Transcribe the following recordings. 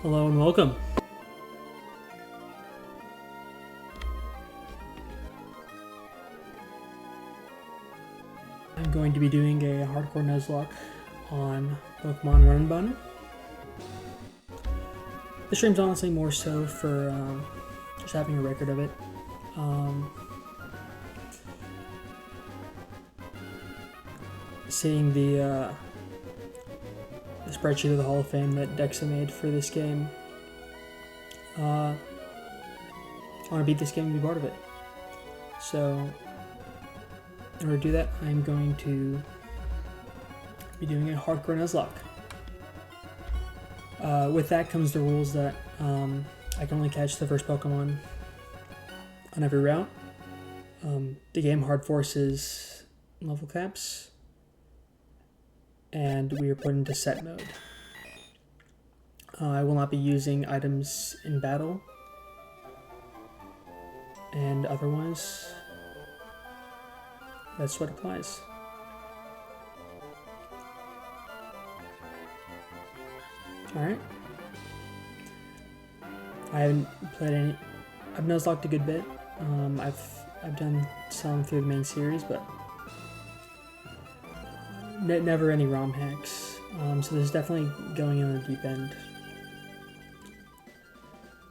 Hello and welcome. I'm going to be doing a hardcore Nuzlocke on Pokemon Run and Bun. The stream's honestly more so for just having a record of it. Seeing the spreadsheet of the Hall of Fame that Dexa made for this game. I want to beat this game and be part of it. So, in order to do that, I'm going to be doing a hardcore Nuzlocke. With that comes the rules that I can only catch the first Pokemon on every route. The game hard forces level caps, and we are put into set mode. I will not be using items in battle, and otherwise, that's what applies. Alright. I haven't played any. I've Nuzlocked a good bit. I've done some through the main series, but never any ROM hacks. So this is definitely going in the deep end.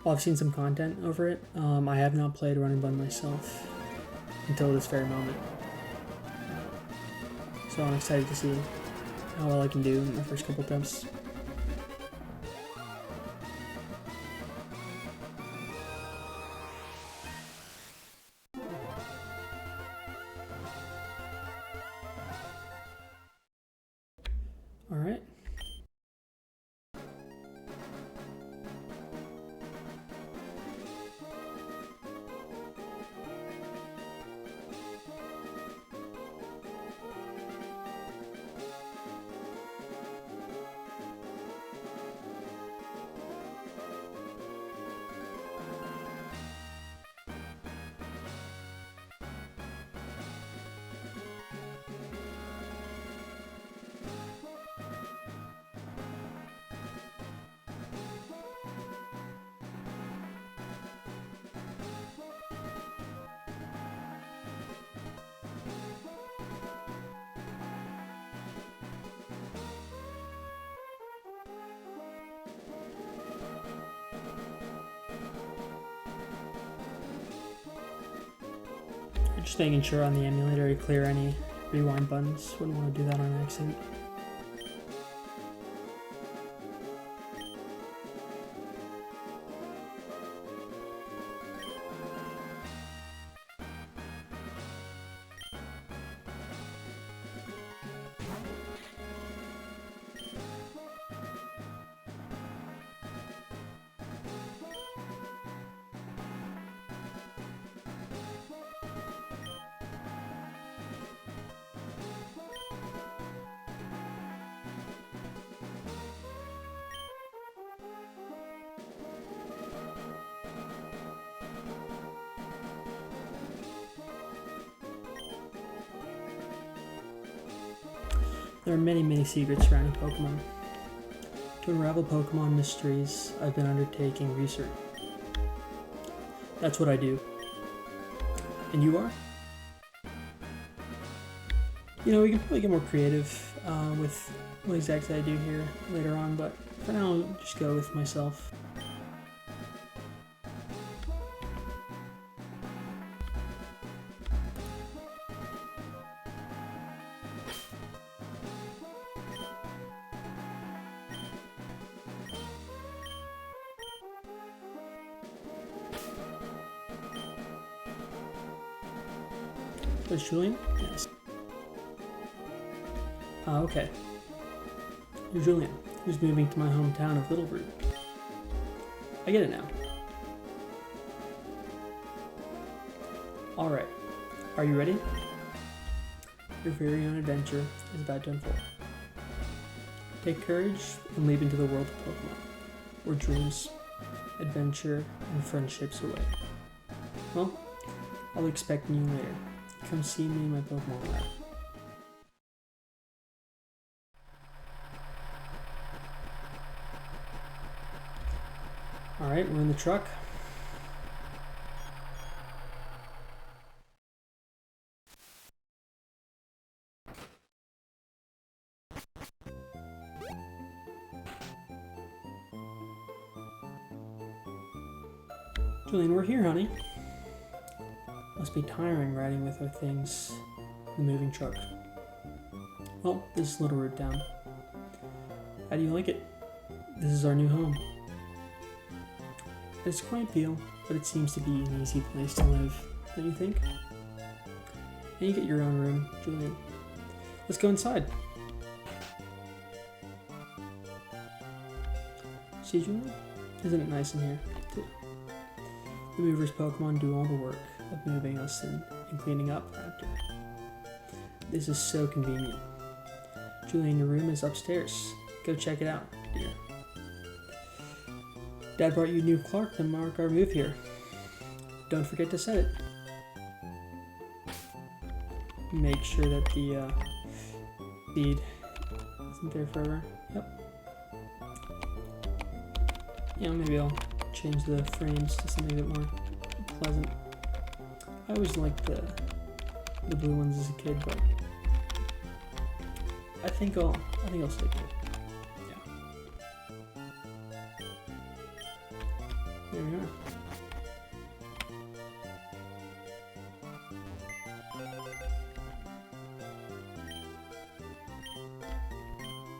Well, I've seen some content over it. I have not played Run and Bun myself until this very moment. So I'm excited to see how well I can do in the first couple attempts. Alright. Just making sure on the emulator to clear any rewind buttons. Wouldn't want to do that on accident. There are many secrets surrounding Pokemon. To unravel Pokemon mysteries, I've been undertaking research. That's what I do. And you are? You know, we can probably get more creative with what exactly I do here later on, but for now, I'll just go with myself. There's Julian? Yes. Okay. You're Julian, who's moving to my hometown of Little Root. I get it now. Alright. Are you ready? Your very own adventure is about to unfold. Take courage and leap into the world of Pokemon, where dreams, adventure, and friendships await. Well, I'll be expecting you later. Come see me in my Pokemon lab. Alright, we're in the truck. Julian, we're here, honey. Must be tiring riding with our things in the moving truck. Well, this is a little route down. How do you like it? This is our new home. It's quite a deal, but it seems to be an easy place to live, don't you think? And you get your own room, Julian. Let's go inside. See, Julian? Isn't it nice in here, too? The movers Pokemon do all the work of moving us and cleaning up after. This is so convenient. Julian, your room is upstairs. Go check it out, dear. Dad brought you a new clock to mark our move here. Don't forget to set it. Make sure that the feed isn't there forever. Yep. Yeah, maybe I'll change the frames to something a bit more pleasant. I always liked the blue ones as a kid, but I think I'll stick with it. Yeah. There we are.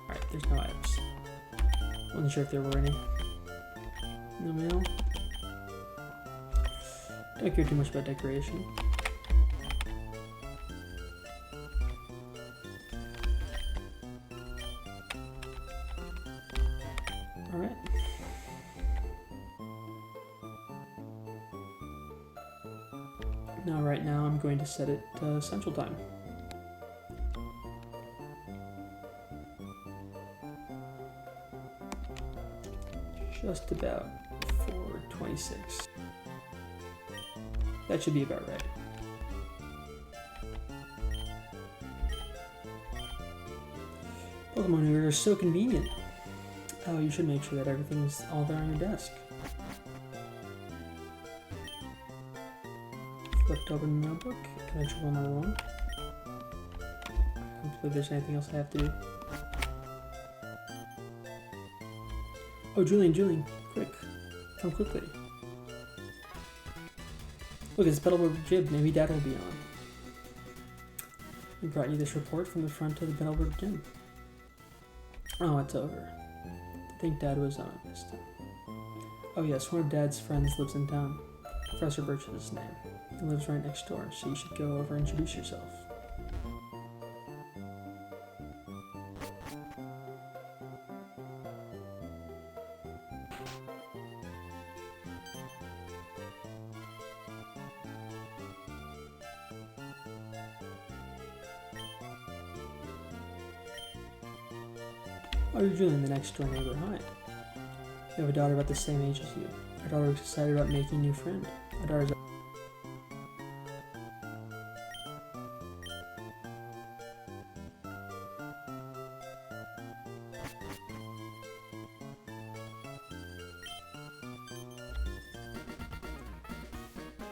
Alright, there's no items. Wasn't sure if there were any. No mail. Don't care too much about decoration. Alright. Now, right now, I'm going to set it to Central Time. Just about 4:26. That should be about right. Pokemon Movers are so convenient. Oh, you should make sure that everything's all there on your desk. Flipped open the notebook. Can I trouble number 1? I don't believe there's anything else I have to do. Oh, Julian, quick. Come quickly. Look, it's Petalburg Gym. Maybe Dad will be on. We brought you this report from the front of the Petalburg Gym. Oh, it's over. I think Dad was on it this time. Oh yes, one of Dad's friends lives in town. Professor Birch is his name. He lives right next door, so you should go over and introduce yourself. Oh, you're Julian, the next door neighbor. Hi. We have a daughter about the same age as you. Our daughter is excited about making a new friend. Our daughter's...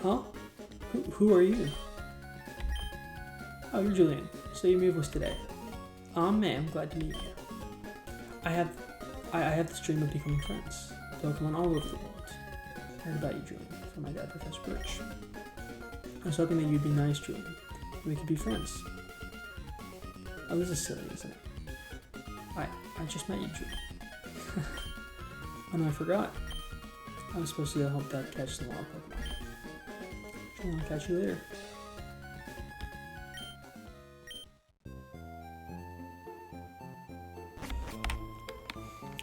Huh? Who are you? Oh, you're Julian. So your move was today. Man, glad to meet you. I have this dream of becoming friends. Pokemon all over the world. I heard about you, Julian, from my dad, Professor Birch. I was hoping that you'd be nice, Julian, and we could be friends. Oh, this is silly, isn't it? I just met you, Julian. Oh no, I forgot. I was supposed to go help Dad catch the wild Pokemon. Julian, I'll catch you later.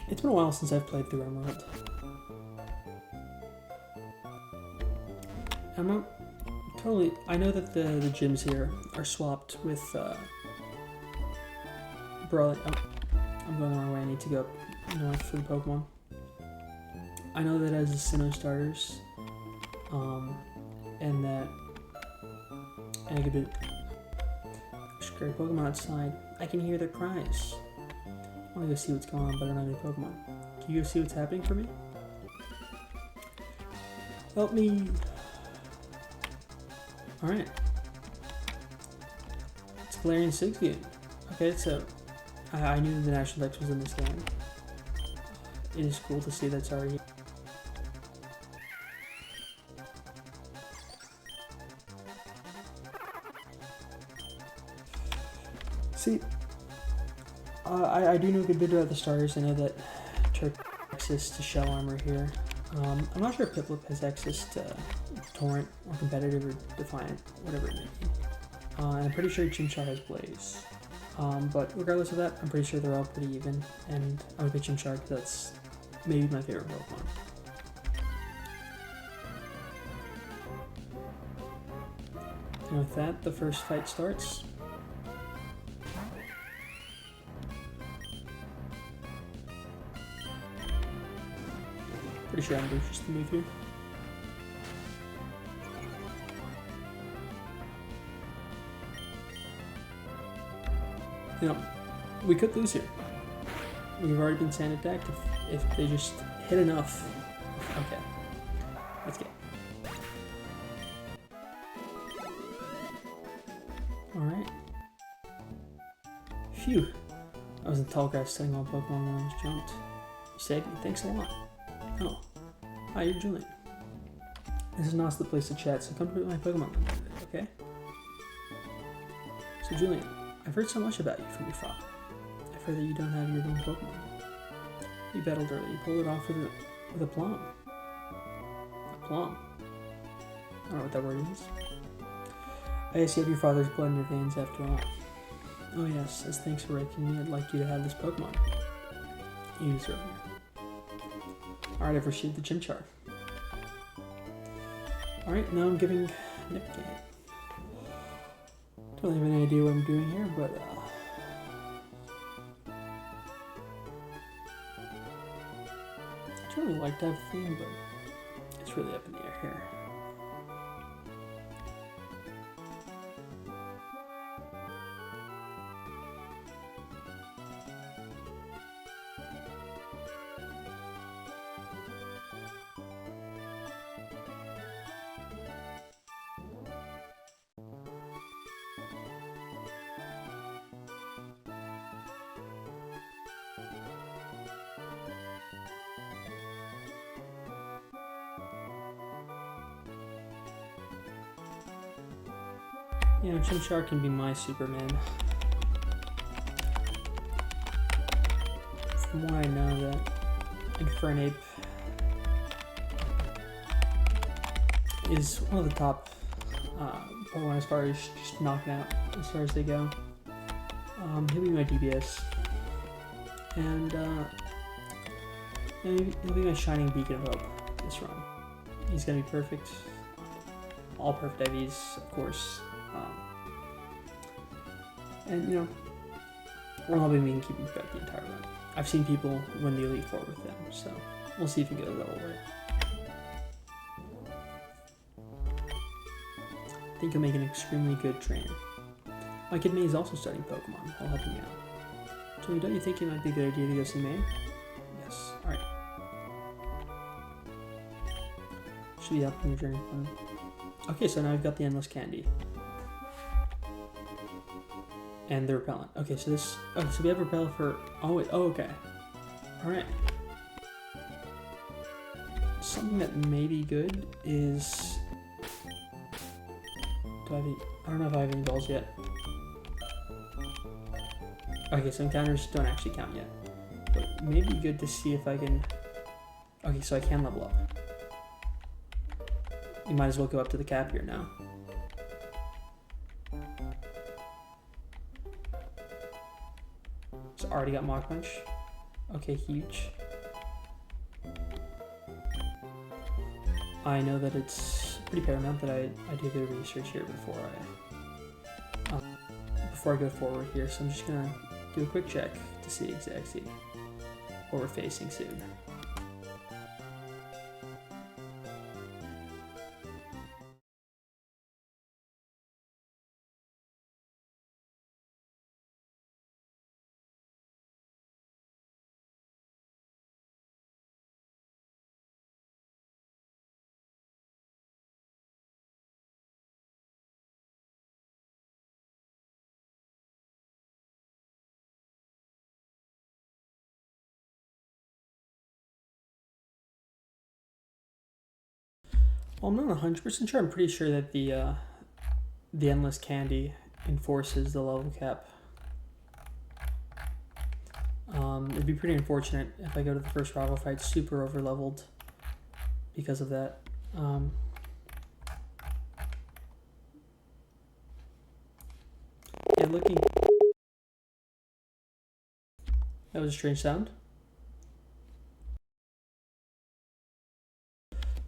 It's been a while since I've played through Emerald. I'm not totally... I know that the gyms here are swapped with Brawling... Oh, I'm going the wrong way. I need to go north for the Pokemon. I know that as the Sinnoh starters, and that... And I could be... Scary Pokemon outside. I can hear their cries. I want to go see what's going on, but I don't have any Pokemon. Can you go see what's happening for me? Help me. Alright. It's Galarian 6 game. Okay, so I knew the National Dex was in this game. It is cool to see that's already. See, I do know a good bit about the starters. I know that Turk has access to Shell Armor here. I'm not sure if Piplup has access to Torrent or Competitive or Defiant, whatever it may be. And I'm pretty sure Chimchar has Blaze. But regardless of that, I'm pretty sure they're all pretty even. And I would pick Chimchar because that's maybe my favorite Pokemon. And with that, the first fight starts. Pretty sure I'm just the move here. You know, we could lose here. We've already been sand attacked. If they just hit enough. Okay. Let's get. Alright. Phew. I was in tall grass studying all Pokemon when I was jumped. You saved me. Thanks a lot. Oh. Hi, you're Julian. This is not the place to chat, so come to my Pokemon today, okay? So Julian, I've heard so much about you from your father. I've heard that you don't have your own Pokemon. You battled early. You pulled it off with a plum. A plum? I don't know what that word is. I guess you have your father's blood in your veins after all. Oh yes, as thanks for raking me, I'd like you to have this Pokemon. You deserve it. Alright, I've received the Chimchar. Alright, now I'm giving Nick game. Don't have any idea what I'm doing here, but I'd really like to have a theme, but it's really up in the air here. You know, Chimchar can be my Superman. From what I know, that Infernape is one of the top Pokemon as far as just knocking out as far as they go. He'll be my DBS. And he'll be my shining beacon of hope this run. He's gonna be perfect. All perfect IVs, of course. And you know, we're hoping we can keep him back the entire run. I've seen people win the Elite Four with them, so we'll see if he goes that whole way. I think he'll make an extremely good trainer. My kid May is also studying Pokemon. I'll help him out. Julie, don't you think it might be a good idea to go see May? Yes. Alright. Should be helping your journey plan. Okay, so now I've got the Endless Candy. And the repellent. Okay, so this. Oh, so we have repel for. Oh, wait. Oh, okay. Alright. Something that may be good is. I don't know if I have any balls yet. Okay, so encounters don't actually count yet. But it may be good to see if I can. Okay, so I can level up. You might as well go up to the cap here now. So already got Mach Punch. Okay, huge. I know that it's pretty paramount that I do a bit of research here before I go forward here. So I'm just gonna do a quick check to see exactly what we're facing soon. Well, I'm not 100% sure. I'm pretty sure that the endless candy enforces the level cap. It'd be pretty unfortunate if I go to the first rival fight super over leveled because of that. Yeah, looking. That was a strange sound.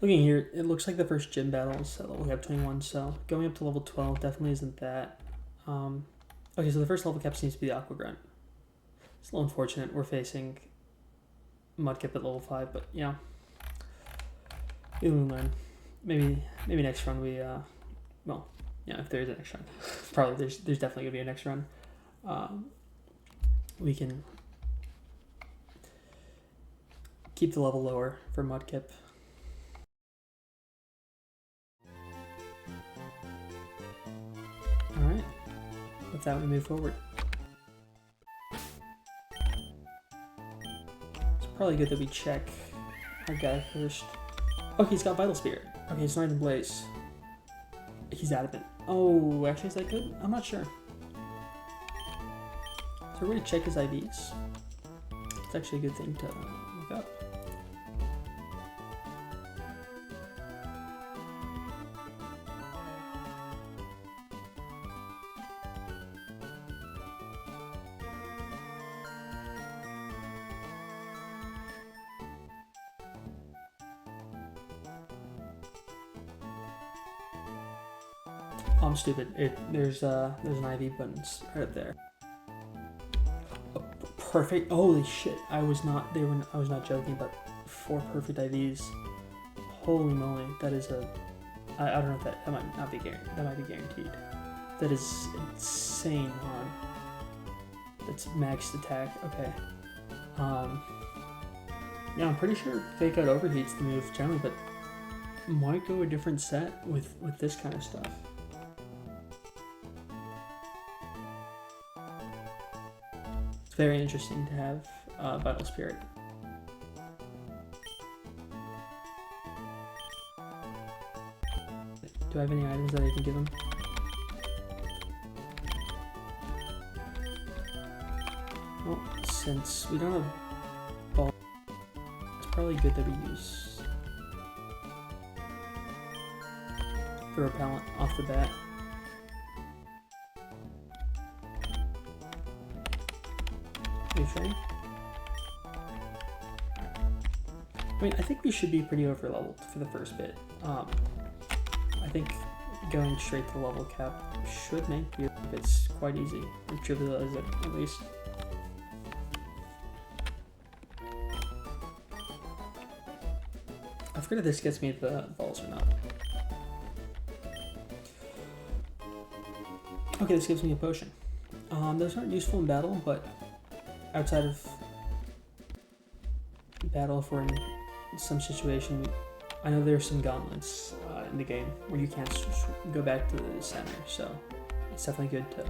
Looking here, it looks like the first gym battle is at level cap 21, so going up to level 12 definitely isn't that. Okay, so the first level cap seems to be the Aqua Grunt. It's a little unfortunate. We're facing Mudkip at level 5, but yeah. We will learn. Maybe next run we, well, yeah, if there is a next run. Probably there's definitely going to be a next run. We can keep the level lower for Mudkip. Alright. With that, we move forward. It's probably good that we check our guy first. Okay, he's got Vital Spirit. Okay, it's not even Blaze. He's out of it. Oh, actually, is that good? I'm not sure. So we're going to check his IVs. It's actually a good thing to look up. Oh, I'm stupid. There's an IV button right there. Oh, perfect. Holy shit! I was not joking. But 4 perfect IVs. Holy moly! That is a. I don't know if that might not be guaranteed. That might be guaranteed. That is insane, man. That's maxed attack. Okay. Yeah, I'm pretty sure Fake Out overheats the move generally, but might go a different set with this kind of stuff. It's very interesting to have Vital Spirit. Do I have any items that I can give him? Well, since we don't have ball, it's probably good that we use the repellent off the bat. Are you sure? I mean, I think we should be pretty over leveled for the first bit. I think going straight to level cap should make your bits quite easy, or trivialize it at least. I forget if this gets me the balls or not. Okay, this gives me a potion. Those aren't useful in battle, but outside of battle, if we're in some situation, I know there's some gauntlets in the game where you can't go back to the center, so it's definitely good to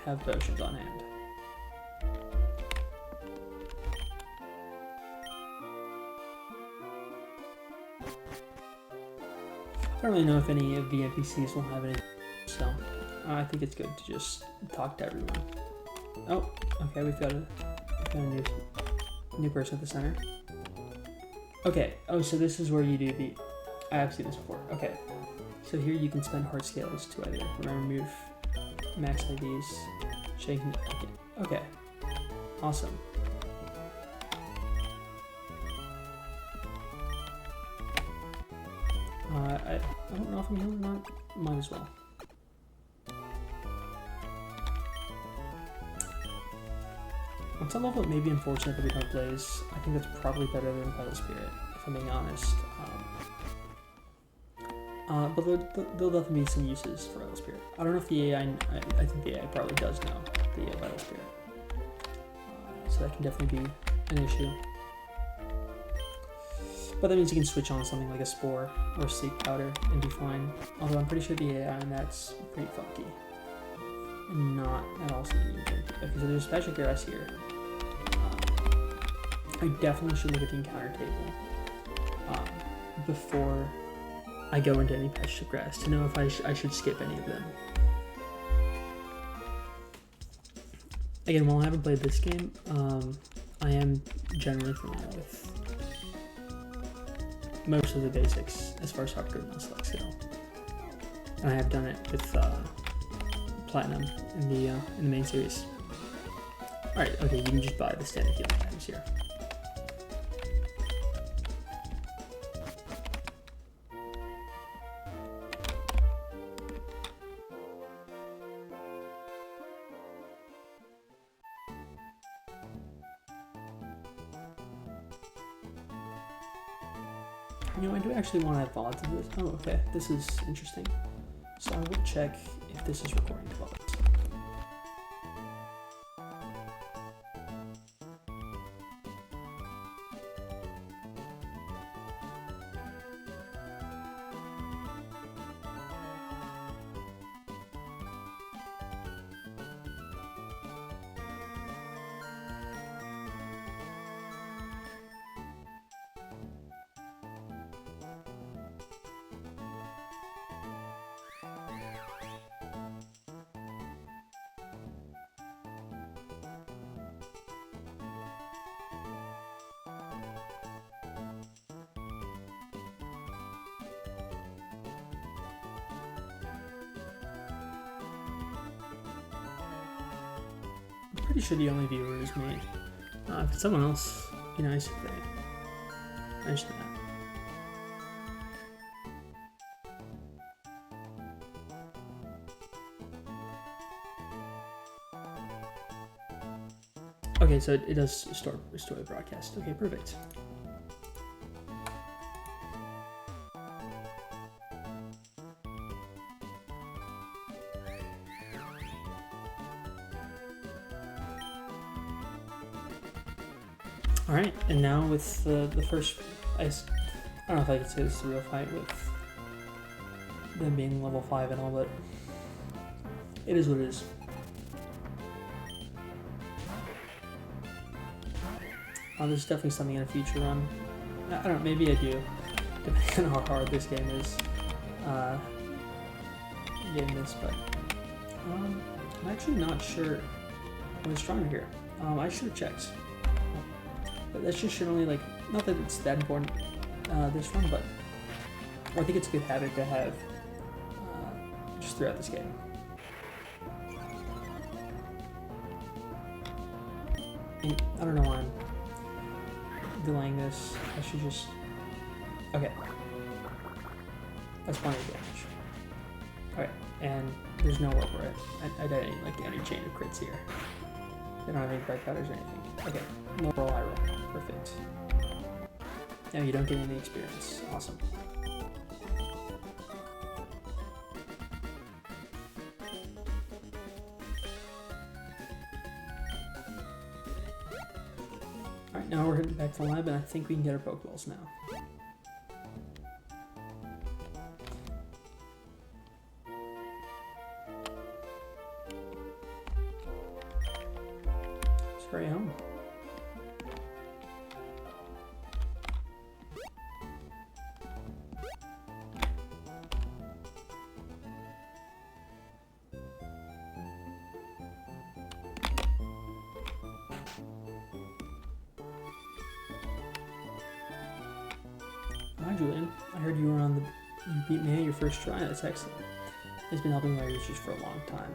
have potions on hand. I don't really know if any of the NPCs will have any, so I think it's good to just talk to everyone. Oh, okay, we've got a new person at the center. Okay, oh, so this is where you do the... I have seen this before. Okay, so here you can spend heart scales to either remove max IVs, shaking... Okay, awesome. I don't know if I'm healing or not. Might as well. On some level, it may be unfortunate that we don't Blaze. I think that's probably better than Vital Spirit, if I'm being honest. But there'll definitely be some uses for Vital Spirit. I don't know if the AI... I think the AI probably does know the Vital Spirit. So that can definitely be an issue. But that means you can switch on something like a Spore or a Sleep Powder and be fine. Although I'm pretty sure the AI on that's pretty funky. And not at all something you can... Okay, so there's Magic Grass here. I definitely should look at the encounter table before I go into any patch of grass to know if I should skip any of them. Again, while I haven't played this game, I am generally familiar with most of the basics as far as hardcore Nuzlocke go, and I have done it with Platinum in the main series. All right, okay, you can just buy the standard healing items here. You know, I do actually want to add VODs to this. Oh, okay, this is interesting. So I will check if this is recording VODs. Pretty sure the only viewer is me. If it's someone else, be nice if they mention that. Okay, so it does restore the broadcast. Okay, perfect. Alright, and now with the first, I don't know if I could say this is a real fight with them being level 5 and all, but it is what it is. There's definitely something in a future run. I don't know, maybe I do, depending on how hard this game is, getting this, but I'm actually not sure what's stronger here. I should have checked. But that's just generally, like, not that it's that important this run, but I think it's a good habit to have just throughout this game. I don't know why I'm delaying this. I should just... Okay. That's plenty of damage. Okay, and there's no work where I did any chain of crits here. They don't have any bright powders or anything. Okay, more roll, I roll. Perfect. No, you don't get any experience. Awesome. Alright, now we're heading back to the lab, and I think we can get our Pokeballs now. Let's hurry home. Hi Julian, I heard you were you beat me at your first try. That's excellent. He's been helping my research for a long time.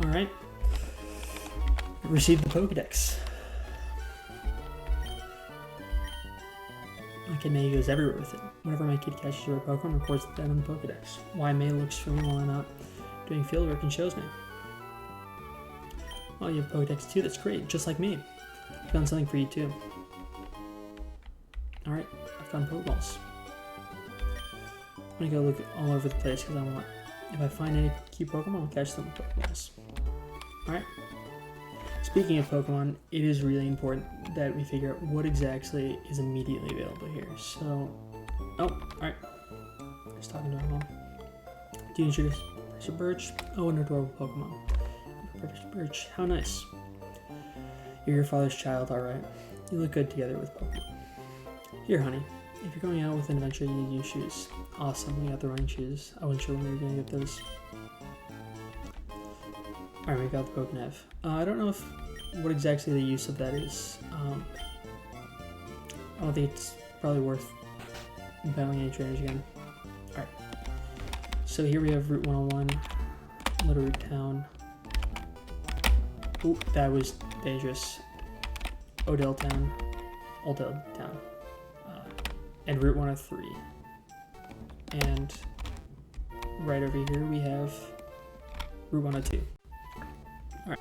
Alright. Receive the Pokedex. My kid May goes everywhere with it. Whenever my kid catches a rare Pokemon, records it down in the Pokedex. Why May looks for me while I'm not doing fieldwork and shows me. Oh, you have Pokedex too? That's great. Just like me. I found something for you too. Alright, I found Pokeballs. I'm gonna go look all over the place because I want... If I find any cute Pokemon, I'll catch them with Pokeballs. Alright. Speaking of Pokemon, it is really important that we figure out what exactly is immediately available here. So... Oh, alright. Just talking to our mom. Do you introduce Professor Birch? Oh, an adorable Pokemon. Professor Birch, how nice. You're your father's child, alright. You look good together with Pokemon. Here, honey. If you're going out with an adventure, you need new shoes. Awesome, we got the running shoes. I wasn't sure when we were going to get those. Alright, we got the Pokenev. I don't know what exactly the use of that is. I don't think it's probably worth battling any trainers again. Alright. So here we have Route 101, Little Root Town. Ooh, that was dangerous. Odell Town. And Route 103. And right over here we have Route 102. Alright.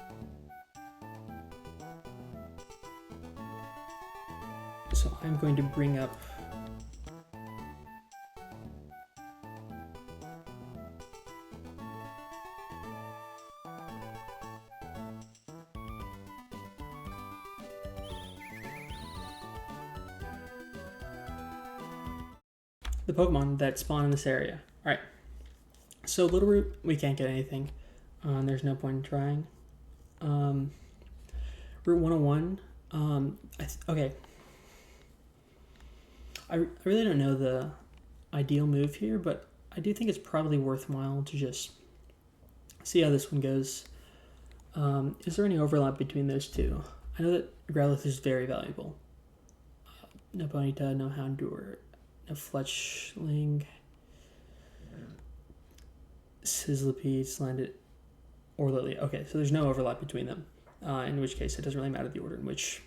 So I'm going to bring up the Pokemon that spawn in this area. Alright, so Little Root, we can't get anything. There's no point in trying. Route 101, okay. I really don't know the ideal move here, but I do think it's probably worthwhile to just see how this one goes. Is there any overlap between those two? I know that Growlithe is very valuable. No Ponyta, no Houndour, no Fletchling, Sizzlipede, Slandit, or Lily. Okay, so there's no overlap between them. In which case, it doesn't really matter the order in which.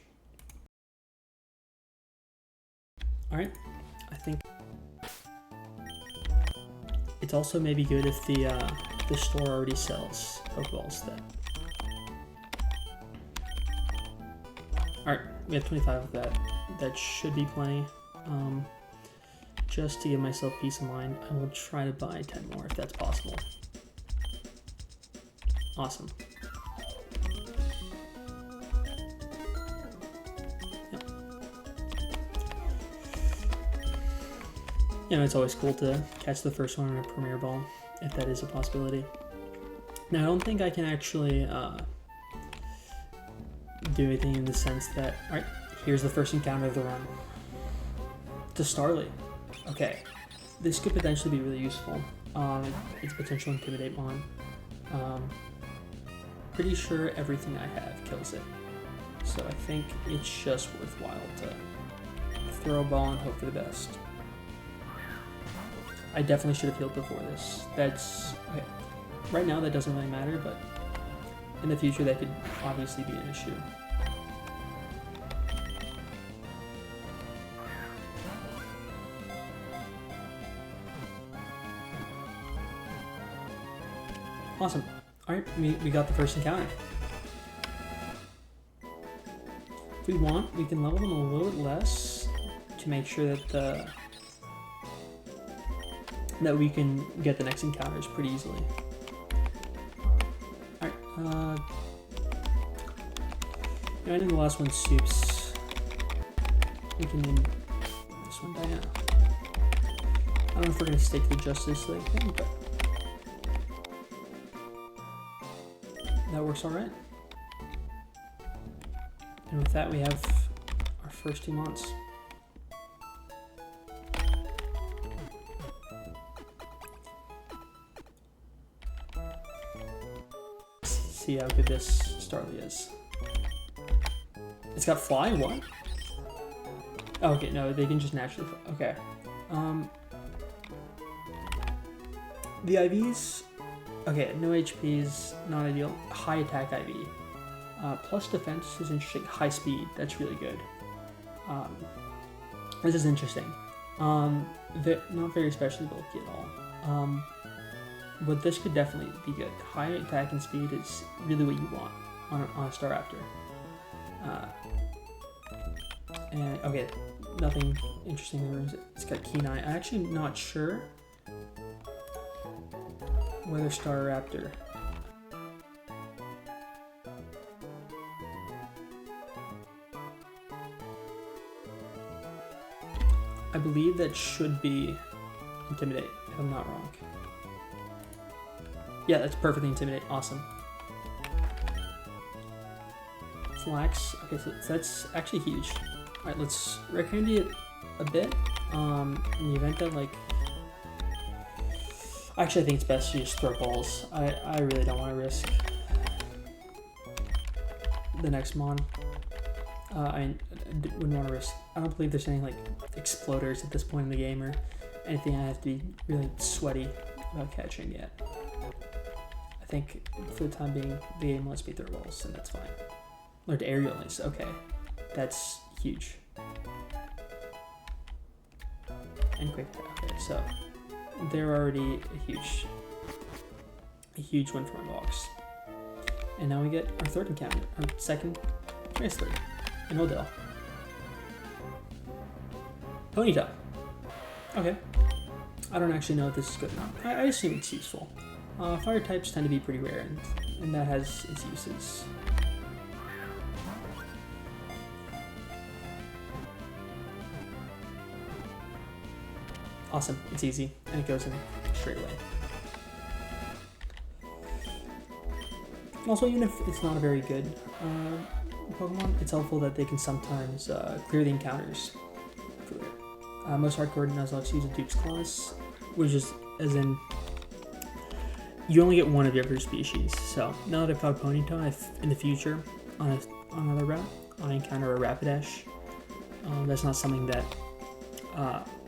Alright, I think it's also maybe good if the store already sells Pokeballs then. Alright, we have 25 of that. That should be plenty. Just to give myself peace of mind, I will try to buy 10 more if that's possible. Awesome. Yep. You know, it's always cool to catch the first one in a Premier Ball, if that is a possibility. Now, I don't think I can actually do anything in the sense that... Alright, here's the first encounter of the run. To Starly. Okay, this could potentially be really useful. It's potential Intimidate Mon. Pretty sure everything I have kills it. So I think it's just worthwhile to throw a ball and hope for the best. I definitely should have healed before this. That's... Okay. Right now that doesn't really matter, but in the future that could obviously be an issue. Awesome. Alright, we got the first encounter. If we want, we can level them a little bit less to make sure that that we can get the next encounters pretty easily. Alright, I think the last one's Soups. We can name this one Diana. I don't know if we're going to stick to the Justice League thing, but that works alright. And with that, we have our first 2 months. See how good this Starly is. It's got Fly? What? Oh, okay, no, they can just naturally fly. Okay. The IVs Okay, no HP is not ideal. High attack IV. Plus defense is interesting. High speed, that's really good. This is interesting. Not very specially bulky at all. But this could definitely be good. High attack and speed is really what you want on a Staraptor. And okay, nothing interesting there. It's got keen eye. I'm actually not sure whether Staraptor. I believe that should be Intimidate, if I'm not wrong. Yeah, that's perfectly Intimidate. Awesome. Flax. Okay, so that's actually huge. Alright, let's Candy it a bit. In the event that, like... Actually, I think it's best to just throw balls. I really don't want to risk the next mon. I wouldn't want to risk... I don't believe there's any, like, exploders at this point in the game or anything I have to be really sweaty about catching yet. I think for the time being, the game lets me throw balls, and that's fine. Learned aerial is okay. That's huge. And quick attack. Okay, so they're already a huge win for my box. And now we get our third encounter, our second, I guess third, an Odell. Ponyta. Okay. I don't actually know if this is good or not. I assume it's useful. Fire types tend to be pretty rare, and that has its uses. Awesome, it's easy, and it goes in straight away. Also, even if it's not a very good Pokemon, it's helpful that they can sometimes clear the encounters. Most hardcore Nuzlocke use a Duke's Claws, which is, as in, you only get one of every species. So now that I've caught Ponyta, if in the future, on another route, I encounter a Rapidash, that's not something that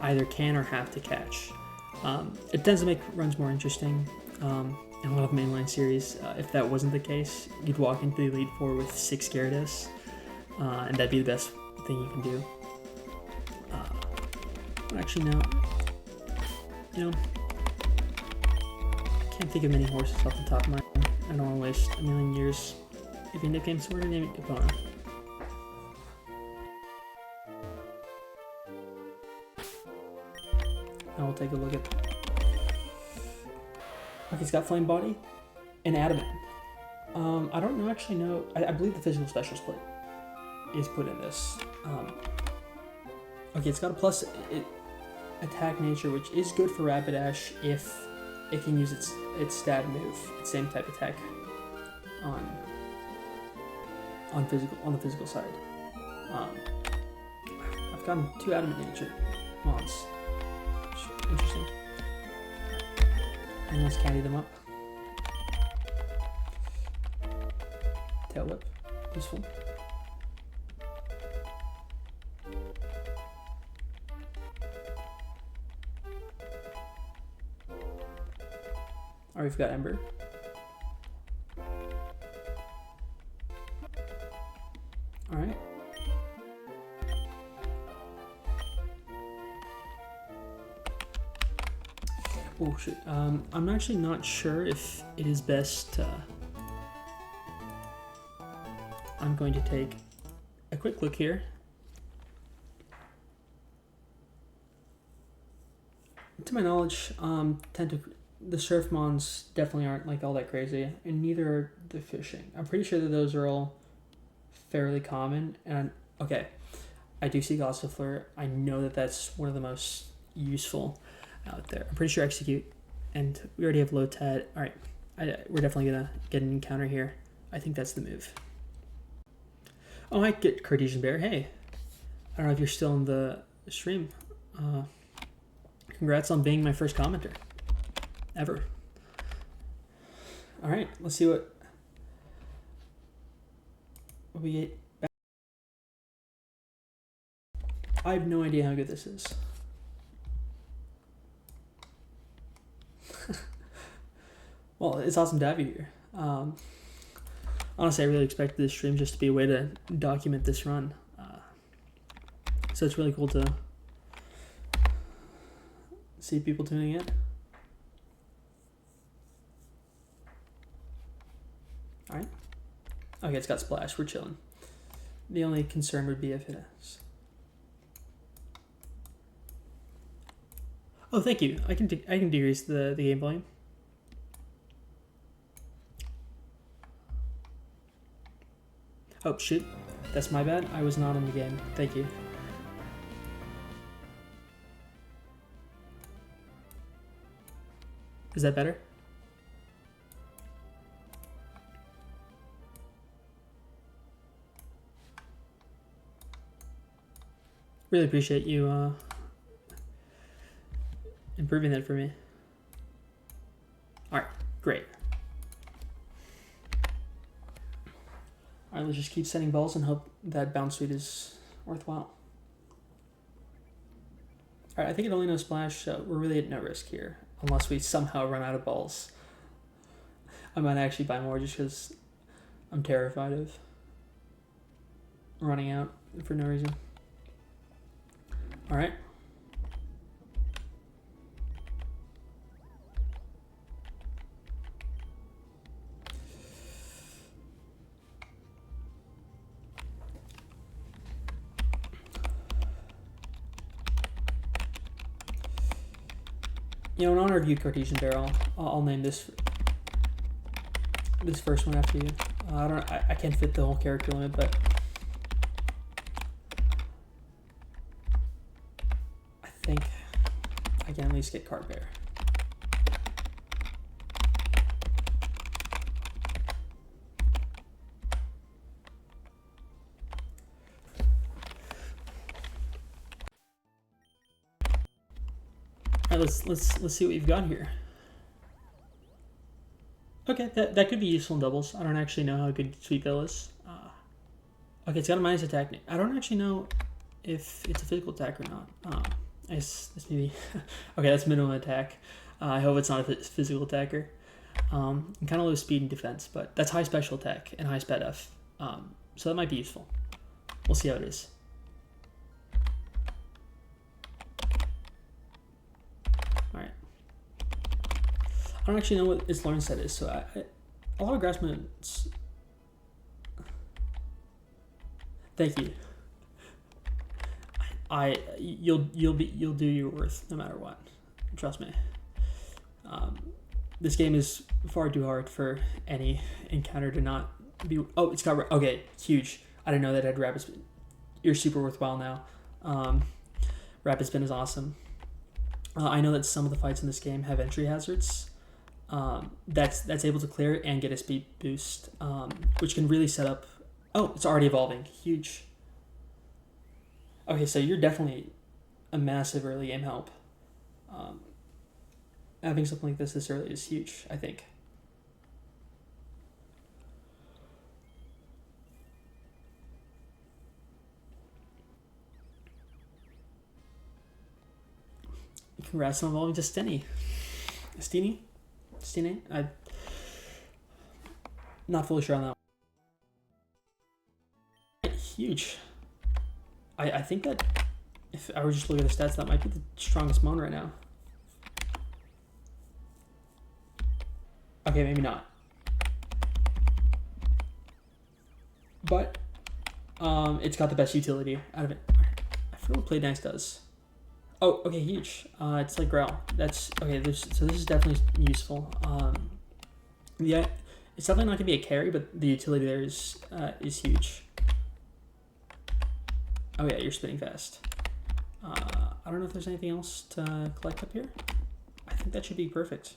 either can or have to catch. It tends to make runs more interesting. In a lot of mainline series, if that wasn't the case, you'd walk into the Elite Four with 6 Gyarados, and that'd be the best thing you can do. Actually, no. You know, can't think of many horses off the top of my head. I don't want to waste a million years. If your nickname's sort of name it Epona. Now we'll take a look at. Okay, it's got Flame Body and Adamant. I don't actually know. I believe the physical special split is put in this. Okay, it's got a plus attack nature, which is good for Rapidash if it can use its stat move, its same type attack on the physical side. I've gotten 2 Adamant nature mons. Interesting. And let's candy them up. Tail Whip, useful. Alright, we've got Ember. Alright. Oh shit. I'm actually not sure if it is best. I'm going to take a quick look here. To my knowledge, the Surfmons definitely aren't like all that crazy, and neither are the fishing. I'm pretty sure that those are all fairly common. And okay, I do see Gossifleur. I know that that's one of the most useful out there. I'm pretty sure Execute, and we already have Lotad. All right, we're definitely gonna get an encounter here. I think that's the move. Oh, I get Cartesian Bear. Hey, I don't know if you're still in the stream. Congrats on being my first commenter ever. All right, let's see what we get. I have no idea how good this is. Well, it's awesome to have you here. Honestly, I really expected this stream just to be a way to document this run. So it's really cool to see people tuning in. Alright. Okay, it's got splash. We're chilling. The only concern would be if it has. Oh, thank you. I can decrease the game volume. Oh, shoot. That's my bad. I was not in the game. Thank you. Is that better? Really appreciate you improving that for me. Alright, great. Alright, let's just keep sending balls and hope that bounce rate is worthwhile. Alright, I think it only knows splash, so we're really at no risk here. Unless we somehow run out of balls. I might actually buy more just because I'm terrified of running out for no reason. Alright. You know, in honor of you, Cartesian Barrel, I'll name this first one after you. I can't fit the whole character limit, but I think I can at least get Card Bear. All right, let's see what you've got here. Okay, that could be useful in doubles. I don't actually know how good Sweet Bill is. Okay, it's got a minus attack. I don't actually know if it's a physical attack or not. This maybe okay, that's minimum attack. I hope it's not a physical attacker. And kind of low speed and defense, but that's high special attack and high sped F. So that might be useful. We'll see how it is. Alright. I don't actually know what its learn set is, so a lot of grass movements. Thank you. You'll do your worth no matter what. Trust me. This game is far too hard for any encounter to not be. Oh, it's got okay, huge. I didn't know that it had rapid spin. You're super worthwhile now. Rapid spin is awesome. I know that some of the fights in this game have entry hazards. That's able to clear it and get a speed boost, which can really set up. Oh, it's already evolving. Huge. Okay, so you're definitely a massive early game help. Having something like this early is huge, I think. Congrats on evolving to Steny. Steny? I'm not fully sure on that one. Huge. I think that if I were just looking at the stats, that might be the strongest Mon right now. Okay, maybe not. But it's got the best utility out of it. I forget what Play Nice does. Oh, okay, huge. It's like Growl. That's okay. So this is definitely useful. Yeah, it's definitely not gonna be a carry, but the utility there is huge. Oh yeah, you're spinning fast. I don't know if there's anything else to collect up here. I think that should be perfect.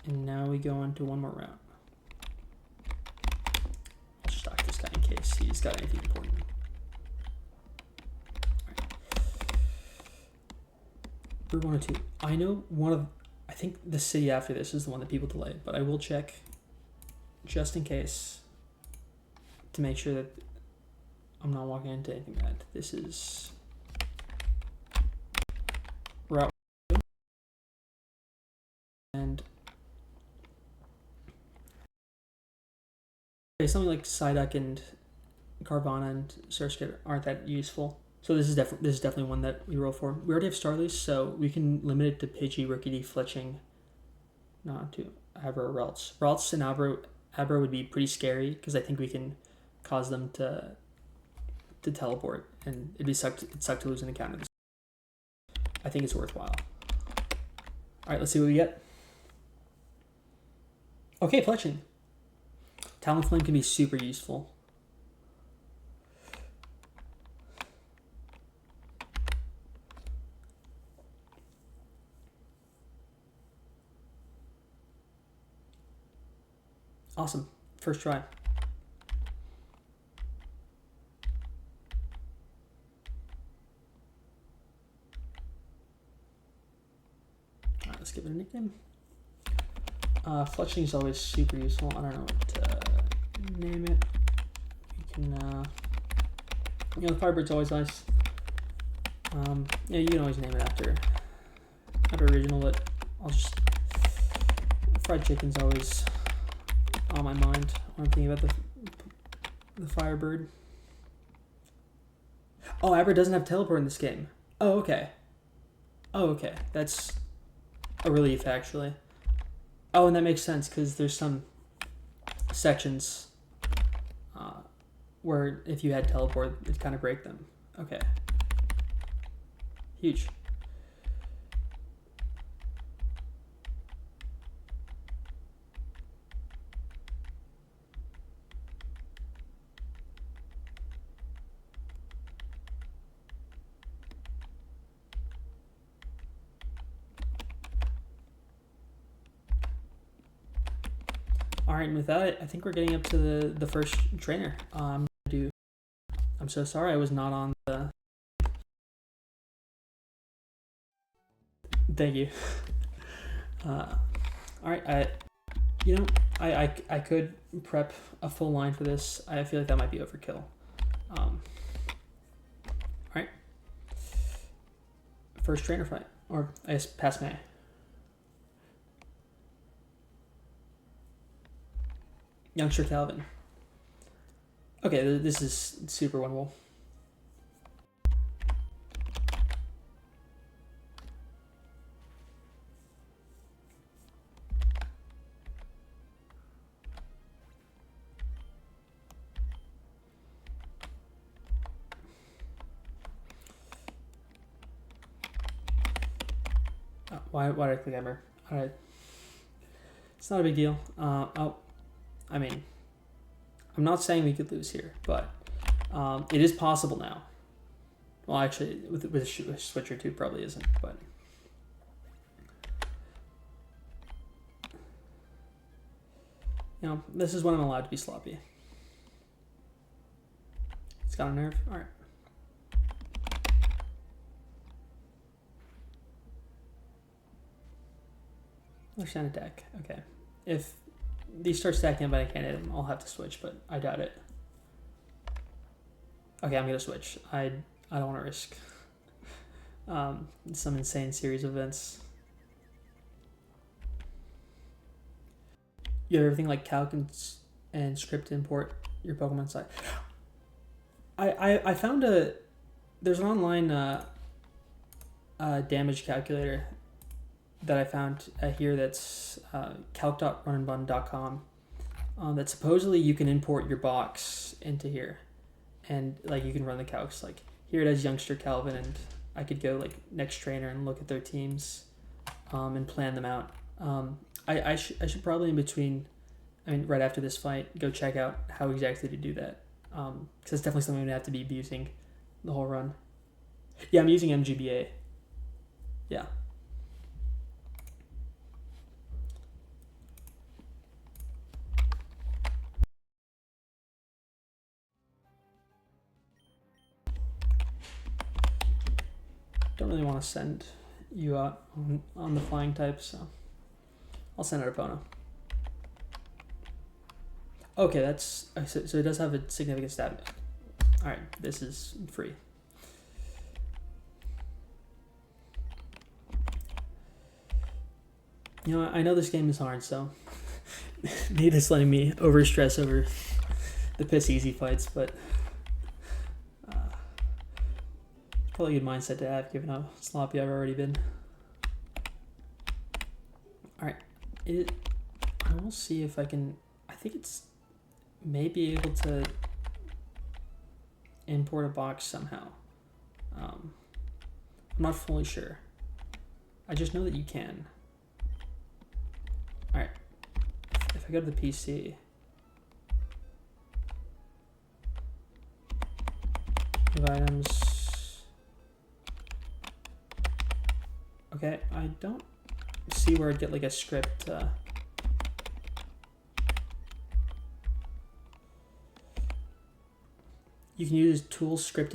And now we go on to one more round. I'll stock this guy in case he's got anything important. We're 1 or 2. I know I think the city after this is the one that people delay, but I will check just in case to make sure that I'm not walking into anything bad. This is route, and something like Psyduck and Carvana and Surskit aren't that useful. So this is definitely one that we roll for. We already have Starlies, so we can limit it to Pidgey, Rookidee, Fletching, not to Abra or Ralts. Ralts and Abra would be pretty scary because I think we can cause them to teleport, and it'd suck to lose an encounter. I think it's worthwhile. All right, let's see what we get. Okay, Fletching. Talonflame can be super useful. Awesome. First try. Alright, let's give it a nickname. Fletching is always super useful. I don't know what to name it. We can, the Firebird's always nice. Yeah, you can always name it after original, but I'll just... Fried chicken's always on my mind when I'm thinking about the Firebird. Oh, Abra doesn't have teleport in this game. Oh, okay. That's a relief, actually. Oh, and that makes sense, because there's some sections where if you had teleport, it'd kind of break them. Okay. Huge. All right, and with that, I think we're getting up to the first trainer. I'm so sorry I was not on the... Thank you. All right, I could prep a full line for this. I feel like that might be overkill. All right. First trainer fight, or I guess pass May. Youngster Calvin. Okay, this is super winnable. Why did I click Ember? Alright. It's not a big deal. I mean, I'm not saying we could lose here, but it is possible now. Well, actually, with a switch or two, probably isn't, but... this is when I'm allowed to be sloppy. It's got a nerve? Alright. Understand attack. Okay. If these start stacking up but I can't hit them, I'll have to switch, but I doubt it. Okay, I'm gonna switch. I don't want to risk some insane series of events. You have everything like calc and script import your Pokemon side. I found there's an online damage calculator that I found here that's calc.runandbun.com that supposedly you can import your box into here, and like you can run the calcs. Like here it has Youngster Calvin, and I could go like next trainer and look at their teams and plan them out. I should probably in between, right after this fight, go check out how exactly to do that, because it's definitely something I'm gonna have to be using the whole run. Yeah, I'm using MGBA. Yeah. Don't really want to send you out on the flying type, so I'll send out Epona. Okay, that's so it does have a significant stat. All right, this is free. I know this game is hard, so Nate is letting me overstress over the piss easy fights, but probably a good mindset to have given how sloppy I've already been. Alright, I will see if I can, I think it's maybe able to import a box somehow. I'm not fully sure. I just know that you can. Alright, if I go to the PC, of items, okay, I don't see where I'd get like a script. You can use tool scripting.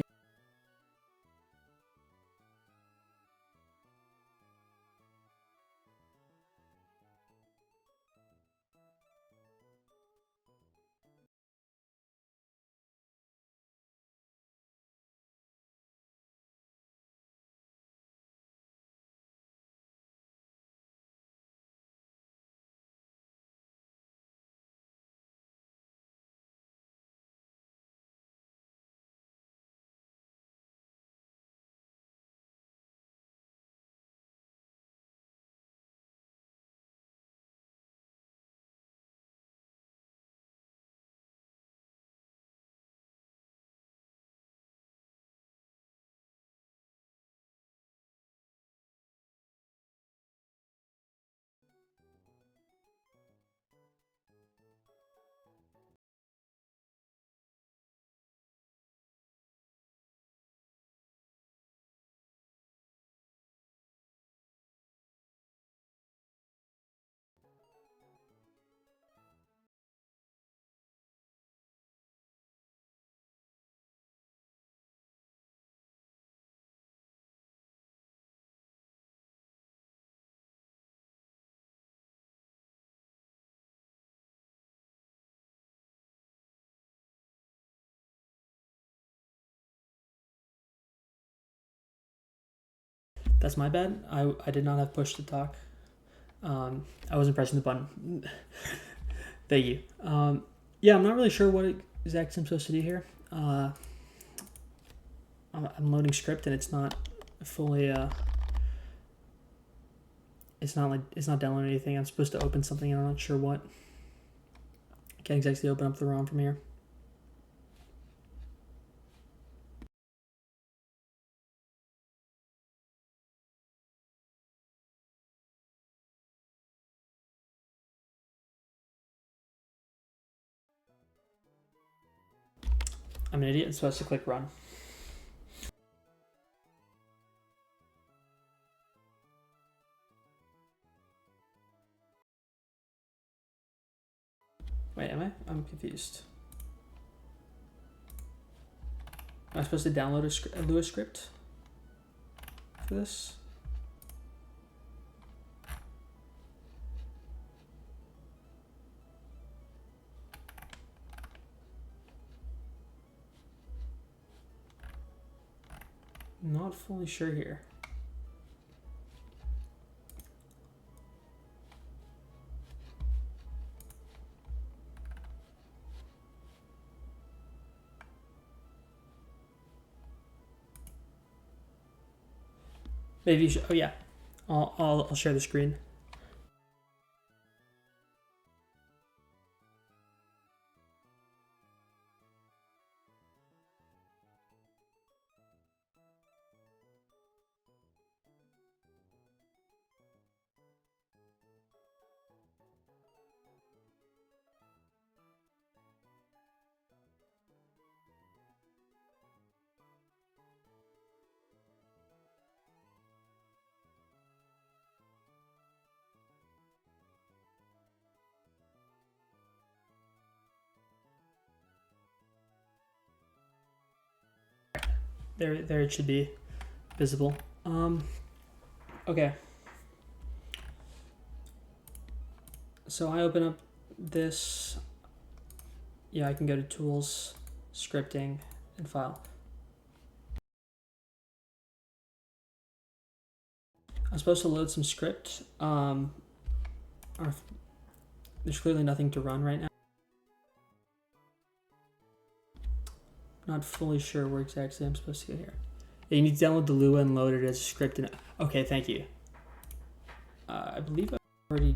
That's my bad. I did not have push to talk. I wasn't pressing the button. Thank you. Yeah, I'm not really sure what exactly I'm supposed to do here. I'm loading script and it's not fully. It's not downloading anything. I'm supposed to open something and I'm not sure what. I can't exactly open up the ROM from here. I'm an idiot. I'm supposed to click run. Wait, am I? I'm confused. Am I supposed to download a Lua script for this? Not fully sure here. Maybe you should. Oh yeah, I'll share the screen. There it should be visible. Okay. So I open up this. Yeah, I can go to Tools, Scripting, and File. I'm supposed to load some script. There's clearly nothing to run right now. Not fully sure where exactly I'm supposed to get here. Yeah, you need to download the Lua and load it as a script. And okay, thank you. I believe I already.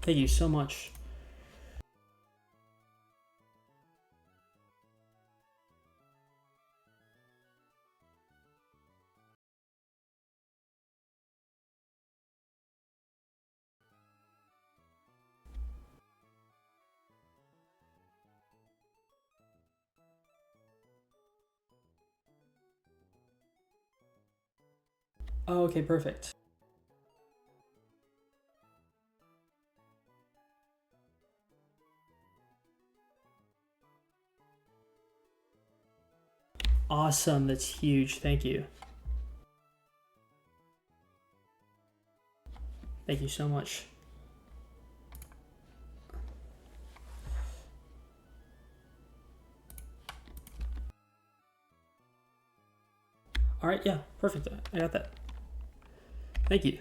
Thank you so much. Oh, okay, perfect. Awesome, that's huge. Thank you. Thank you so much. All right, yeah, perfect. I got that. Thank you.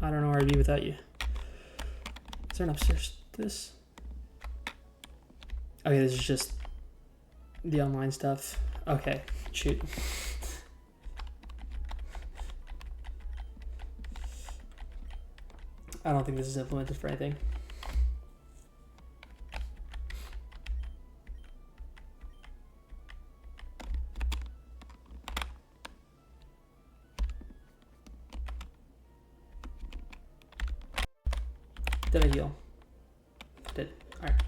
I don't know where I'd be without you. Is there an upstairs to this? Okay, this is just the online stuff. Okay, shoot. I don't think this is implemented for anything. Did I heal? Did. Alright.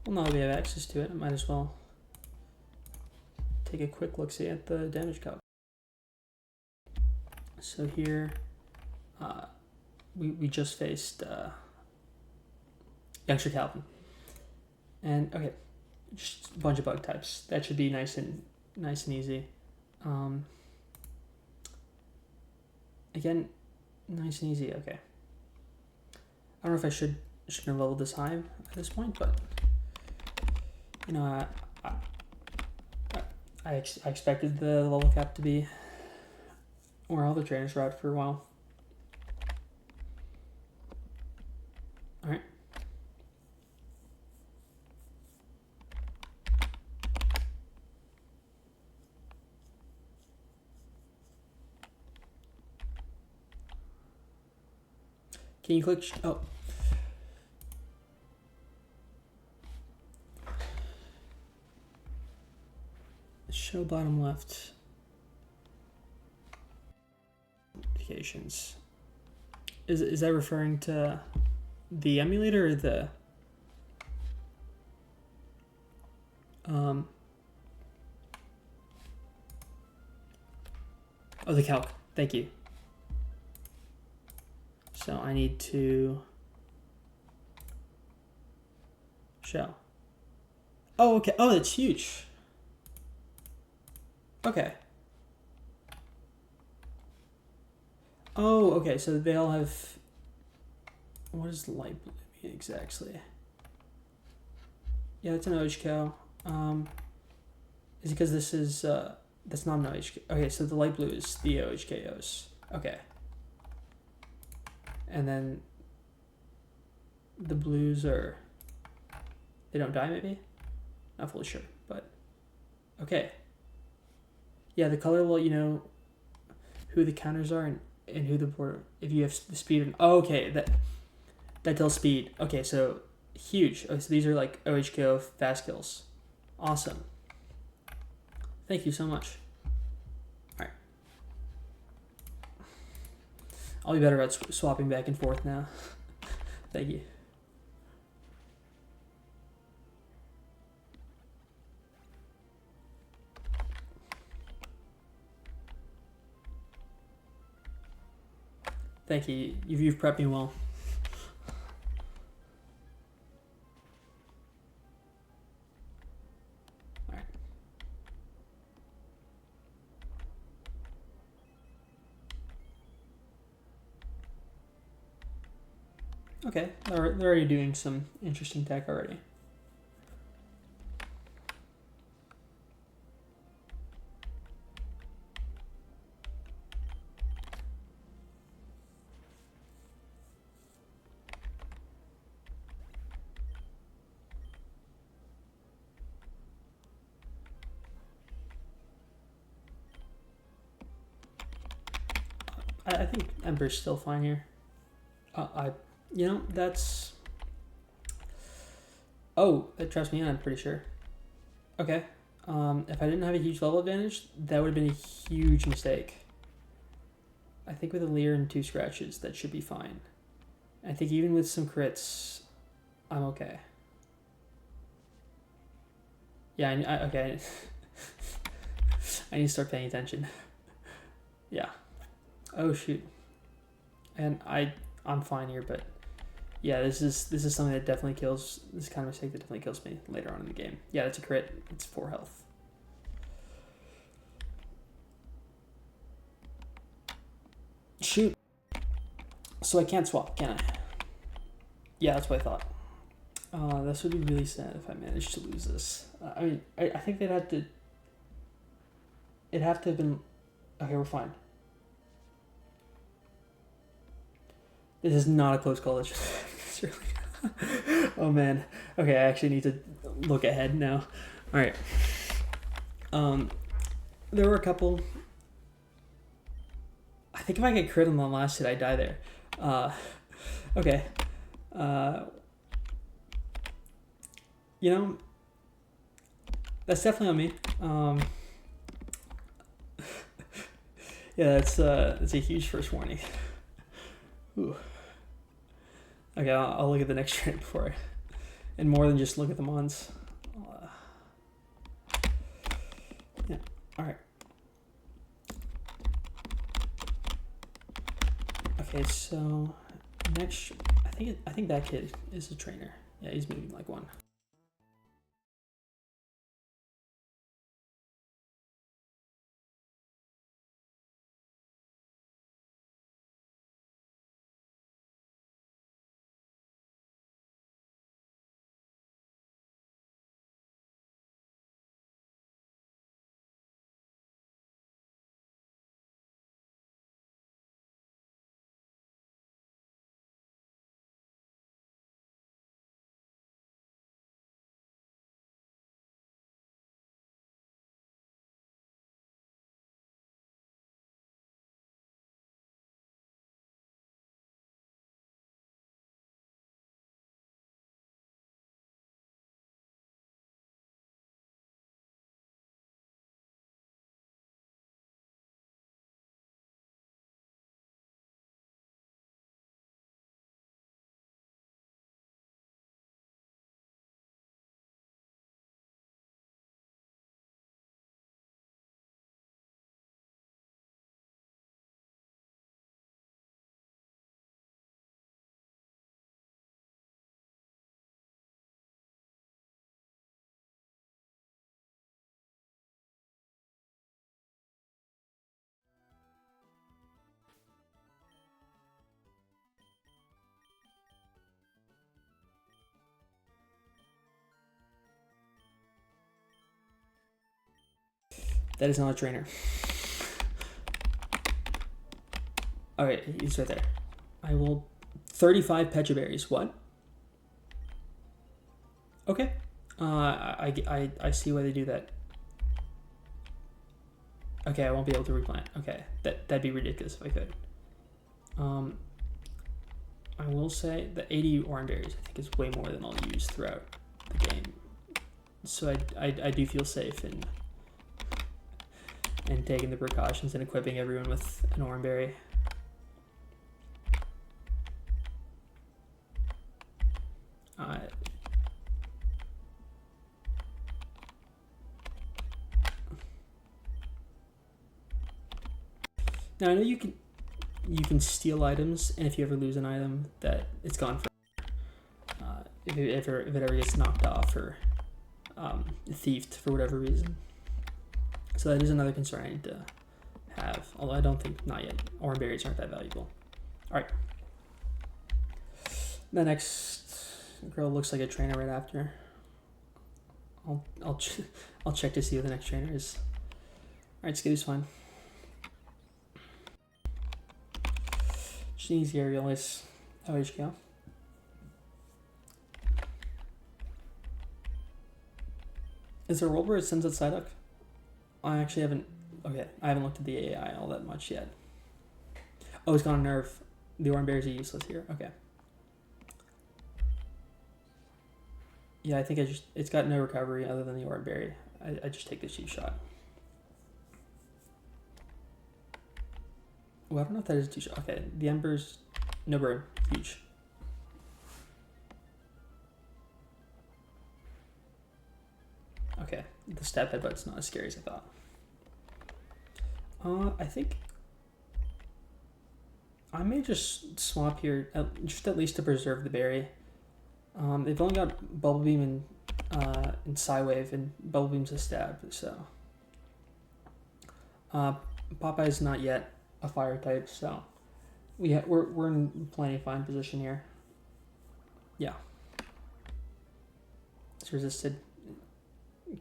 Well, now that we have access to it, I might as well take a quick look-see at the damage calc. So here, we just faced Youngster Calvin. And, okay, just a bunch of bug types. That should be nice and easy. Again, nice and easy. Okay. I don't know if I should have leveled this high at this point, but you know, I expected the level cap to be where all the trainers were at for a while. All right. Can you click? Oh. Show bottom left. Notifications. Is that referring to the emulator or the oh, the calc. Thank you. So I need to show. Oh, okay. Oh, that's huge. Okay. Oh, okay. So they all have. What is light blue mean exactly? Yeah, it's an OHKO. Is it because this is that's not an OHK? Okay, so the light blue is the OHKOs. Okay. And then the blues are, they don't die maybe? Not fully sure, but okay. Yeah, the color will let you know who the counters are and who the border, if you have the speed. And, oh, okay, that tells speed. Okay, so huge. Oh, so these are like OHKO fast kills. Awesome. Thank you so much. All right. I'll be better at swapping back and forth now. Thank you. Thank you. You've prepped me well. Alright. Okay, they're already doing some interesting tech already. I think Ember's still fine here. That's... Oh, it traps me in, I'm pretty sure. Okay. If I didn't have a huge level advantage, that would have been a huge mistake. I think with a Leer and 2 scratches, that should be fine. I think even with some crits, I'm okay. Yeah, okay. I need to start paying attention. Yeah. Oh shoot. And I'm fine here, but yeah, this is something that definitely kills. This kind of mistake that definitely kills me later on in the game. Yeah, it's a crit. It's 4 health. Shoot. So I can't swap, can I? Yeah, that's what I thought. This would be really sad if I managed to lose this. I mean, I think they'd have to... It'd have to have been... Okay, we're fine. This is not a close call. It's really... Oh, man. Okay, I actually need to look ahead now. All right. There were a couple... I think if I get crit on the last hit, I die there. Okay. You know, that's definitely on me. Yeah, that's a huge first warning. Ooh. Okay, I'll look at the next train before and more than just look at the mons. Yeah. All right. Okay, so next, I think that kid is a trainer. Yeah, he's moving like one. That is not a trainer. All right, he's right there. I will 35 Petra berries. What? Okay. I see why they do that. Okay, I won't be able to replant. Okay, that'd be ridiculous if I could. I will say the 80 orange berries I think is way more than I'll use throughout the game. So I do feel safe in taking the precautions and equipping everyone with an orange berry. Now I know you can you can steal items, and if you ever lose an item, that it's gone for. If it ever gets knocked off or thieved for whatever reason. So that is another concern I need to have, although I don't think, not yet, orange berries aren't that valuable. All right. The next girl looks like a trainer right after. I'll check to see who the next trainer is. All right, Skitty's fine. She needs the aerial ice. OHKO. Is there a world where it sends out Psyduck? I actually haven't. Okay, I haven't looked at the AI all that much yet. Oh, it's gone nerf. The orange berries are useless here. Okay. Yeah, I think it's got no recovery other than the orange berry. I just take the cheap shot. Well, I don't know if that is a cheap shot. Okay, the embers, no burn, huge. Okay, the stab headbutt's not as scary as I thought. I think I may just swap here, just at least to preserve the berry. They've only got Bubble Beam and Psywave, and Bubble Beam's a stab, so. Popeye's not yet a fire type, so we're in plenty fine position here. Yeah. It's resisted.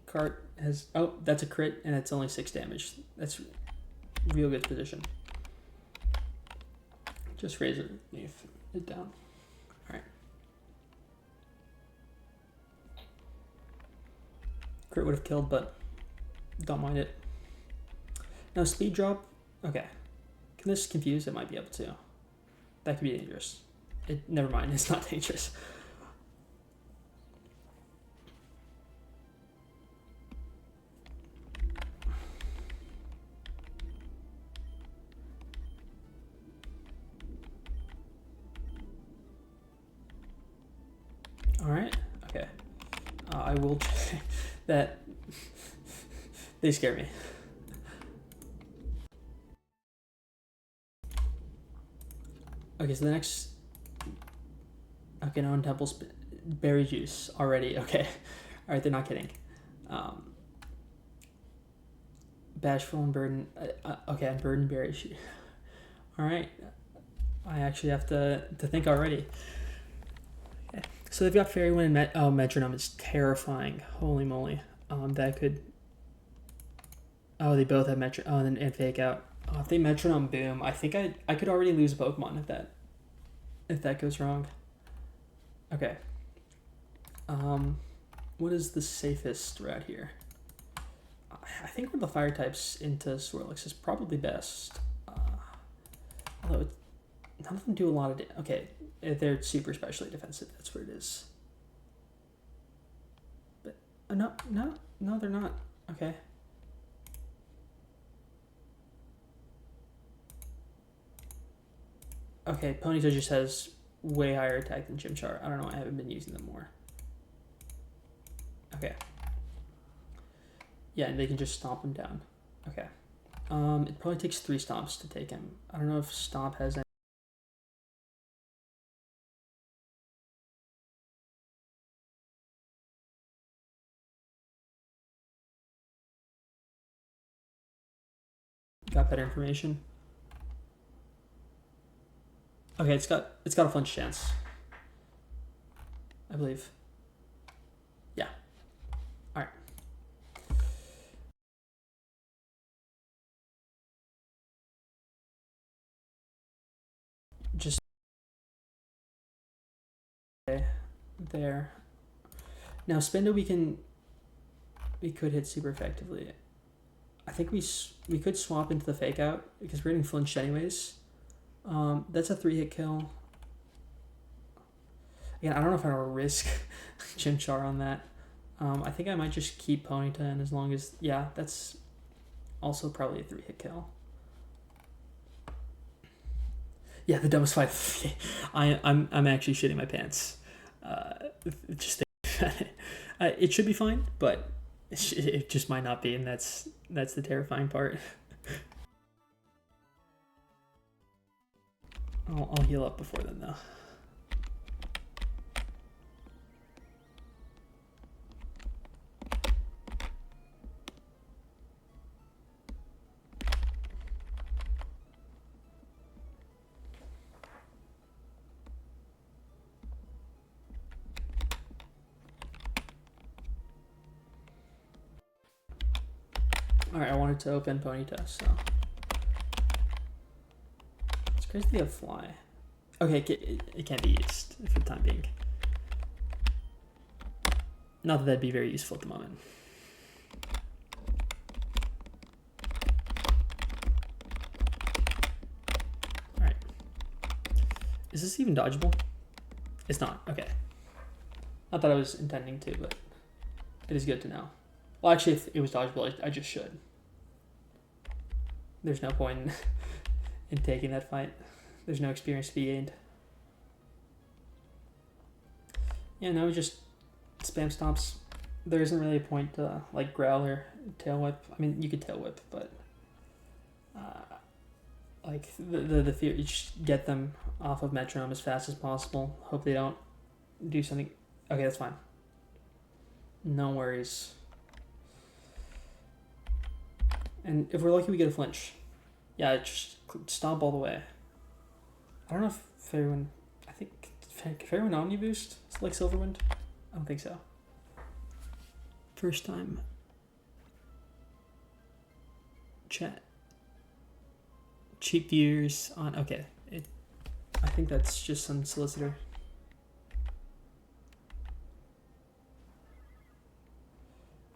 Cart has, oh, that's a crit, and it's only 6 damage. That's real good position. Just raise it, leave it down. All right. Crit would have killed, but don't mind it. Now speed drop, okay. Can this confuse? It might be able to. That could be dangerous. Never mind, it's not dangerous. All right, okay. I will check that. They scare me. Okay, so the next. Okay, no, on Temple's berry juice already. Okay, all right, they're not kidding. Bashful and Burden. Okay, and Burden berry. All right, I actually have to think already. Okay. So they've got Fairy Wind and Metronome. It's terrifying. Holy moly. That could. Oh, they both have Metronome. Oh, and Fake Out. Oh, if they Metronome Boom, I think I could already lose a Pokemon if that goes wrong. Okay. What is the safest route here? I think with the fire types into Swirlix is probably best. Although none of them do a lot of okay, they're super specially defensive. That's what it is. But no, they're not. Okay. Okay, Ponyta just has way higher attack than Chimchar. I don't know. I haven't been using them more. Okay. Yeah, and they can just stomp him down. Okay. It probably takes 3 stomps to take him. I don't know if Stomp has any. Got better information. Okay, it's got a flinch chance. I believe. Yeah. All right. Just there. Now Spendo we could hit super effectively. I think we could swap into the Fake Out because we're getting flinched anyways. That's a 3-hit kill. Again, I don't know if I want to risk Chimchar on that. I think I might just keep Ponyta in as long as, yeah, that's also probably a 3-hit kill. Yeah, the dumbest fight. I'm actually shitting my pants. Just it should be fine, but it just might not be, and that's the terrifying part. I'll heal up before then, though. Alright, I wanted to open Ponyta, so. It's crazy they have Fly. Okay, it can't be used for the time being. Not that that'd be very useful at the moment. Alright. Is this even dodgeable? It's not. Okay. Not that I was intending to, but it is good to know. Well, actually, if it was dodgeable, I just should. There's no point in taking that fight. There's no experience to be gained. Yeah, no, just spam stomps. There isn't really a point to like growl or tail whip. I mean, you could tail whip, but like the fear, you just get them off of metronome as fast as possible. Hope they don't do something. Okay, that's fine. No worries. And if we're lucky, we get a flinch. Yeah, just stomp all the way. I don't know if Fairywind... I think... Fairywind Omni Boost? It's like Silverwind? I don't think so. First time. Chat. Cheap viewers on... Okay. I think that's just some solicitor.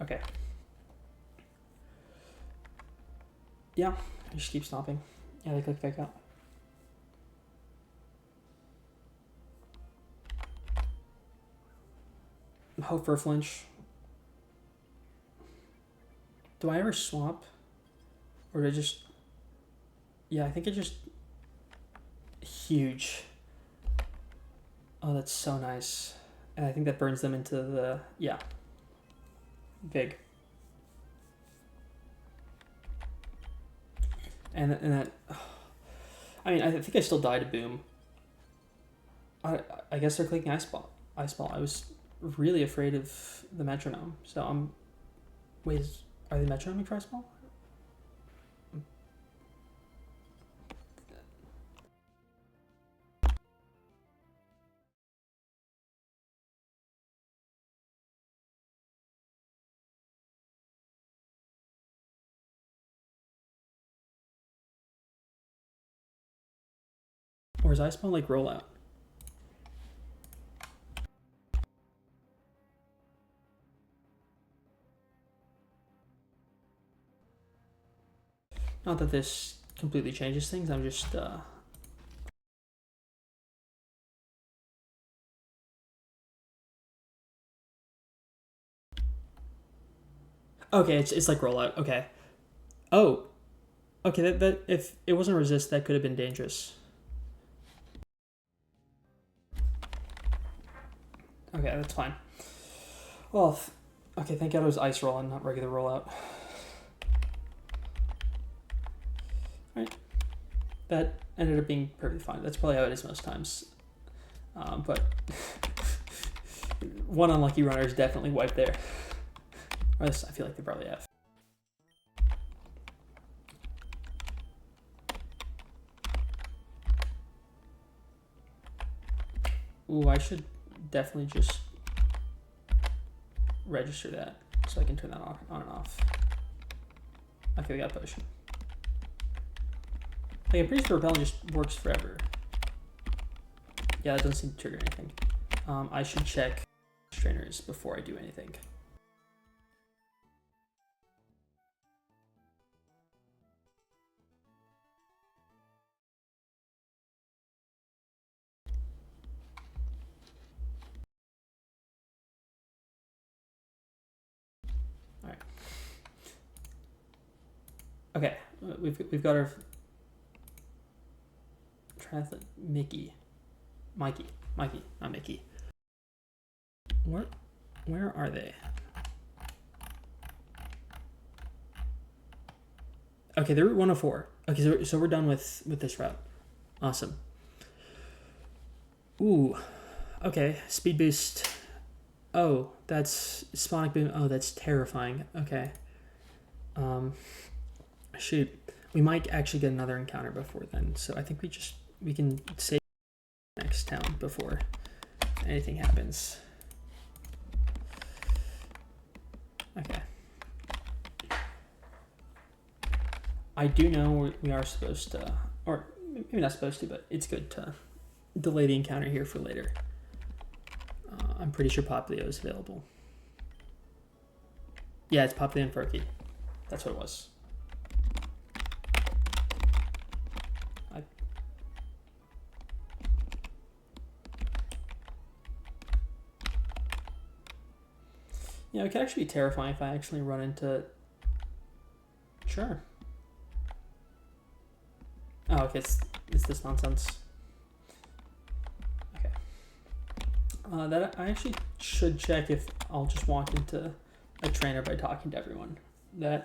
Okay. Yeah, I just keep stomping. Yeah, they click back out. Hope for a flinch. Do I ever swap? Or do I just... Yeah, I think it just... Huge. Oh, that's so nice. And I think that burns them into the... Yeah. Big. And that, I mean, I think I still died to Boom. I guess they're clicking Ice Ball. I was really afraid of the metronome. So I'm, wait, are they metronoming for Ice Ball? Or is Ice Ball like rollout? Not that this completely changes things, I'm just okay, it's like rollout. Okay. Oh. Okay, that if it wasn't resist, that could have been dangerous. Okay, that's fine. Well, okay, thank God it was ice roll and not regular rollout. Alright. That ended up being perfectly fine. That's probably how it is most times. But one unlucky runner is definitely wiped there. Or this, I feel like they probably have. Ooh, I should definitely just register that so I can turn that on and off. Okay, we got a potion. Like, I'm pretty sure Repel just works forever. Yeah, that doesn't seem to trigger anything. I should check trainers before I do anything. All right. Okay, we've got our triathlete Mikey, not Mickey. Where are they? Okay, they're Route 104. Okay, so we're done with this route. Awesome. Ooh. Okay. Speed boost. Oh, that's Sponic Boom. Oh, that's terrifying. Okay. Shoot. We might actually get another encounter before then. So I think we can save next town before anything happens. Okay. I do know we are supposed to, or maybe not supposed to, but it's good to delay the encounter here for later. I'm pretty sure Poplio is available. Yeah, it's Poplio and Perky. That's what it was. Yeah, it could actually be terrifying if I actually run into... Sure. Oh, okay, it's this nonsense. Okay. That I actually should check if I'll just walk into a trainer by talking to everyone. I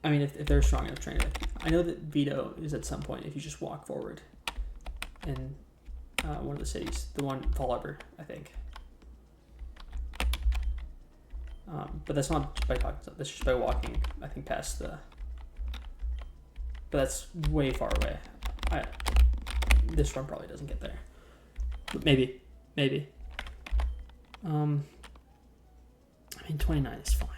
mean, if they're a strong enough trainer. I know that Vito is at some point if you just walk forward in one of the cities. The one, Fall Harbor, I think. But that's not by talking, that's just by walking, I think, past the... But that's way far away. This run probably doesn't get there. But maybe. I mean, 29 is fine.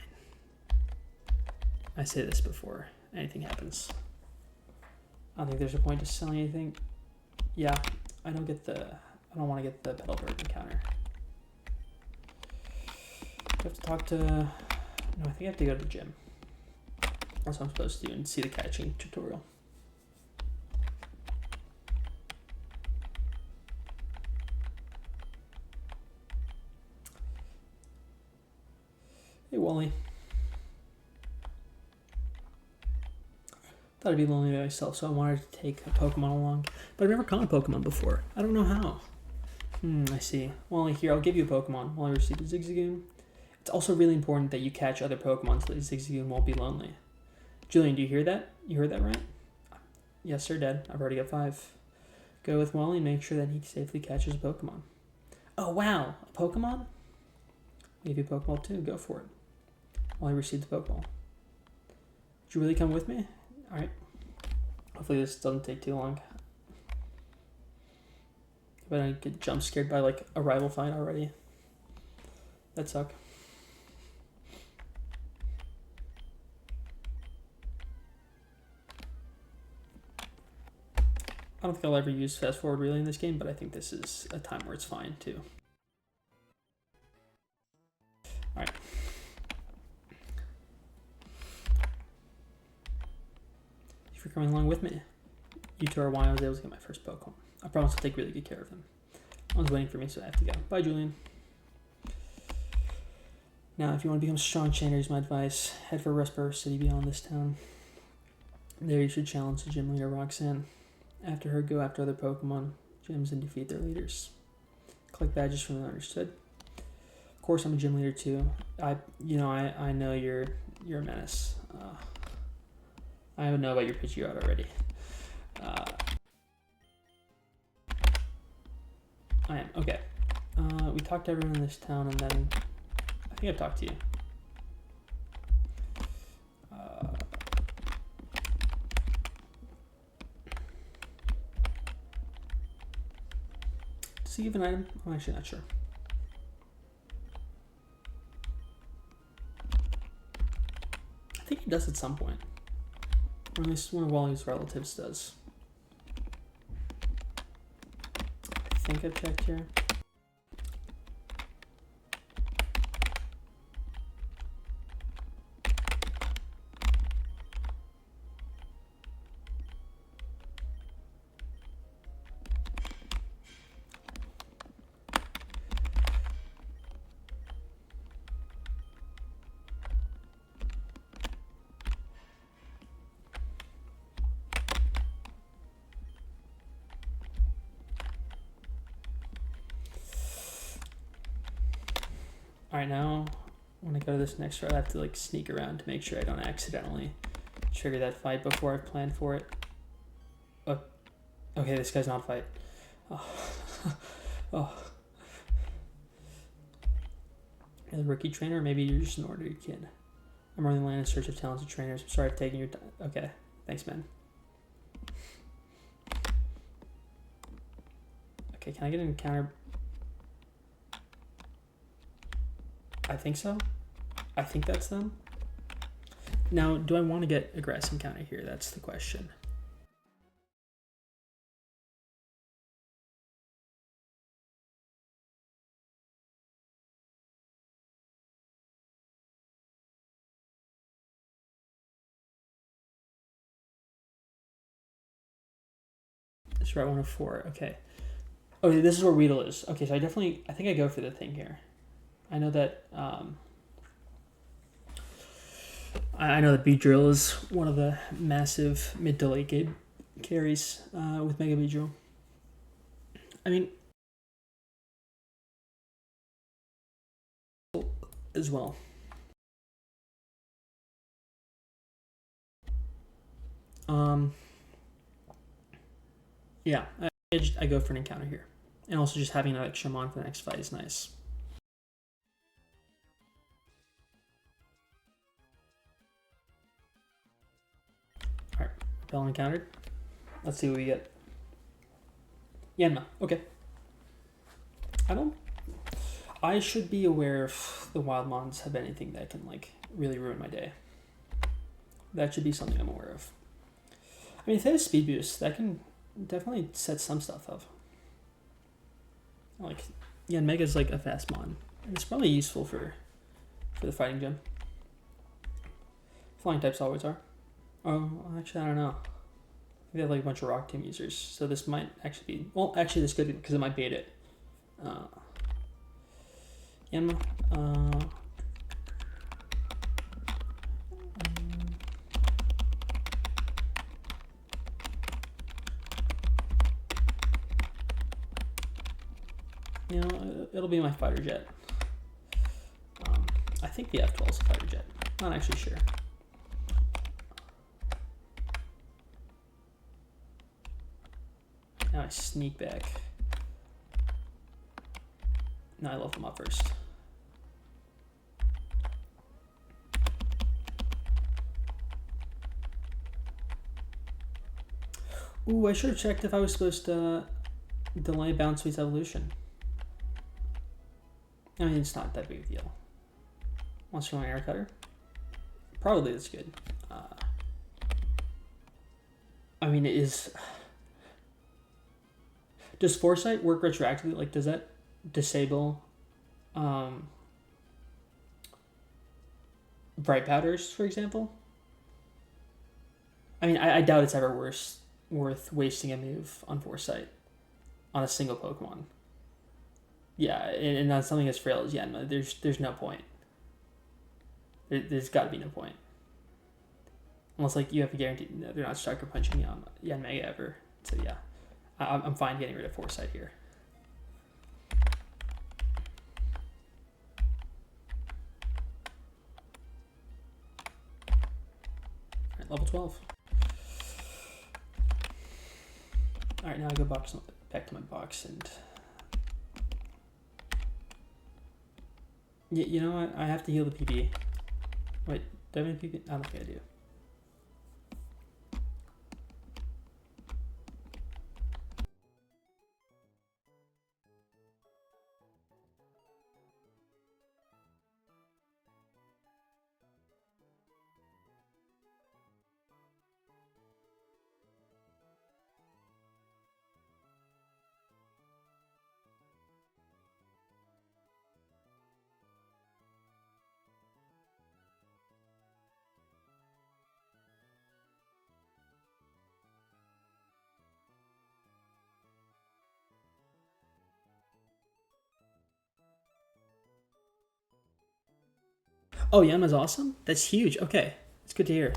I say this before anything happens. I don't think there's a point to selling anything. Yeah, I don't want to get the Petalburg encounter. I have to talk to... No, I think I have to go to the gym. That's what I'm supposed to do and see the catching tutorial. Hey, Wally. Thought I'd be lonely by myself, so I wanted to take a Pokemon along. But I've never caught a Pokemon before. I don't know how. I see. Wally, here, I'll give you a Pokemon while I receive a Zigzagoon. It's also really important that you catch other Pokemon so that Zigzagoon won't be lonely. Julian, do you hear that? You heard that right? Yes, sir, Dad. I've already got 5. Go with Wally and make sure that he safely catches a Pokemon. Oh, wow. A Pokemon? Maybe a Pokeball too. Go for it. Wally received the Pokeball. Did you really come with me? Alright. Hopefully this doesn't take too long. But I get jump scared by like a rival fight already. That'd suck. I don't think I'll ever use fast forward really in this game, but I think this is a time where it's fine too. Alright. Thank you for coming along with me. You two are why I was able to get my first Pokemon. I promise I'll take really good care of them. One's waiting for me, so I have to go. Bye, Julian. Now, if you want to become a strong trainer, here's my advice. Head for Rustboro City beyond this town. There you should challenge the gym leader, Roxanne. After her, go after other Pokemon gyms and defeat their leaders. Collect badges from the understood. Of course, I'm a gym leader too. I know you're a menace. I know about your Pidgeot already. I am okay. We talked to everyone in this town, and then I think I've talked to you. Does he give an item? I'm actually not sure. I think he does at some point. Or at least one of Wally's relatives does. I think I've checked here. Alright, now when I go to this next route, I have to like sneak around to make sure I don't accidentally trigger that fight before I've planned for it. Oh, okay, this guy's not a fight. Oh. Oh. You're the rookie trainer, or maybe you're just an ordinary kid. I'm running the land in search of talented trainers. I'm sorry for taking your time. Okay, thanks, man. Okay, can I get an encounter? I think so. I think that's them. Now, do I want to get a grass encounter here? That's the question. It's right 1 of 4. Okay. Okay, this is where Weedle is. Okay, so I think I go for the thing here. I know that I know that Beedrill is one of the massive mid to late game carries with Mega Beedrill. I mean, as well. Yeah, I go for an encounter here. And also just having an extra mon for the next fight is nice. Alright, Repel encountered. Let's see what we get. Yanma, okay. I should be aware if the wild mons have anything that can like really ruin my day. That should be something I'm aware of. I mean, if they have speed boost, that can definitely set some stuff up. Like, yeah, Mega's like a fast mon. And it's probably useful for the fighting gym. Flying types always are. Oh, actually, I don't know. They have like a bunch of rock team users, so this might actually be. Well, actually, this could be because it might bait it. Yanma. You know, it'll be my fighter jet. I think the F-12 is a fighter jet. Not actually sure. Now I sneak back. Now I level them up first. Ooh, I should have checked if I was supposed to delay Bounce Sweet's evolution. I mean, it's not that big a deal. Wants to go on air cutter? Probably that's good. I mean, it is. Does Foresight work retroactively? Like, does that disable bright powders, for example? I mean, I doubt it's ever worth wasting a move on Foresight on a single Pokemon. Yeah, and on something as frail as Yanma, there's no point. There's got to be no point. Unless, like, you have to guarantee they're not Striker punching Yanmega ever. So, yeah. I'm fine getting rid of Foresight here. Alright, level 12. Alright, now I go back to my box and... Yeah, you know what? I have to heal the PP. Wait, do I have any PP? I don't think I do. Oh, Yama's awesome? That's huge. Okay, it's good to hear.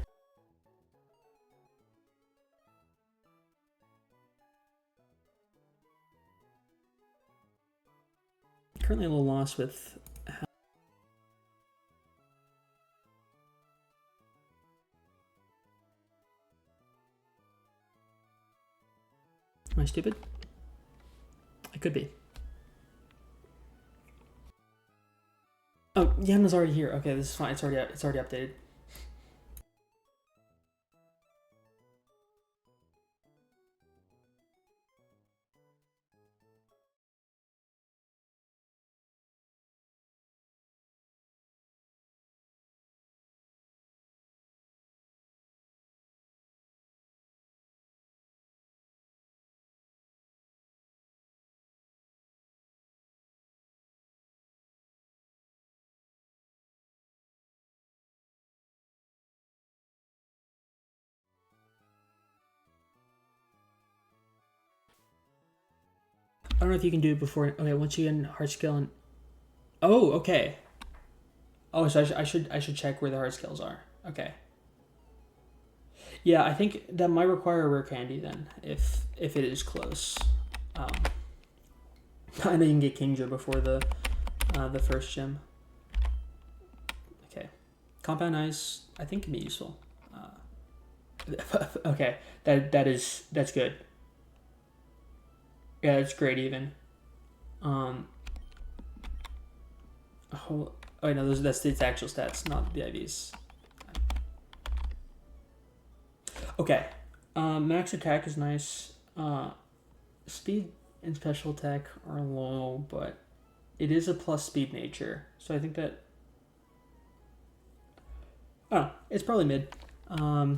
Currently a little lost with how... Am I stupid? It could be. Oh, Yamna's already here. Okay, this is fine. It's already updated. I don't know if you can do it before. Okay, once you get in hard skill and. Oh, okay. Oh, so I should check where the hard skills are. Okay. Yeah, I think that might require a rare candy then, if it is close. I know you can get Kingja before the first gym. Okay, compound ice I think can be useful. Okay, that's good. Yeah, that's great even. Oh no, that's its actual stats, not the IVs. Okay, max attack is nice. Speed and special attack are low, but it is a plus speed nature, so I think that. Oh, it's probably mid. The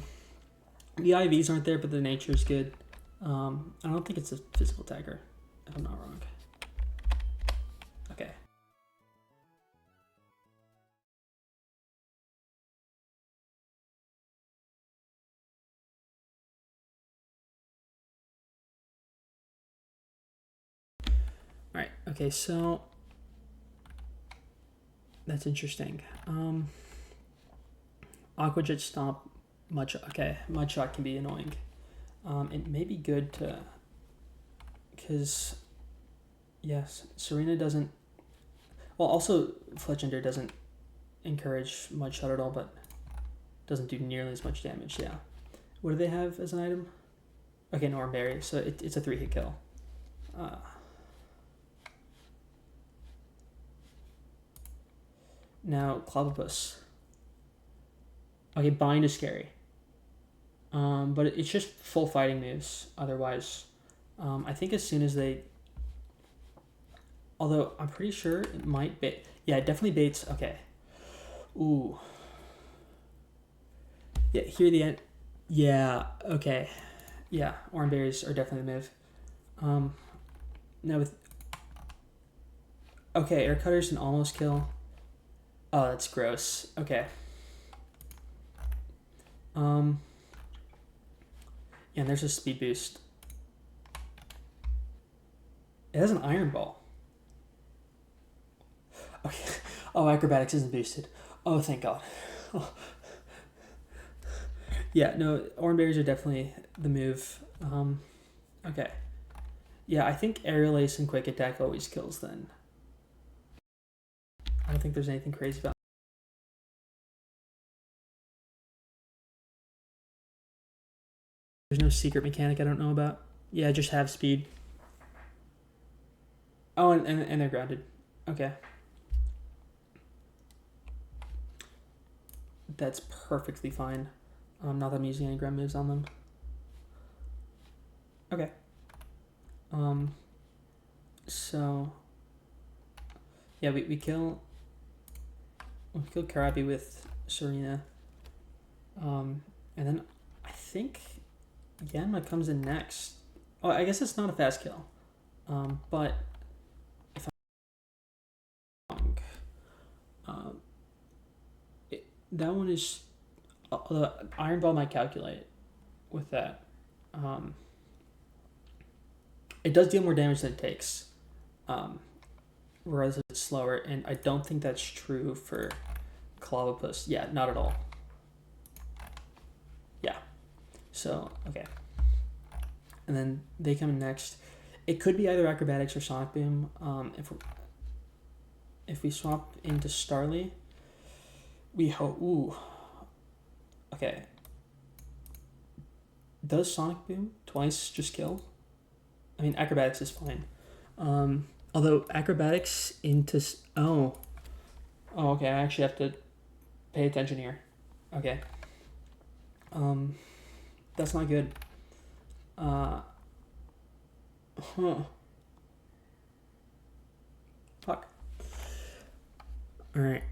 IVs aren't there, but the nature is good. I don't think it's a physical attacker, if I'm not wrong. Okay. Alright, okay, so that's interesting. Aqua Jet Stomp, Mud Shot can be annoying. It may be good to, because, yes, Serena doesn't, well, also Fletchender doesn't encourage Mud Shot at all, but doesn't do nearly as much damage, yeah. What do they have as an item? Okay, Norm Berry, so it's a 3-hit kill. Now, Clobbopus. Okay, Bind is scary. But it's just full fighting moves otherwise. I think as soon as they... Although, I'm pretty sure it might bait... Yeah, it definitely baits... Okay. Ooh. Yeah, here the end... Yeah, okay. Yeah, Oran Berries are definitely the move. Now with... Okay, Air Cutter's an almost kill. Oh, that's gross. Okay. Yeah, and there's a speed boost. It has an Iron Ball. Okay. Oh, Acrobatics isn't boosted. Oh, thank God. Oh. Yeah, no, Oran Berries are definitely the move. Okay. Yeah, I think Aerial Ace and Quick Attack always kills then. I don't think there's anything crazy about it. There's no secret mechanic I don't know about. Yeah, just have speed. Oh, and they're grounded. Okay. That's perfectly fine. Not that I'm using any ground moves on them. Okay. So yeah, we kill Karabi with Serena. And then I think Yanma comes in next. Oh, I guess it's not a fast kill. But if I'm wrong, that one is... Although Iron Ball might calculate with that. It does deal more damage than it takes. Whereas it's slower, and I don't think that's true for Clobbopus. Yeah, not at all. Yeah. So, okay. And then they come in next. It could be either Acrobatics or Sonic Boom. If we swap into Starly, we hope... Ooh. Okay. Does Sonic Boom twice just kill? I mean, Acrobatics is fine. Although acrobatics into oh okay, I actually have to pay attention here. Okay. That's not good. Huh. Fuck. All right.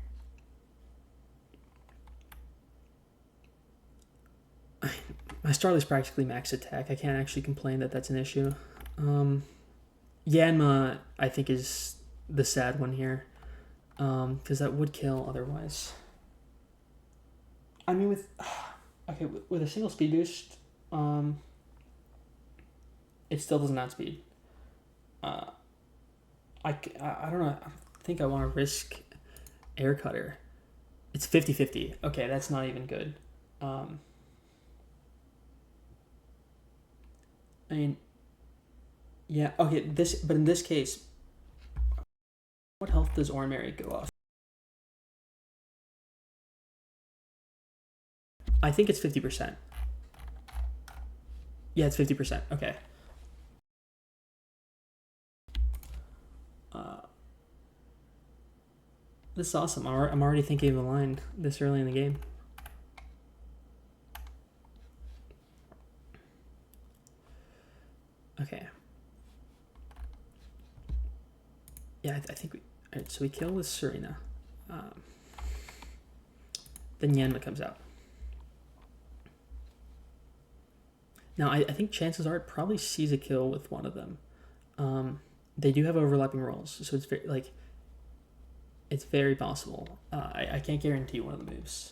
My Starly's practically max attack. I can't actually complain that that's an issue. Yanma, I think, is the sad one here. Because that would kill otherwise. I mean, with a single speed boost, it still doesn't outspeed. I don't know. I think I want to risk Air Cutter. It's 50-50. Okay, that's not even good. I mean, yeah, okay, but in this case, what health does Ormary go off? I think it's 50%. Yeah, it's 50%. Okay. This is awesome. I'm already thinking of a line this early in the game. Okay. Yeah, I think we... Alright, so we kill with Serena. Then Yanma comes out. Now, I think chances are it probably sees a kill with one of them. They do have overlapping rolls, so it's very, like... It's very possible. I can't guarantee one of the moves.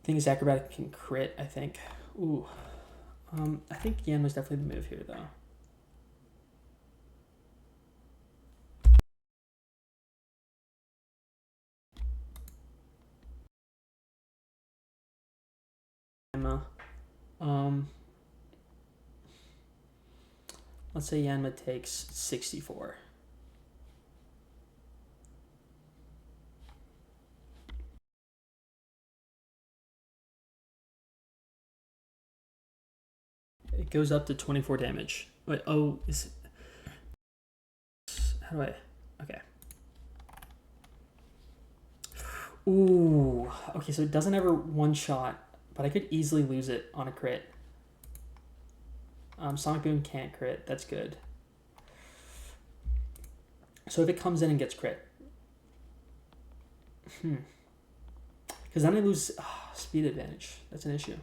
Thing is, acrobatic can crit, I think. Ooh. I think Yan was definitely the move here, though. Let's say Yanma takes 64. It goes up to 24 damage. Wait, oh, is it... How do I... Okay. Ooh. Okay, so it doesn't ever one-shot, but I could easily lose it on a crit. Sonic Boom can't crit. That's good. So if it comes in and gets crit. Because then I lose speed advantage. That's an issue.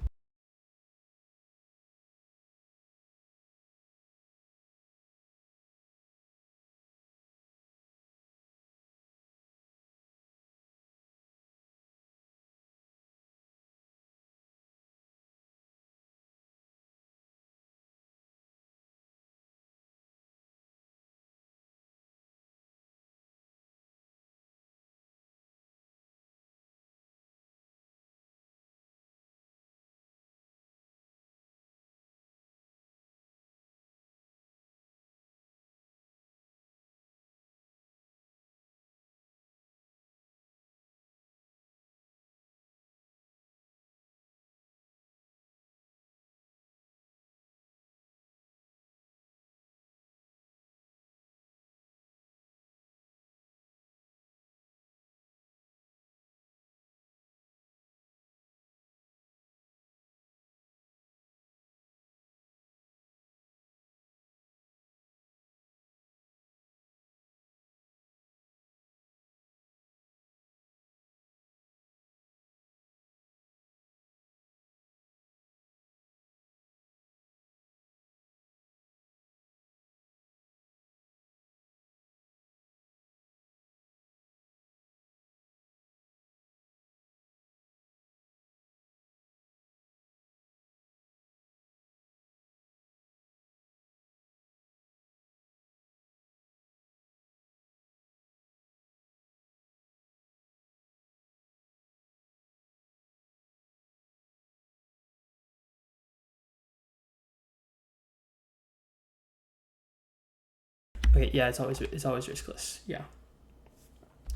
Okay, yeah, it's always riskless. Yeah.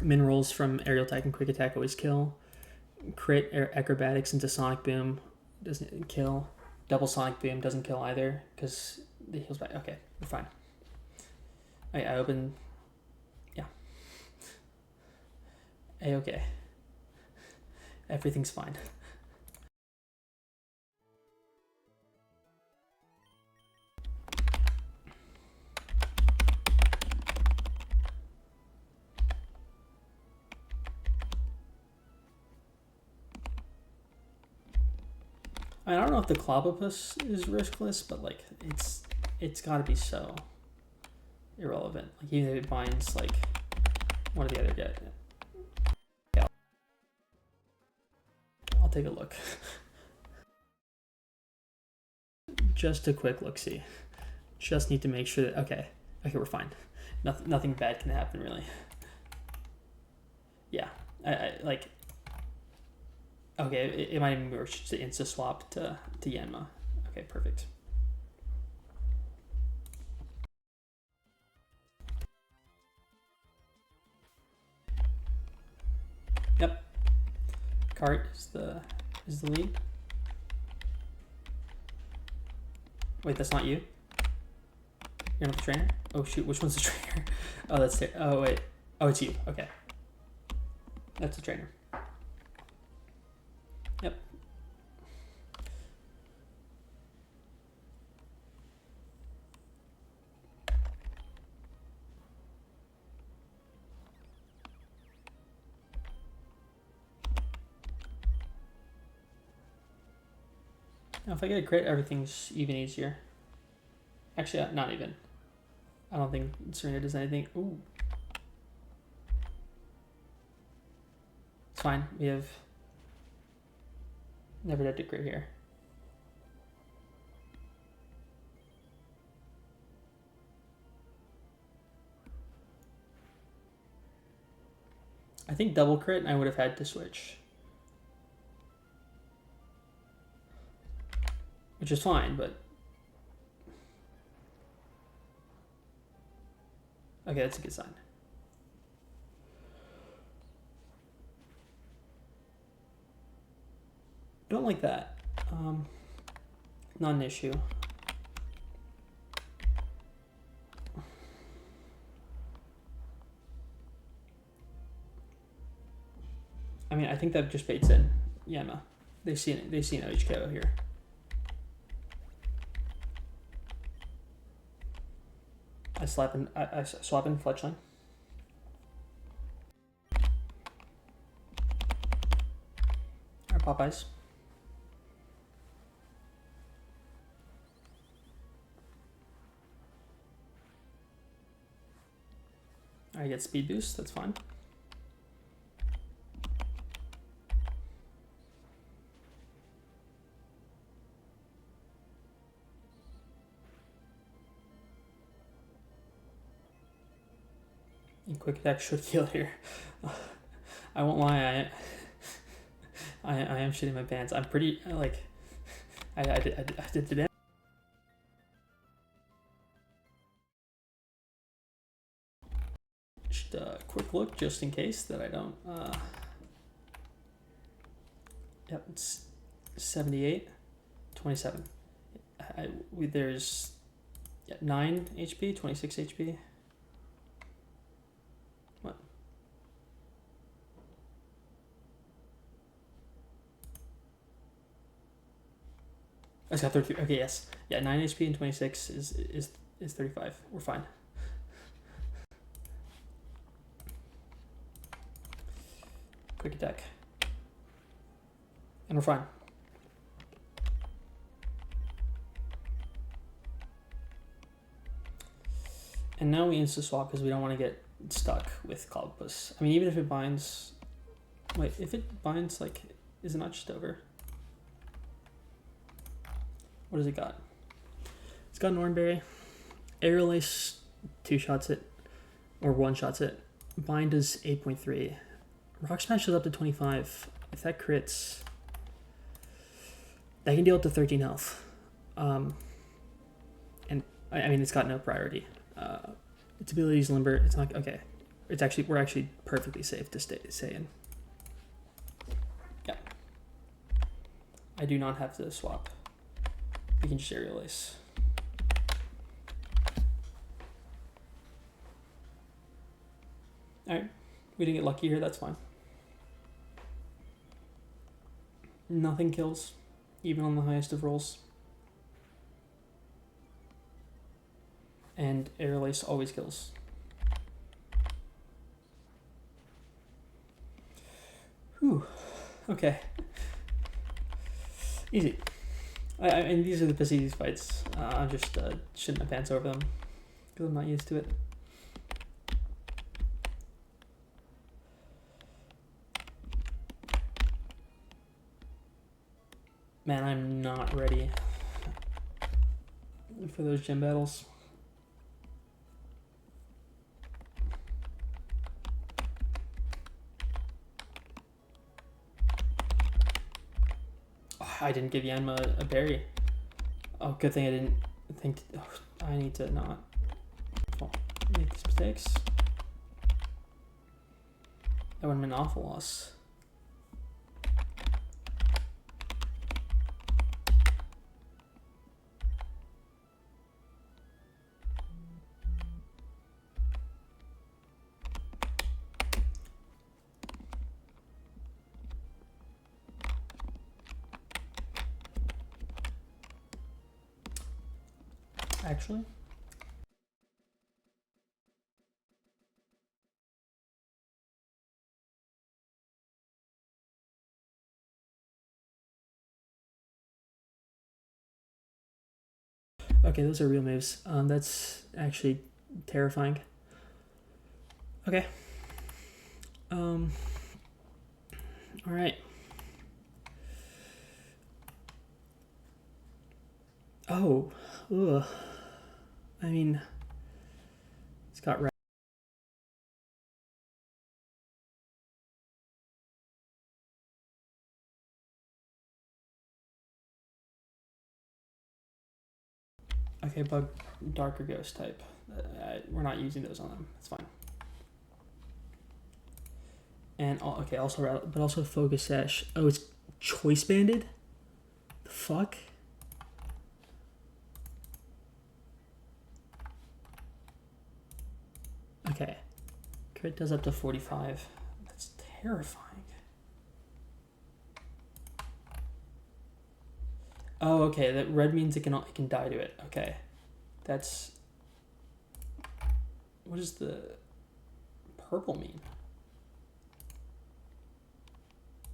Min rolls from aerial attack and quick attack always kill. Crit acrobatics into Sonic Boom Doesn't kill. Double Sonic Boom doesn't kill either because the heals back. Okay, we're fine. I open. Yeah. A-okay. Everything's fine. I don't know if the Clobopus is riskless, but like it's got to be so irrelevant. Like even if it binds like one or the other, yeah. I'll take a look. Just a quick look see. Just need to make sure that okay, we're fine. Nothing bad can happen really. Yeah, I like. Okay, it might even be worth to insta swap to Yanma. Okay, perfect. Yep. Cart is the lead. Wait, that's not you? You're not the trainer? Oh shoot, which one's the trainer? Oh, that's it. Oh wait. Oh, it's you. Okay. That's the trainer. Yep. Now if I get a crit, everything's even easier. Actually, not even. I don't think Serena does anything. Ooh. It's fine. We have never did a crit here. I think double crit and I would have had to switch. Which is fine, but... Okay, that's a good sign. Don't like that. Not an issue. I mean, I think that just baits in Yanma. They see an HKO here. I swap in Fletchling. Or Popeyes. I get speed boost, that's fine. Quick attack should kill here. I won't lie, I am shitting my pants. I'm pretty like I did today. Just a quick look just in case that I don't. Yep, it's 78, 27. There's 9 HP, 26 HP. What? It's got 33. Okay, yes. Yeah, 9 HP and 26 is 35. We're fine. Quick attack. And we're fine. And now we insta swap because we don't want to get stuck with Cloudpuss. I mean, even if it binds... Wait, if it binds, like, is it not just over? What has it got? It's got Nornberry. Aerial Ace 2-shots it, or 1-shots it. Bind is 8.3. Rock Smash is up to 25. If that crits, that can deal up to 13 health. And I mean, it's got no priority. Its ability is Limber. It's not okay. It's actually we're actually perfectly safe to stay in. Yeah. I do not have to swap. We can just aerial ace. Alright, we didn't get lucky here, that's fine. Nothing kills, even on the highest of rolls. And aerial ace always kills. Whew, okay. Easy. And these are the easiest fights. I'm just shitting my pants over them because I'm not used to it. Man, I'm not ready for those gym battles. Oh, I didn't give Yanma a berry. Oh, good thing I didn't think. Oh, I need to not make these mistakes. That would have been an awful loss. Actually. Okay, those are real moves. That's actually terrifying. Okay. All right. Oh, ugh. I mean, it's got right. Okay, bug, darker ghost type. We're not using those on them. It's fine. And okay, also, but also focus sash. Oh, it's choice banded. The fuck. Okay, crit does up to 45. That's terrifying. Oh, okay. That red means it can die to it. Okay, that's. What does the purple mean?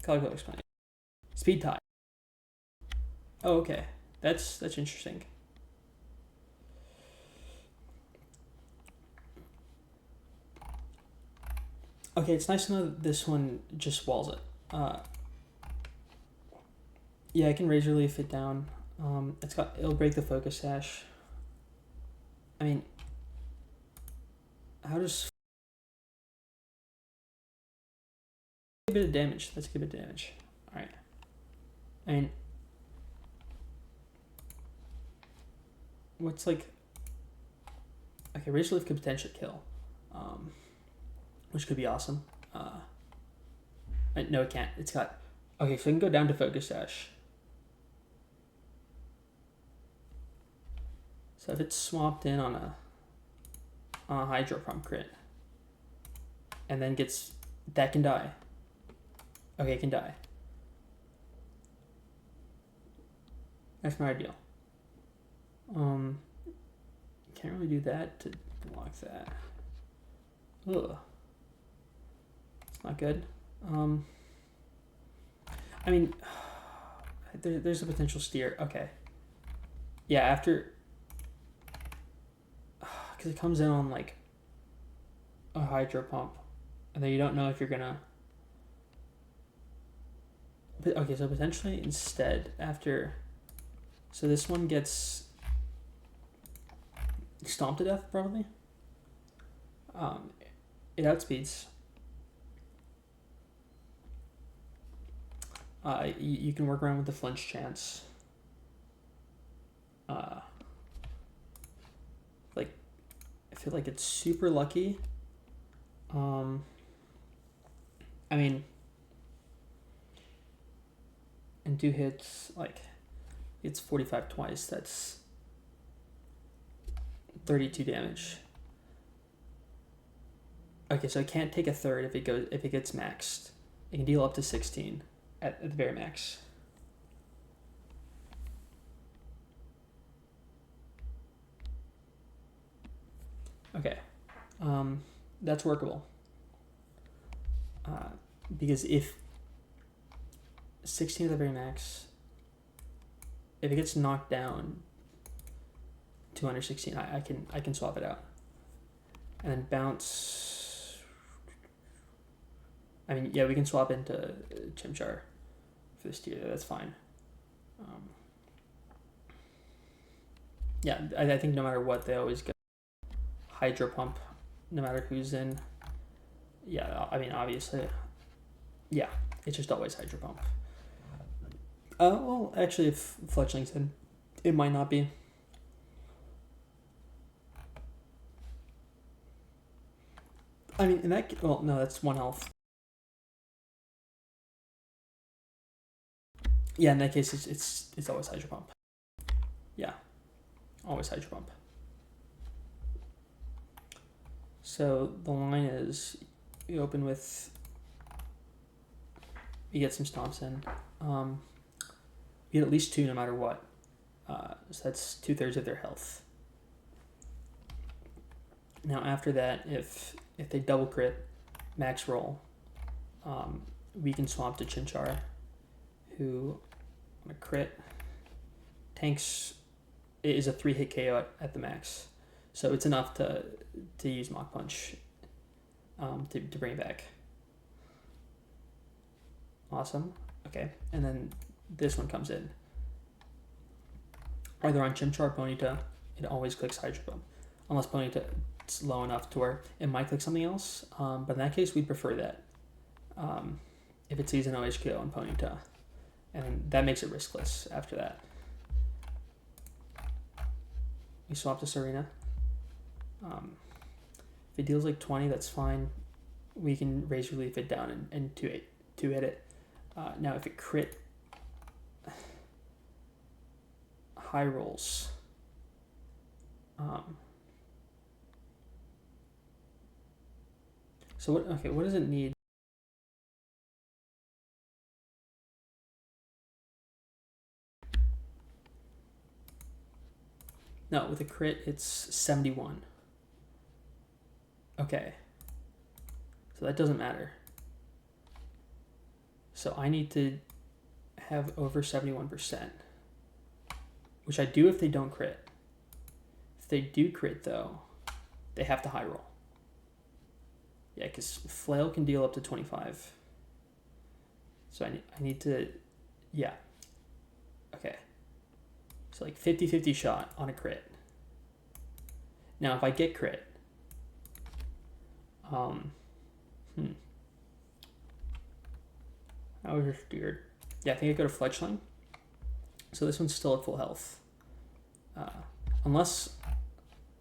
Color explain. Speed tie. Oh, okay. That's interesting. Okay, it's nice to know that this one just walls it. Yeah, I can razor leaf it down. It'll break the focus sash. I mean, how does a bit of damage? That's a good bit of damage. All right. I mean, what's like? Okay, razor leaf could potentially kill, which could be awesome. No, it can't. It's got. Okay, so I can go down to focus sash. So if it's swapped in on a hydro pump crit, and then gets that can die. Okay, it can die. That's not ideal. Can't really do that to block that. Ugh. It's not good. I mean, there's a potential steer. Okay. Yeah, after. Because it comes in on like a hydro pump, and then you don't know if you're gonna. But okay, so potentially instead after. So this one gets stomped to death probably. It outspeeds. You can work around with the flinch chance. Like, I feel like it's super lucky. I mean, and 2 hits, like, it's 45 twice. That's 32 damage. Okay, so it can't take a third if it gets maxed. It can deal up to 16 at the very max. Okay, that's workable. Because if 16 at the very max, if it gets knocked down to under 16, I can swap it out. And then bounce. I mean, yeah, we can swap into Chimchar for this tier. That's fine. Yeah, I think no matter what, they always go Hydro Pump, no matter who's in. Yeah, I mean, obviously, yeah, it's just always Hydro Pump. Well, actually, if Fletchling's in, it might not be. I mean, in that, well, no, that's 1 health. Yeah, in that case, it's always Hydro Pump. Yeah, always Hydro Pump. So the line is, you open with, you get some stomps in. You get at least 2 no matter what. So that's 2/3 of their health. Now after that, if they double crit, max roll, we can swap to Chimchar, who on a crit tanks is a 3-hit KO at the max. So it's enough to use Mach Punch to bring it back. Awesome. Okay, and then this one comes in. Either on Chimchar or Ponyta, it always clicks Hydro Pump. Unless Ponyta's low enough to where it might click something else. But in that case, we prefer that. If it sees an OHKO on Ponyta. And that makes it riskless after that. We swap to Serena. If it deals like 20, that's fine. We can raise relief it down and 2-hit it. Now if it crit high rolls, so what does it need? No, with a crit it's 71. Okay, so that doesn't matter. So I need to have over 71%, which I do if they don't crit. If they do crit though, they have to high roll. Yeah, because Flail can deal up to 25. So I need to, yeah. Okay. So like 50-50 shot on a crit. Now if I get crit, that was just weird. Yeah, I think I go to Fletchling. So this one's still at full health. Unless,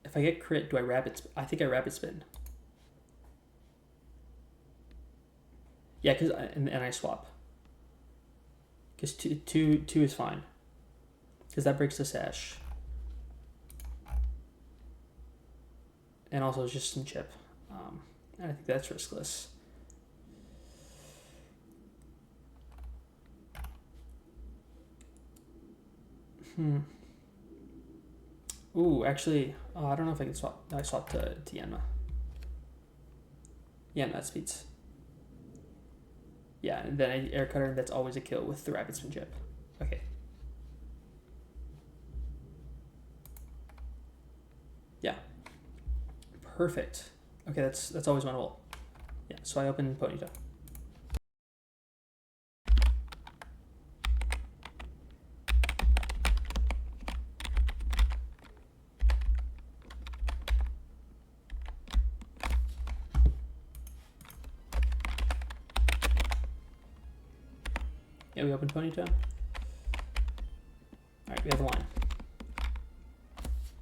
if I get crit, do I rapid? I think I rapid spin. Yeah, because and I swap. Because two is fine. Because that breaks the sash. And also it's just some chip. And I think that's riskless. Ooh, actually, I don't know if I can swap. I swap to Yanma. Yanma that speeds. Yeah, and then I air cutter, and that's always a kill with the rapid spin chip. Okay. Yeah. Perfect. Okay, that's always winnable. Yeah, so I open Ponyta. Yeah, we open Ponyta. Alright, we have a line.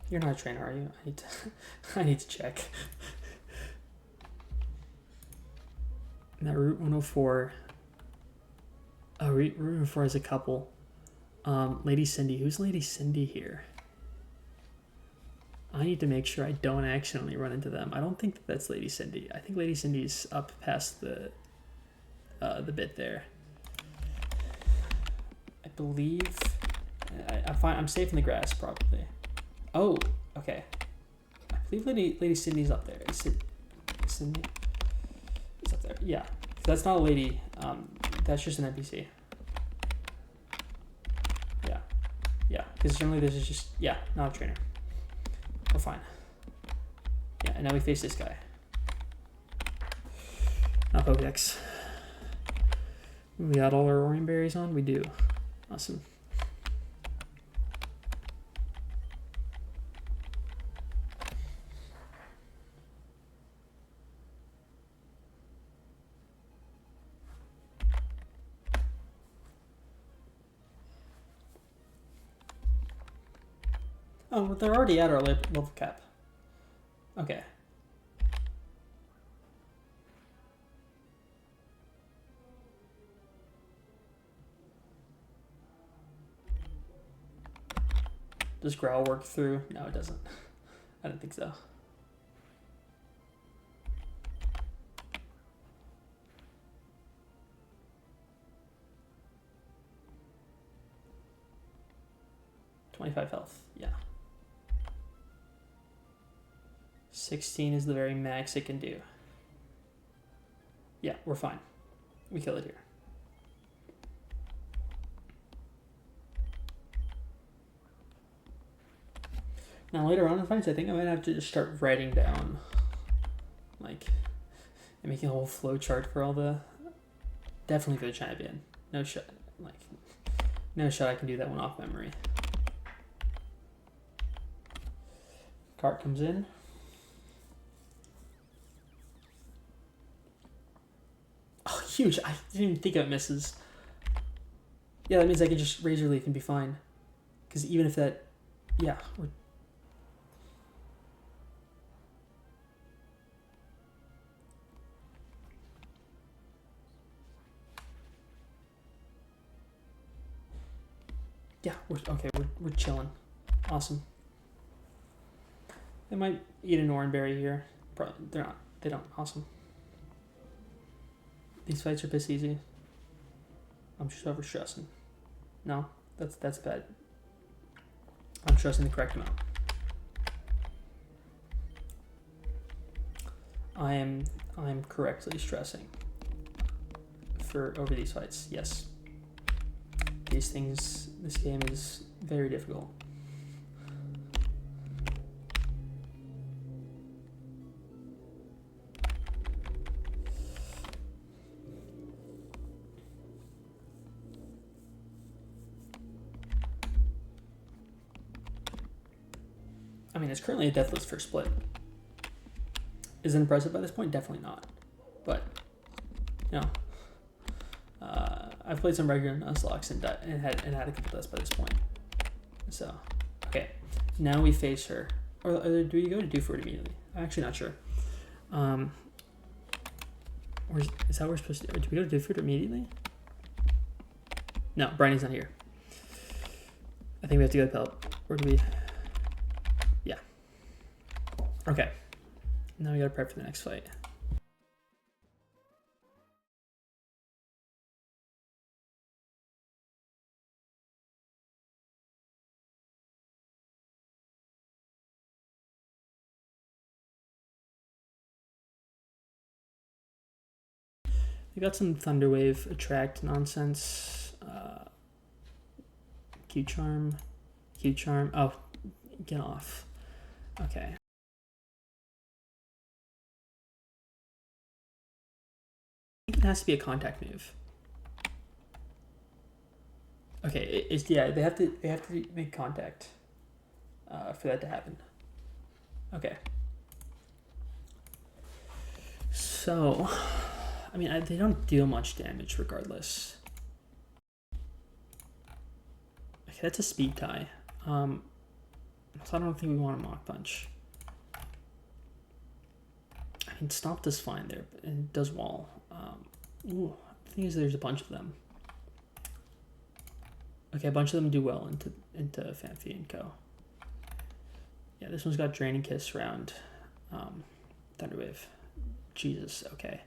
You're not a trainer, are you? I need to check. Now Route 104 Oh, rooting for as a couple. Lady Cindy. Who's Lady Cindy here? I need to make sure I don't accidentally run into them. I don't think that's Lady Cindy. I think Lady Cindy's up past the bit there. I believe I'm fine. I'm safe in the grass probably. Oh, okay. I believe Lady Cindy's up there. Cindy is up there. Yeah, that's not a lady. That's just an NPC. Yeah, because generally this is just not a trainer. We're fine. Yeah, and now we face this guy. Not Pokedex. We got all our Orion berries on? We do. Awesome. Oh, well, they're already at our level cap. Okay. Does Growl work through? No, it doesn't. I don't think so. $25 health, yeah. 16 is the very max it can do. Yeah, we're fine. We kill it here. Now later on in fights, I think I might have to just start writing down, like, and making a whole flow chart for all the. Definitely for the champion. No shot. Like, no shot I can do that one off memory. Cart comes in. Oh, huge! I didn't even think it misses. Yeah, that means I can just Razor Leaf and be fine. Because even if that, yeah, we're. Yeah, we're chilling. Awesome. They might eat an orange berry here. Probably they're not. They don't. Awesome. These fights are piss easy. I'm just over stressing. No, that's bad. I'm stressing the correct amount. I am correctly stressing for over these fights. Yes. These things. This game is very difficult. I mean, it's currently a deathless first split. Is it impressive by this point? Definitely not. But, you know, I've played some regular Nuzlocks and had a couple deaths by this point. So, okay. Now we face her. Or do we go to do for it immediately? I'm actually not sure. Is that what we're supposed to do? Do we go to do for it immediately? No, Bryony's not here. I think we have to go to Pelp. Where do we... Yeah. Okay. Now we gotta prep for the next fight. We got some Thunderwave attract nonsense. Q-Charm. Oh, get off. Okay. I think it has to be a contact move. Okay, they have to make contact for that to happen. Okay. So, I mean, they don't deal much damage regardless. Okay, that's a speed tie. So I don't think we want a Mach Punch. I mean, Stomp does fine there, and it does wall. Ooh, the thing is, there's a bunch of them. Okay, a bunch of them do well into Fanfi and Co. Yeah, this one's got Draining Kiss around Thunderwave. Jesus, okay.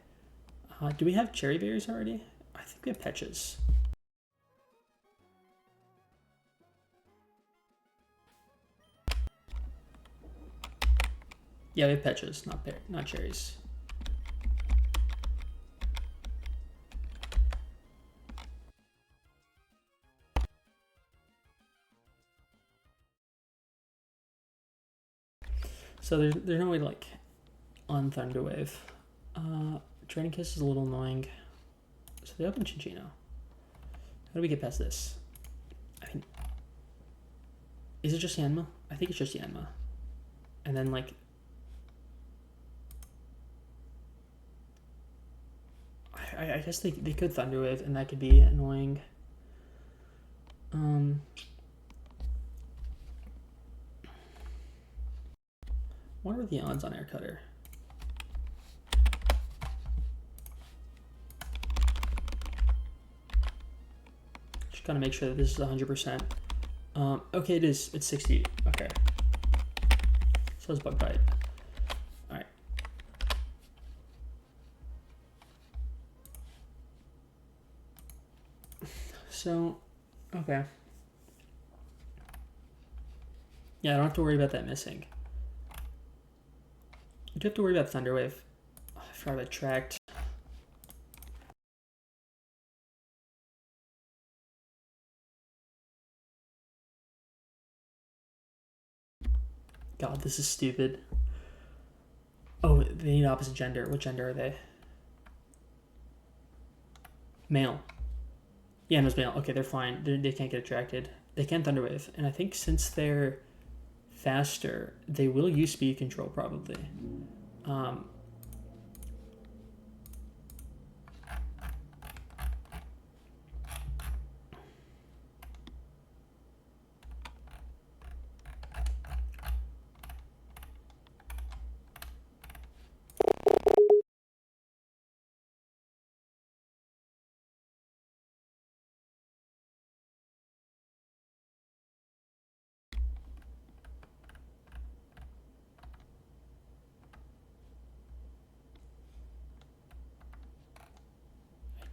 Do we have Cherry Berries already? I think we have Petches. Yeah, we have Petches, not cherries. So there's no way like on Thunderwave. Draining Kiss is a little annoying. So they open Chinchino. How do we get past this? I mean, is it just Yanma? I think it's just Yanma. And then like, I guess they could Thunderwave and that could be annoying. What are the odds on Air Cutter? Just gotta make sure that this is 100%. Okay, it is. It's 60. Okay. So it's Bug Bite. All right. So, okay. Yeah, I don't have to worry about that missing. You do have to worry about Thunderwave. Oh, I forgot about Tracked. God, this is stupid. Oh, they need opposite gender. What gender are they? Male. Yeah, no, it's male. Okay, they're fine. They can't get attracted. They can Thunderwave. And I think since they're faster, they will use speed control probably.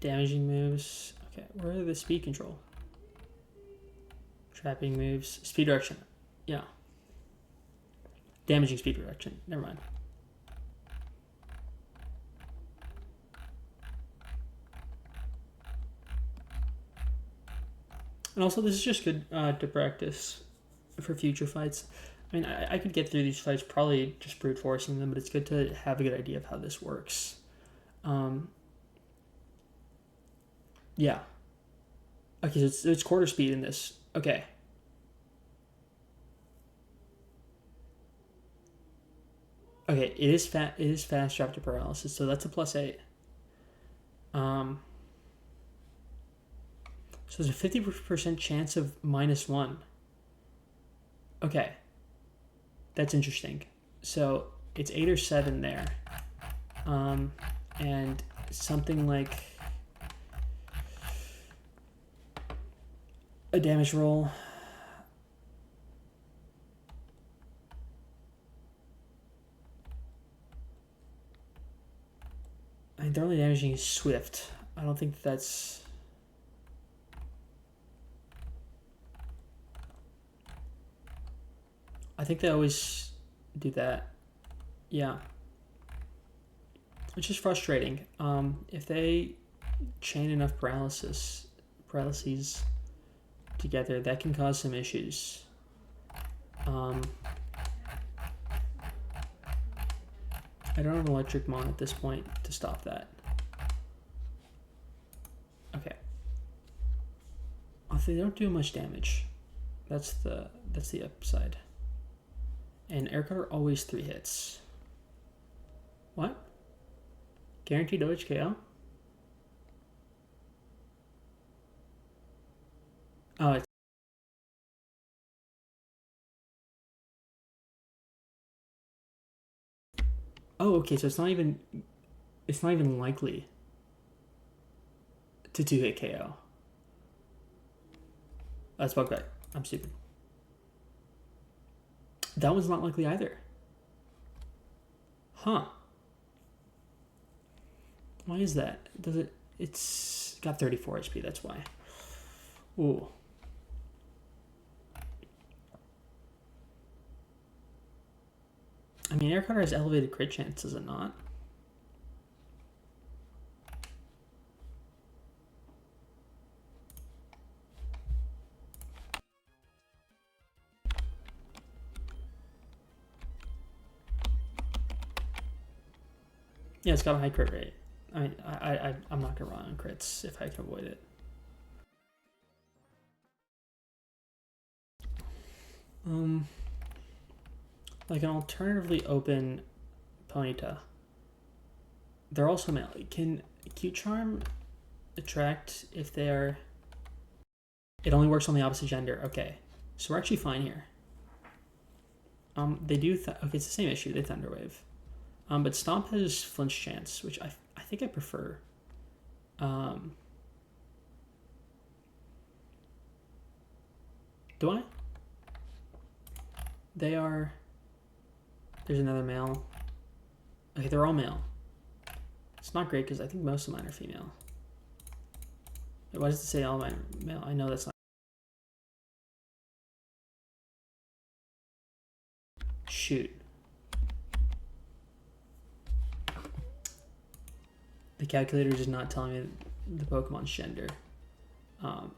Damaging moves. Okay, where are the speed control? Trapping moves. Speed direction. Yeah. Damaging speed direction. Never mind. And also, this is just good to practice for future fights. I mean, I could get through these fights probably just brute forcing them, but it's good to have a good idea of how this works. Yeah. Okay, so it's quarter speed in this. Okay. Okay, it is fast drop to paralysis, so that's a +8. So there's a 50% chance of -1. Okay. That's interesting. So it's 8 or 7 there. And something like a damage roll. I mean, they're only damaging Swift. I don't think that's... I think they always do that. Yeah. Which is frustrating. If they chain enough paralyses together, that can cause some issues. I don't have an electric mon at this point to stop that. Okay. If they don't do much damage, that's the upside. And Air Cutter always 3 hits. What? Guaranteed OHKO? Oh, it's... Oh, okay, so it's not even likely to 2-hit KO. That's bug back. I'm stupid. That one's not likely either. Huh. Why is that? Does it... It's got 34 HP, that's why. Ooh. I mean, Air Cutter has elevated crit chance, does it not? Yeah, it's got a high crit rate. I mean, I'm not gonna run on crits if I can avoid it. Like an alternatively open Ponyta. They're also male. Can Cute Charm attract if they are... It only works on the opposite gender. Okay, so we're actually fine here. They do... Okay, it's the same issue. They Thunder Wave. But Stomp has flinch chance, which I think I prefer. Do I? They are... There's another male. Okay, they're all male. It's not great because I think most of mine are female. Wait, why does it say all mine are male? I know that's not... Shoot. The calculator is not telling me the Pokemon's gender. And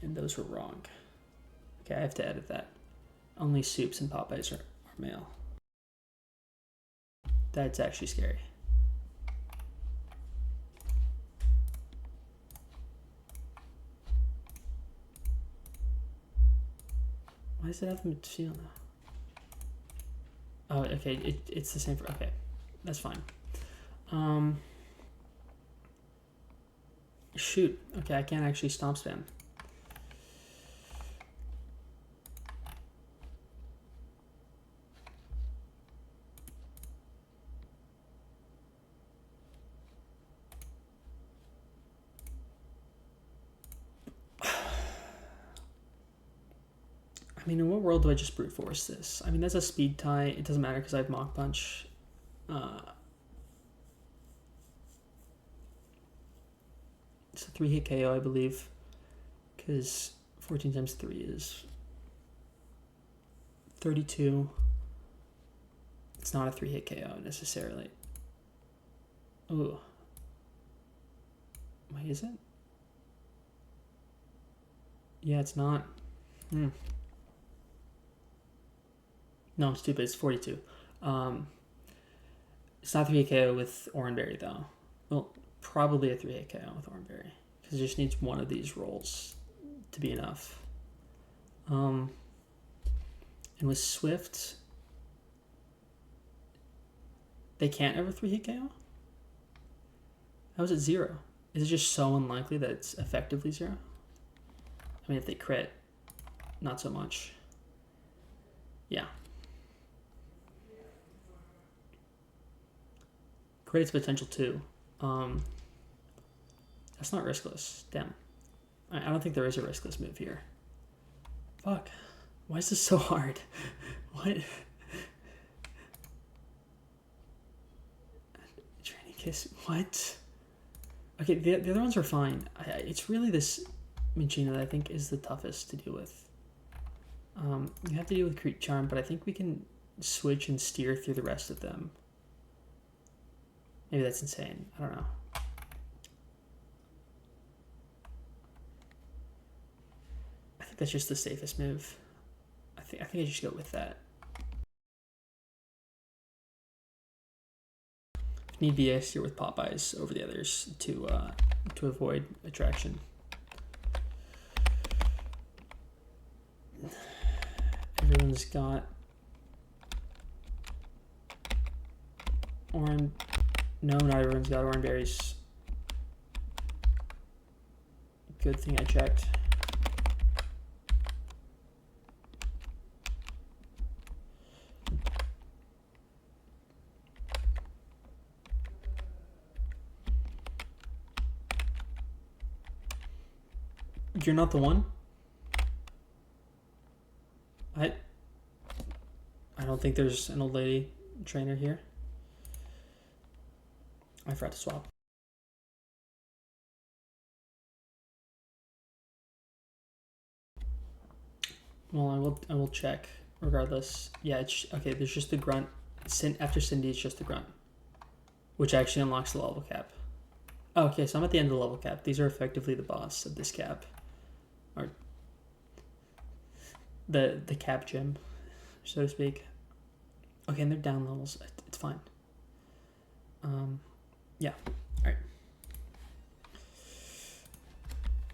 those were wrong. Okay, I have to edit that. Only Soups and Popeyes are male. That's actually scary. Why does it have them female now? Oh, okay, it's the same for... Okay, that's fine. Shoot. Okay, I can't actually Stomp spam. I mean, in what world do I just brute force this? I mean, that's a speed tie. It doesn't matter because I have Mach Punch. It's a 3-hit KO, I believe, because 14 times 3 is 32. It's not a 3-hit KO necessarily. Ooh. Wait, is it? Yeah, it's not. No, I'm stupid. It's 42. It's not 3-hit KO with Oranberry, though. Well, probably a 3-hit KO with Oranberry, because it just needs one of these rolls to be enough. And with Swift, they can't ever 3-hit KO? How is it 0? Is it just so unlikely that it's effectively 0? I mean, if they crit, not so much. Yeah. Crit its potential too. That's not riskless. Damn. I don't think there is a riskless move here. Fuck. Why is this so hard? What? Training Kiss. What? Okay, the other ones are fine. It's really this Minchino that I think is the toughest to deal with. You have to deal with Creep Charm, but I think we can switch and steer through the rest of them. Maybe that's insane. I don't know. I think that's just the safest move. I think I just go with that. If need be, I steer with Popeyes over the others to avoid attraction. Everyone's got orange. No, not everyone's got orange berries. Good thing I checked. You're not the one? don't think there's an old lady trainer here. I forgot to swap. Well, I will check regardless. Yeah, it's okay. There's just the grunt. After Cindy, it's just the grunt, which actually unlocks the level cap. Okay, so I'm at the end of the level cap. These are effectively the boss of this cap, or the cap gym, so to speak. Okay, and they're down levels. It's fine. Yeah. All right.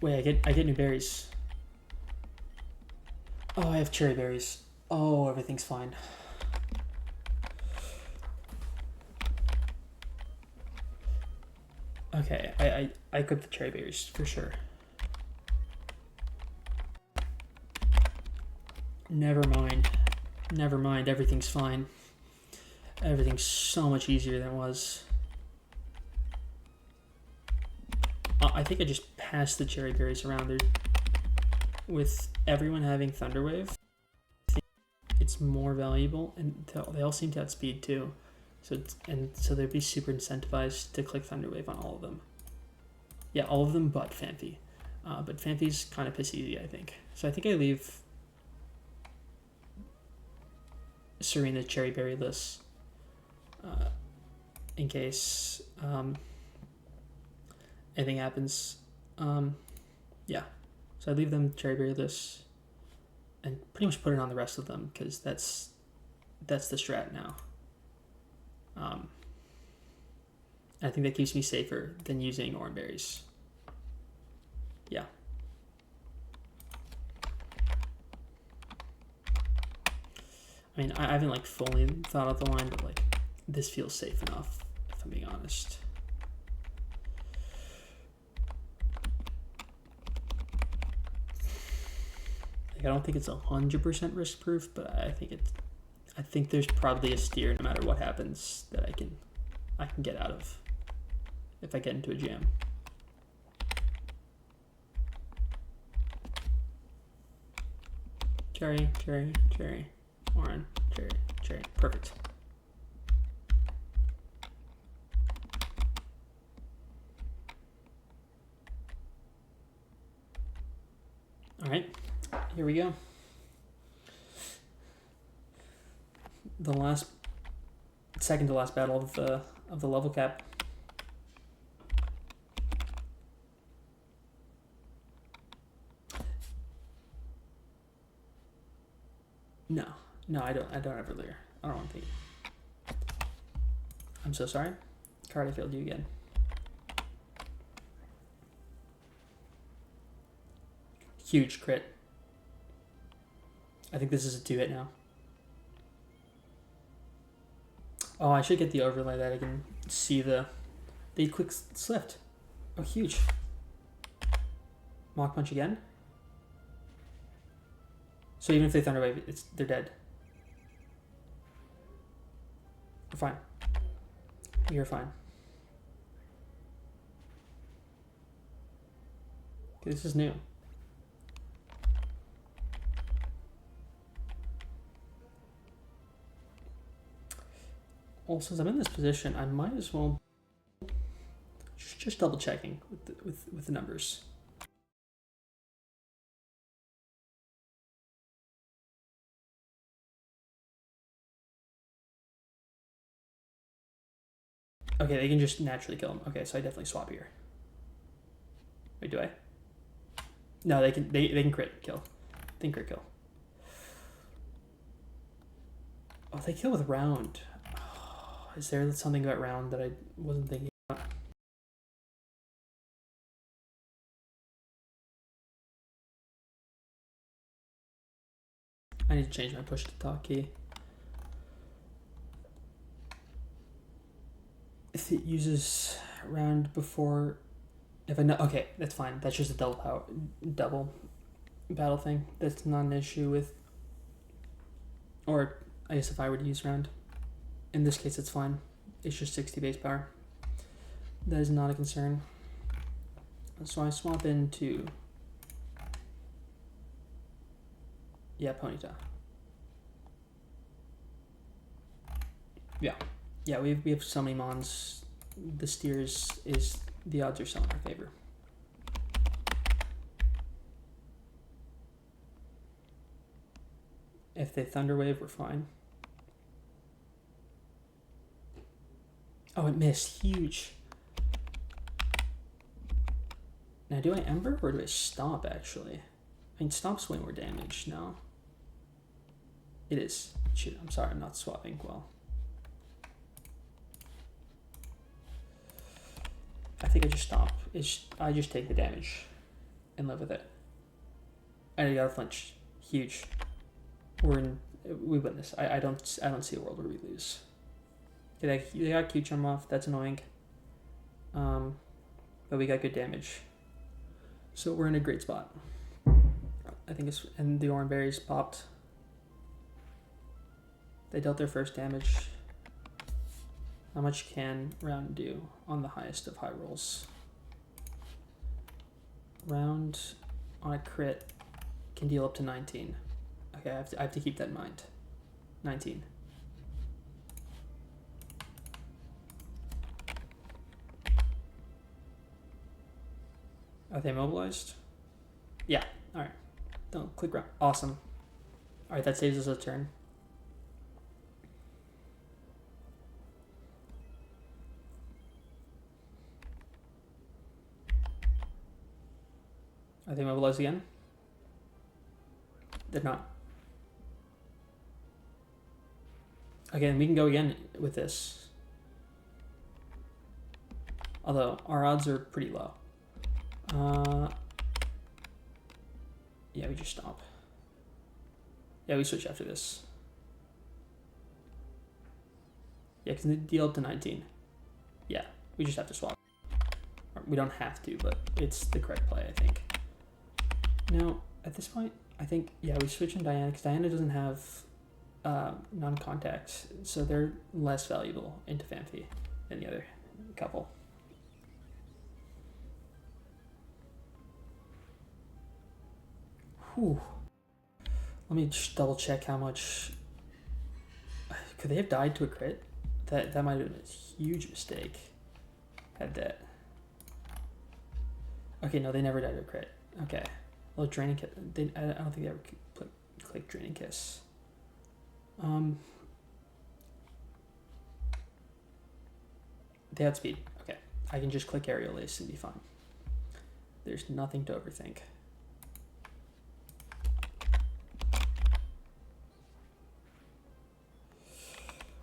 Wait, I get new berries. Oh, I have cherry berries. Oh, everything's fine. Okay, I equipped the cherry berries for sure. Never mind, everything's fine. Everything's so much easier than it was. I think I just passed the cherry berries around there. With everyone having Thunderwave, I think it's more valuable, and they all seem to have speed too. So they'd be super incentivized to click Thunderwave on all of them. Yeah, all of them but Phanpy. But Phanpy's kind of piss easy, I think. So I think I leave Serena cherry berry-less in case anything happens. Yeah, so I leave them cherry berry-less and pretty much put it on the rest of them because that's the strat now. I think that keeps me safer than using orange berries. Yeah. I mean, I haven't like fully thought out the line, but like this feels safe enough, if I'm being honest. Like, I don't think it's 100% risk proof, but I think there's probably a steer no matter what happens that I can get out of if I get into a jam. Cherry, cherry, cherry, orange, cherry, cherry. Perfect. All right, here we go. The second to last battle of the level cap. No, I don't ever leer. I don't want to be. I'm so sorry. Card, I failed you again. Huge crit. I think this is a 2-hit now. Oh, I should get the overlay that I can see the quick slift. Oh, huge. Mock punch again. So even if they Thunderwave, they're dead. We're fine. You're fine. Okay, this is new. Well, since I'm in this position, I might as well just double checking with the numbers. Okay, they can just naturally kill him. Okay, so I definitely swap here. Wait, do I? No, they can crit kill. They can crit kill. Oh, they kill with round. Oh, is there something about round that I wasn't thinking about? I need to change my push to talk key. If it uses round before, if I know, okay, that's fine. That's just a double battle thing. That's not an issue with, or I guess if I were to use round, in this case it's fine. It's just 60 base power. That is not a concern. So I swap into, yeah, Ponyta. Yeah. Yeah, we have so many mons. The steers is the odds are so in our favor. If they Thunder Wave, we're fine. Oh, it missed. Huge. Now, do I Ember or do I Stomp, actually? I mean, Stomp's way more damage, no? It is. Shoot, I'm sorry, I'm not swapping well. I think I just Stomp. I just take the damage and live with it. I gotta flinch. Huge. We win this. I don't see a world where we lose. Okay, they got Q charm off. That's annoying. But we got good damage, so we're in a great spot. I think it's and the orange berries popped. They dealt their first damage. How much can Round do on the highest of high rolls? Round on a crit can deal up to 19. Okay, I have to keep that in mind. 19. Are they mobilized? Yeah. All right. Don't click round. Awesome. All right, that saves us a turn. Are they mobilized again? They're not. Again, we can go again with this. Although our odds are pretty low. Yeah, we just Stomp. Yeah, we switch after this. Yeah, because they deal up to 19. Yeah, we just have to swap. We don't have to, but it's the correct play, I think. Now, at this point, I think, yeah, we switch in Diana, because Diana doesn't have non-contacts, so they're less valuable into Phanpy than the other couple. Whew. Let me just double check how much. Could they have died to a crit? That might have been a huge mistake. Had that. Okay, no, they never died to a crit. Okay. Well, Draining Kiss. I don't think they ever click Draining Kiss. They had speed. Okay. I can just click Aerial Ace and be fine. There's nothing to overthink.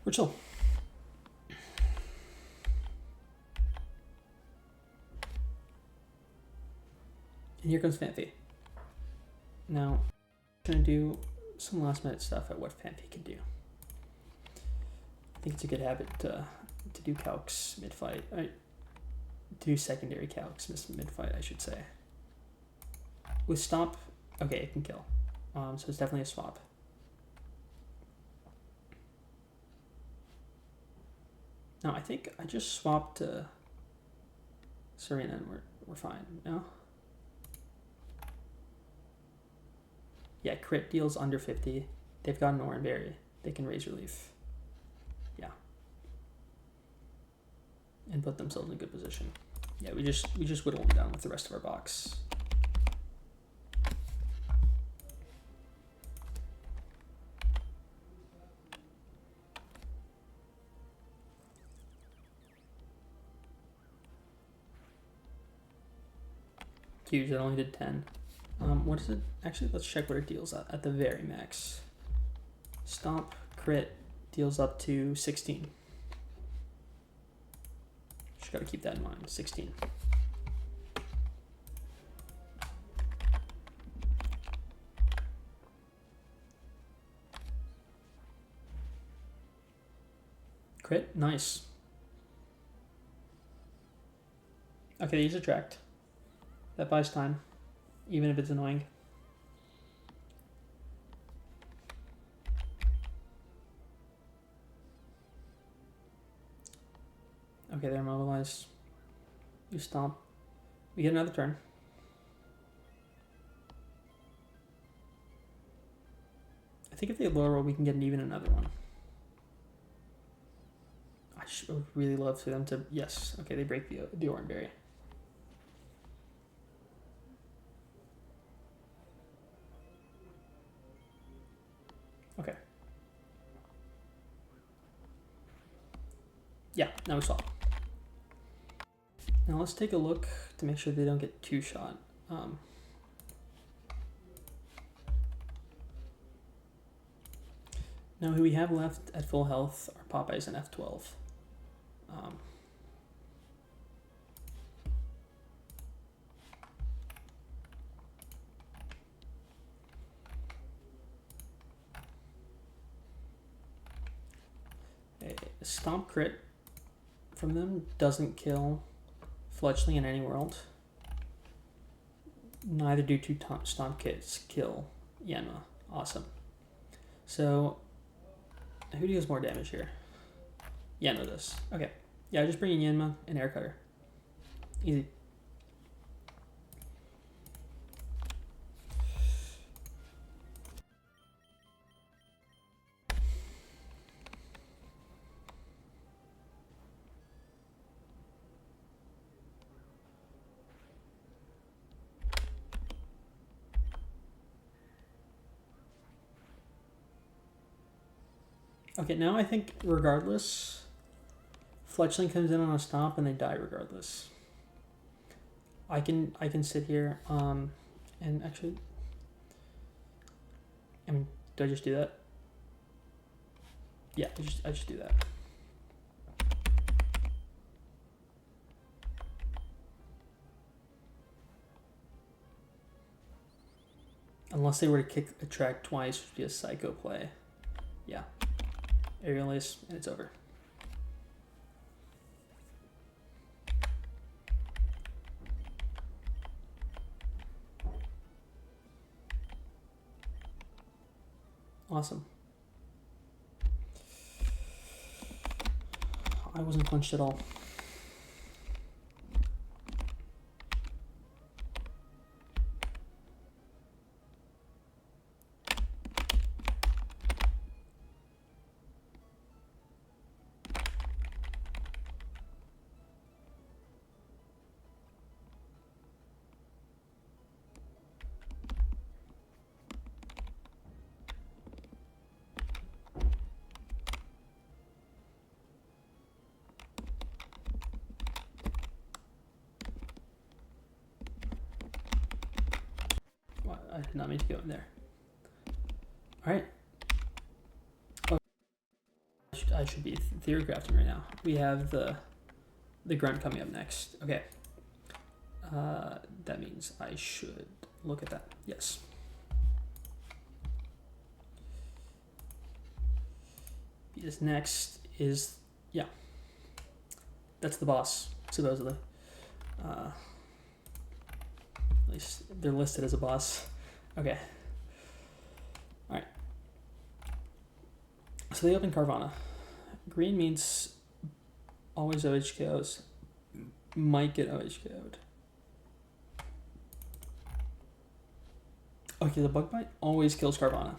We're chill. And here comes Phanpy. Now, I'm going to do some last minute stuff at what Phanpy can do. I think it's a good habit to do calcs mid-fight. Do secondary calcs mid-fight, I should say. With Stomp, okay, it can kill. So it's definitely a swap. Now, I think I just swapped to Serena and we're fine, no? Yeah, crit deals under 50. They've got an Oran Berry. They can raise relief. Yeah. And put themselves in a good position. Yeah, we just whittle them down with the rest of our box. Huge, it only did 10. What is it? Actually, let's check what it deals at the very max. Stomp, crit, deals up to 16. Just gotta keep that in mind, 16. Crit, nice. Okay, they use Attract. That buys time, even if it's annoying. Okay, they're mobilized. You Stomp. We get another turn. I think if they lower roll, we can get even another one. I would really love for them to, yes, okay, they break the Oranberry. Okay. Yeah, now we swap. Now let's take a look to make sure they don't get two-shot. Now who we have left at full health are Popeyes and F12. A Stomp crit from them doesn't kill Fletchling in any world. Neither do two Stomp kits kill Yanma. Awesome. So who deals more damage here? Yanma does. Okay. Yeah, just bring in Yanma and Air Cutter. Easy. Okay, now I think regardless, Fletchling comes in on a stomp and they die regardless. I can sit here and actually, I mean, do I just do that? Yeah, I just do that. Unless they were to kick a track twice, which would be a psycho play. Yeah. Aerial Ace, and it's over. Awesome. I wasn't punched at all. I did not mean to go in there. All right. Oh, I should be theory crafting right now. We have the grunt coming up next. Okay. That means I should look at that. Yes. Because next is, yeah. That's the boss, supposedly. At least they're listed as a boss. Okay. Alright. So they open Carvana. Green means always OHKOs. Might get OHKO'd. Okay, the Bug Bite always kills Carvana.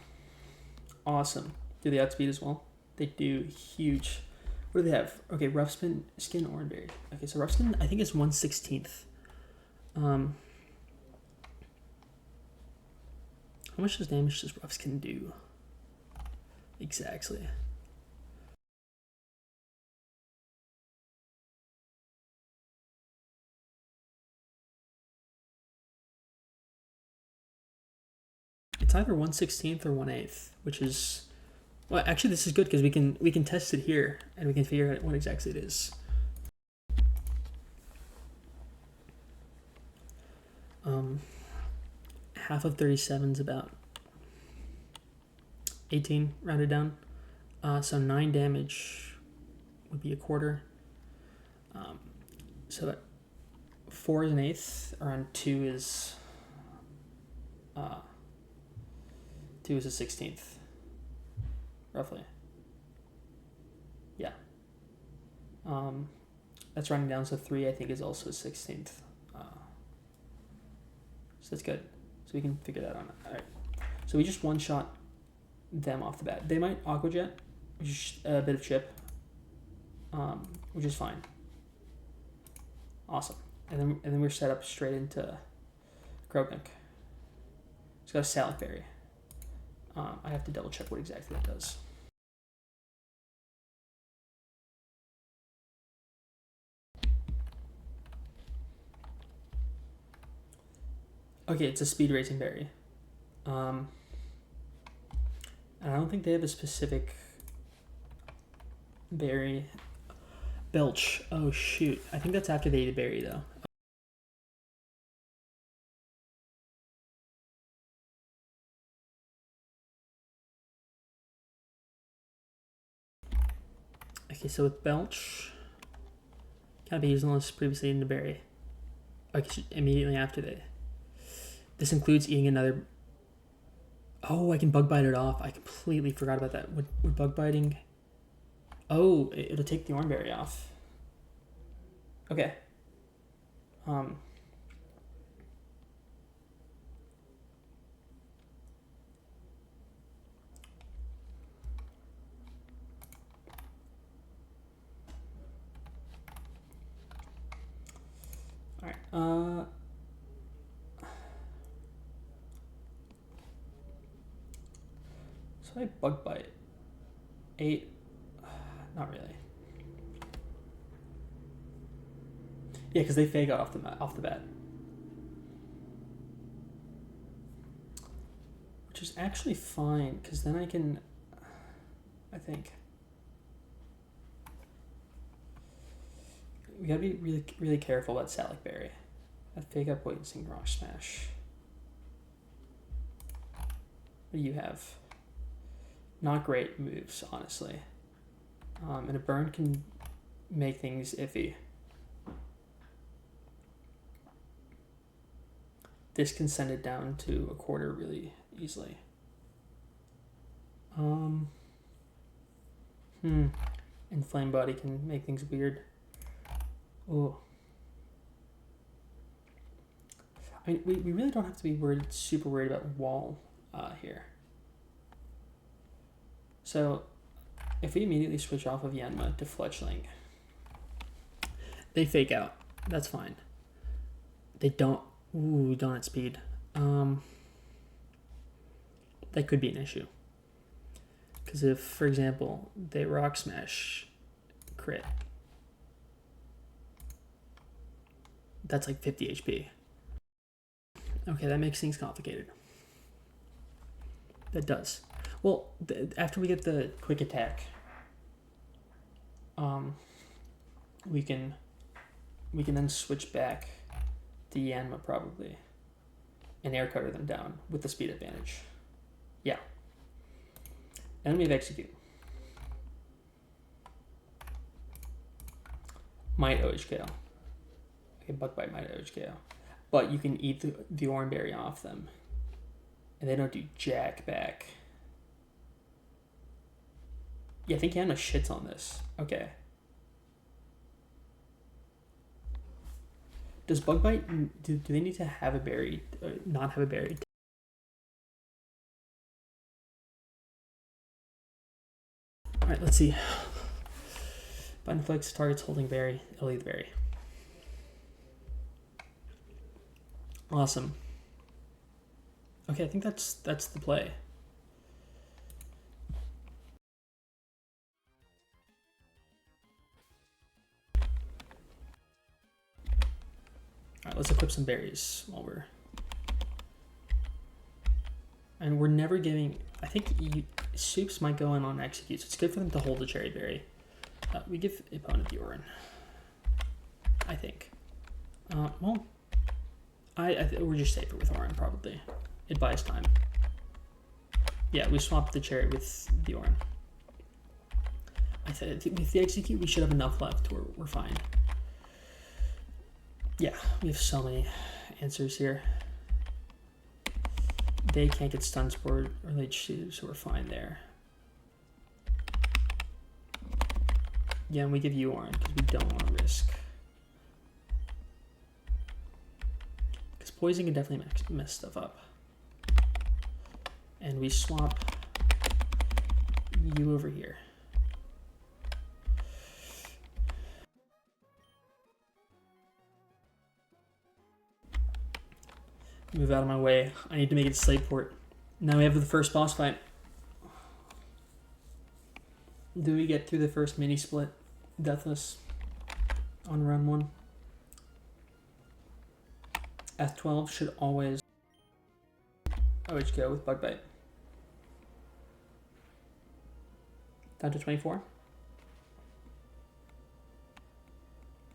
Awesome. Do they outspeed as well? They do. Huge. What do they have? Okay, Rough Skin, Oranberry. Okay, so Rough Skin, I think it's 1/16. How much does damage does Rough Skin do? Exactly. It's either 1/16 or 1/8, which is, well, actually this is good because we can test it here and we can figure out what exactly it is. Half of 37 is about 18 rounded down. So 9 damage would be a quarter. So that 4 is an eighth, around 2 is 2 is a 16th, roughly. Yeah. That's rounding down, so 3 I think is also a 16th. So that's good. So we can figure that out. All right. So we just one-shot them off the bat. They might Aqua Jet, which is a bit of chip. which is fine. Awesome. And then we're set up straight into Krognik. It's got a Salad Berry. I have to double check what exactly that does. Okay, it's a speed racing berry. And I don't think they have a specific berry. Belch. Oh shoot. I think that's after they eat a berry though. Okay, so with Belch, can't be used unless previously eaten a berry. Okay, immediately after they. This includes eating another. Oh, I can bug bite it off. I completely forgot about that. Would bug biting. Oh, it'll take the orangeberry off. Okay. All right. So I bug bite. 8. Not really. Yeah, because they fake out off the bat. Which is actually fine, because then I can, I think. We gotta be really, really careful about Salad Berry. That fake out poison rock smash. What do you have? Not great moves, honestly. And a burn can make things iffy. This can send it down to a quarter really easily. And Flame Body can make things weird. Oh. I mean, we really don't have to be super worried about wall here. So if we immediately switch off of Yanma to Fletchling, they fake out. That's fine. They don't. Ooh, donut speed. That could be an issue. Because if, for example, they Rock Smash crit, that's like 50 HP. Okay, that makes things complicated. That does. Well, after we get the quick attack, we can then switch back to Yanma probably and air cutter them down with the speed advantage. Yeah. And then we have Execute. Might OHKO. Okay, Bug Bite might OHKO. But you can eat the orangeberry off them. And they don't do jack back. Yeah, I think Yanma shits on this. Okay. Does Bug Bite, do they need to have a berry, not have a berry? Alright, let's see. Button flicks, targets holding berry, it'll eat the berry. Awesome. Okay, I think that's the play. Alright, let's equip some berries while we're... And we're never giving... I think soups might go in on Execute, so it's good for them to hold the cherry berry. We give opponent the Orin. I think. Well, we're just safer with Orin, probably. It buys time. Yeah, we swapped the cherry with the Orin. I think with the Execute, we should have enough left where we're fine. Yeah, we have so many answers here. They can't get stun sport or late shoot, so we're fine there. Yeah, and we give you Orin because we don't want to risk. Because poison can definitely mess stuff up. And we swap you over here. Move out of my way. I need to make it to Slateport. Now we have the first boss fight. Do we get through the first mini split deathless on run 1? F12 should always go with Bug Bite. Down to 24.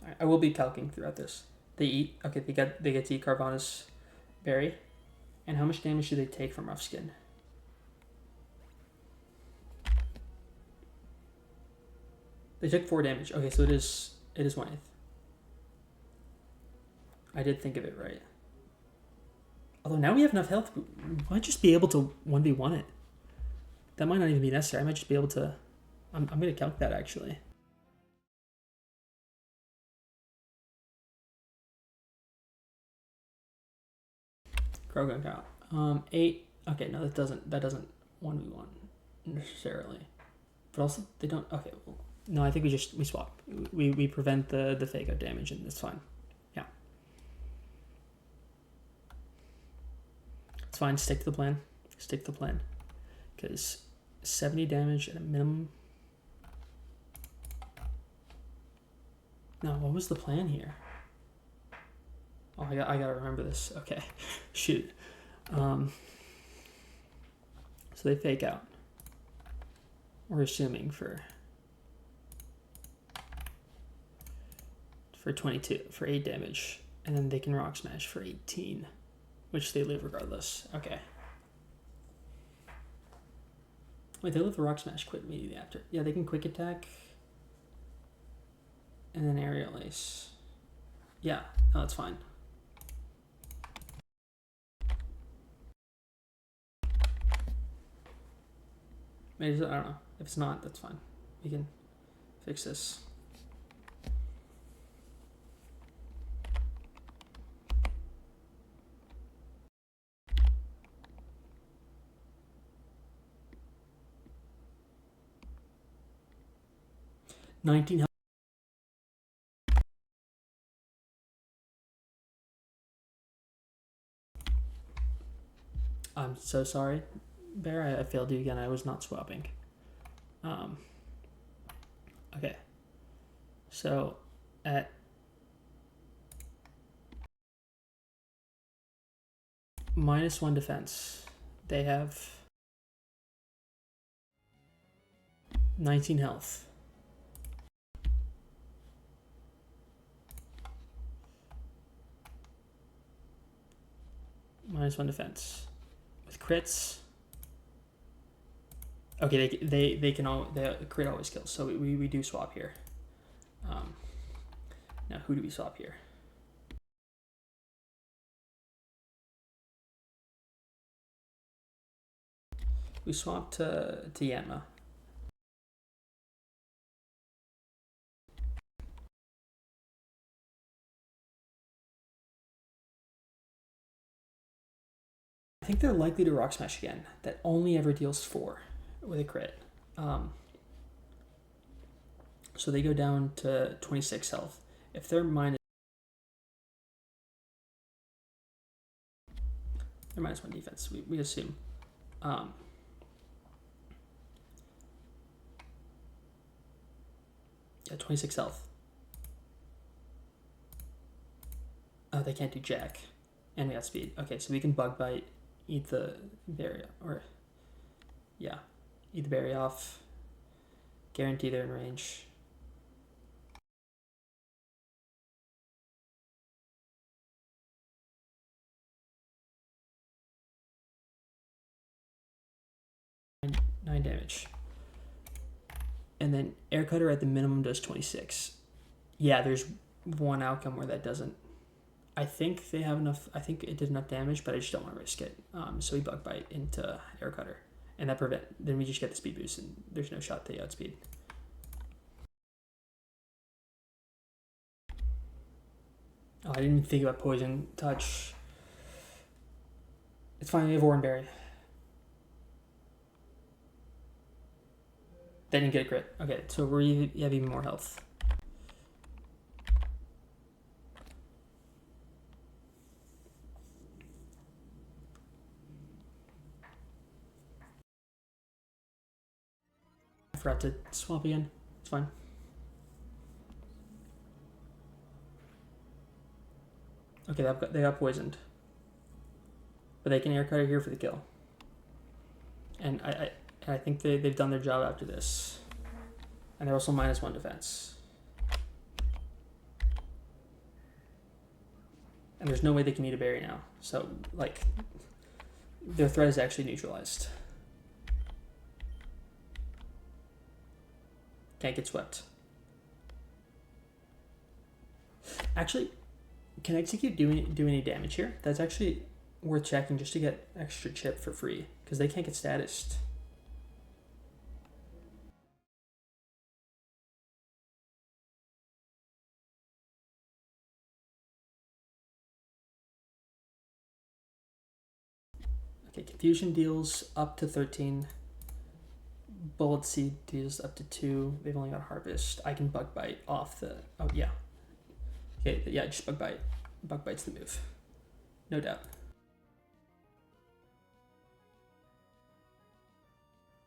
Alright, I will be calcing throughout this. They eat. Okay, they get to eat Carvana's berry. And how much damage do they take from Rough Skin? They took 4 damage. Okay, so it is 1/8. I did think of it right. Although now we have enough health, we might just be able to 1v1 it. That might not even be necessary. I might just be able to... I'm going to calc that, actually. Krogan count. 8. Okay, no, that doesn't 1v1 necessarily. But also, they don't... Okay, well... No, I think we swap. We prevent the fake out damage, and it's fine. Yeah. It's fine. Stick to the plan. Stick to the plan. Because 70 damage at a minimum. No, what was the plan here? Oh, I gotta remember this. Okay. Shoot. So they fake out. We're assuming for 22, for 8 damage. And then they can Rock Smash for 18, which they live regardless. Okay. Wait, they live the Rock Smash quick immediately after. Yeah, they can quick attack. And then Aerial Ace. Yeah, no, that's fine. Maybe, I don't know. If it's not, that's fine. We can fix this. $19. I'm so sorry, Bear. I failed you again. I was not swapping. Okay. So at -1 defense, they have 19 health. -1 defense with crits. Okay, they can all crit always kills, so we do swap here. Now who do we swap here? We swap to Yanma. I think they're likely to Rock Smash again. That only ever deals 4 with a crit. So they go down to 26 health. If they're -1 defense, we assume. Yeah, 26 health. Oh, they can't do Jack. And we got speed. Okay, so we can Bug Bite, eat the berry, or... Yeah, eat the berry off. Guarantee they're in range. Nine damage. And then Air Cutter at the minimum does 26. Yeah, there's one outcome where that doesn't. I think they have enough. I think it did enough damage, but I just don't want to risk it. So we Bug Bite into Air Cutter, and that then we just get the speed boost, and there's no shot they outspeed. Oh, I didn't even think about Poison Touch. It's fine. We have Oran Berry. They didn't get a crit. Okay, so you have even more health. forgot to swap again. It's fine. Okay, they got poisoned. But they can air cutter here for the kill. And I think they've done their job after this. And they're also -1 defense. And there's no way they can eat a berry now. So, like, their threat is actually neutralized. Can't get swept. Actually, can Execute do any damage here? That's actually worth checking just to get extra chip for free, because they can't get statused. Okay, Confusion deals up to 13. Bullet Seed deals up to 2. They've only got Harvest. I can Bug Bite off the... Oh, yeah. Okay, yeah, just Bug Bite. Bug Bite's the move. No doubt.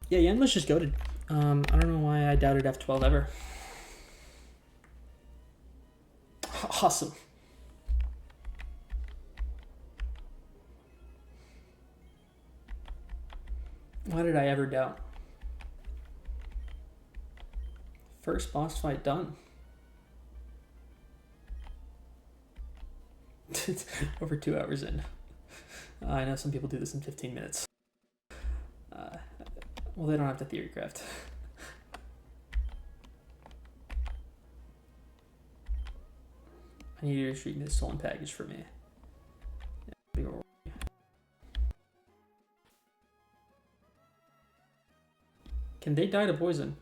Yeah, Yanma's just goated. I don't know why I doubted F12 ever. Awesome. Why did I ever doubt? First boss fight done. It's over 2 hours in. I know some people do this in 15 minutes. Well, they don't have to theory craft. I need you to treat this stolen package for me. Can they die to poison?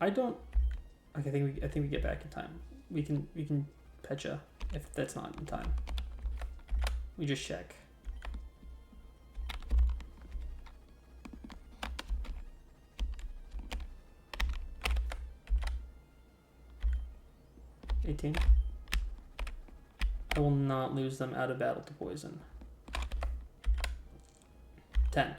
I don't. Okay, I think we get back in time. We can Pecha if that's not in time. We just check. $18. I will not lose them out of battle to poison. 10.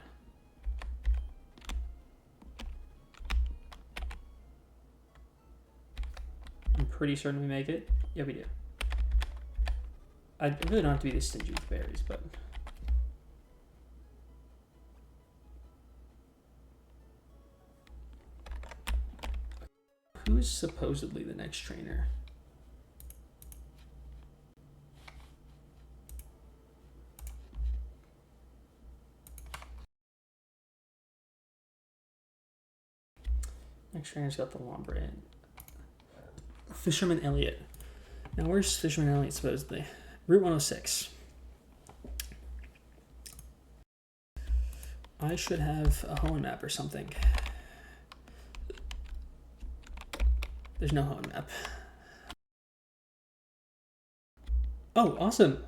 I'm pretty certain we make it. Yeah, we do. I really don't have to be this stingy with berries, but... Who's supposedly the next trainer? Next trainer's got the Lombre. Fisherman Elliot. Now, where's Fisherman Elliot supposedly? Route 106. I should have a Hoenn map or something. There's no Hoenn map. Oh, awesome.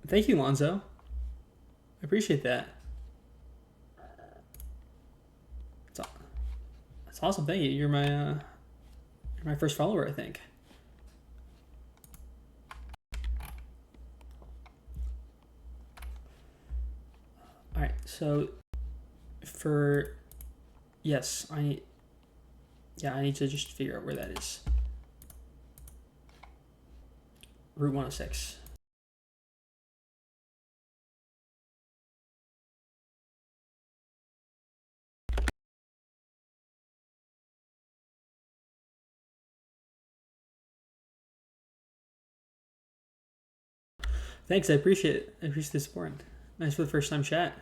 Thank you, Lonzo. I appreciate that. That's awesome. Thank you. You're my first follower, I think. All right. So yes, I need to just figure out where that is. Route 106. Thanks, I appreciate it. I appreciate the support. Nice for the first time chat.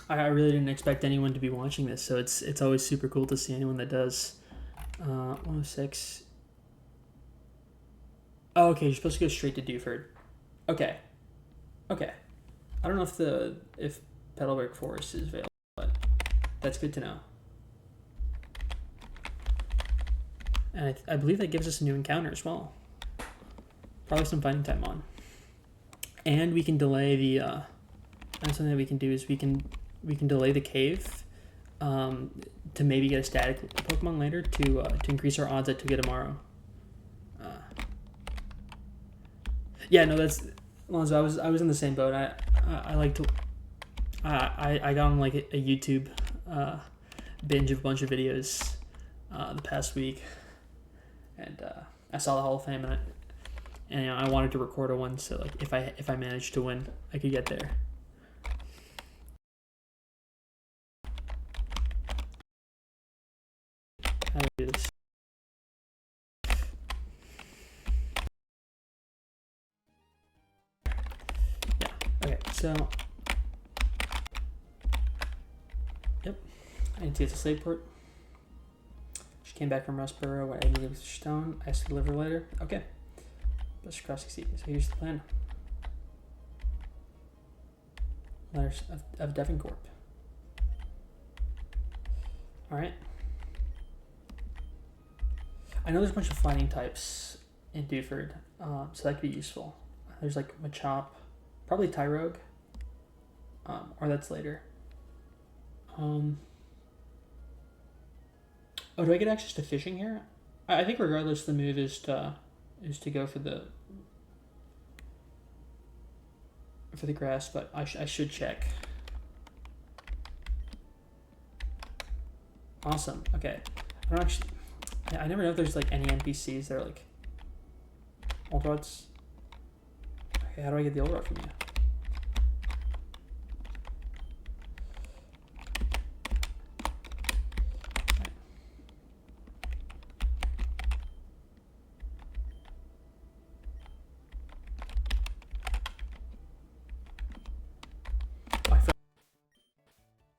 I really didn't expect anyone to be watching this, so it's always super cool to see anyone that does. 106. Oh, okay, you're supposed to go straight to Dewford. Okay. Okay. I don't know if Petalburg Forest is available, but that's good to know. And I believe that gives us a new encounter as well. Probably some fighting time on. And we can delay the... and something that we can do is we can delay the cave to maybe get a static Pokemon later to increase our odds at Togedemaru. Yeah, no, that's Lonzo. I was in the same boat. I like to. I got on like a YouTube binge of a bunch of videos the past week, and I saw the Hall of Fame, and you know, I wanted to record a one, so like if I managed to win, I could get there. How do I do this? Yeah. Okay. So. Yep. I need to get to Slateport. She came back from Rustboro. What I needed was stone. I have to deliver later. Okay. Best cross succeed. So here's the plan. Letters of Devoncorp. Alright. I know there's a bunch of fighting types in Dewford, so that could be useful. There's like Machop, probably Tyrogue, or that's later. Oh, do I get access to fishing here? I think regardless, the move is to go for the grass, but I should check. Awesome. Okay. I don't actually. I never know if there's like any NPCs that are like old rods. Okay, how do I get the old rod from you?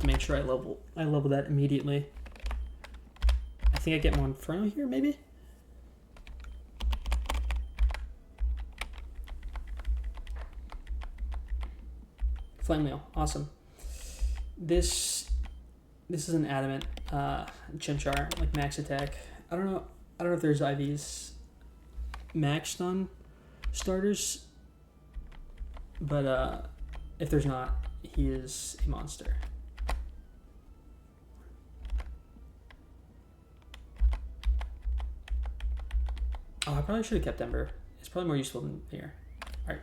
Make sure I level that immediately. I think I get Monferno here, maybe? Flame wheel, awesome. This is an adamant Chimchar, like max attack. I don't know if there's IVs maxed on starters, but if there's not, he is a monster. Oh, I probably should have kept Ember. It's probably more useful than here. Alright.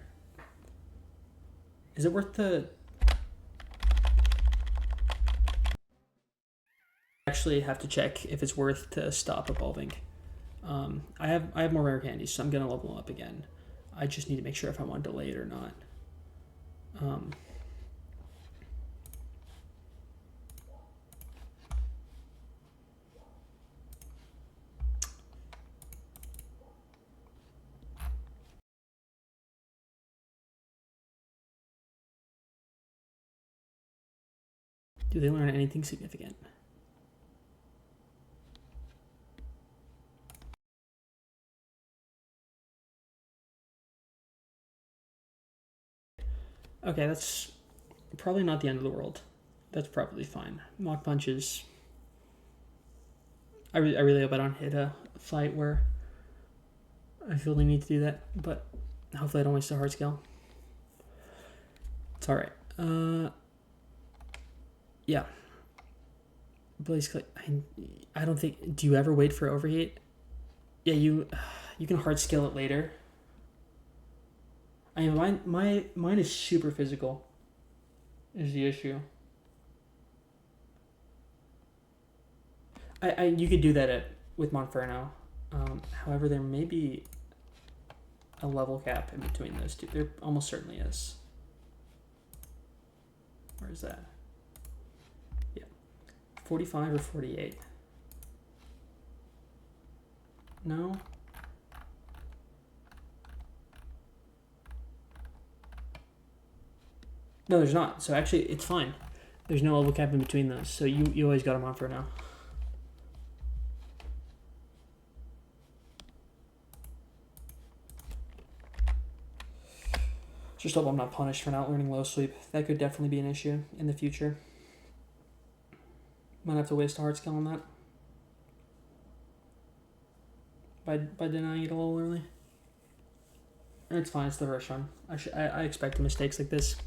Is it worth the... Actually have to check if it's worth to stop evolving. I have more rare candies, so I'm gonna level them up again. I just need to make sure if I want to delay it or not. Do they learn anything significant? Okay, that's probably not the end of the world. That's probably fine. Mock punches. I really hope I don't hit a fight where I feel the need to do that, but hopefully I don't waste a hard skill. It's alright. Yeah. Blaze, I don't think... Do you ever wait for overheat? Yeah, you can hard skill it later. I mean, mine is super physical. Is the issue. You could do that with Monferno. However, there may be a level cap in between those two. There almost certainly is. Where is that? Yeah. 45 or 48? No? No, there's not. So actually, it's fine. There's no level cap in between those. So you always got them on for now. Just hope I'm not punished for not learning low sweep. That could definitely be an issue in the future. Might have to waste a hard skill on that. By denying it a little early. It's fine, it's the first run. I expect mistakes like this.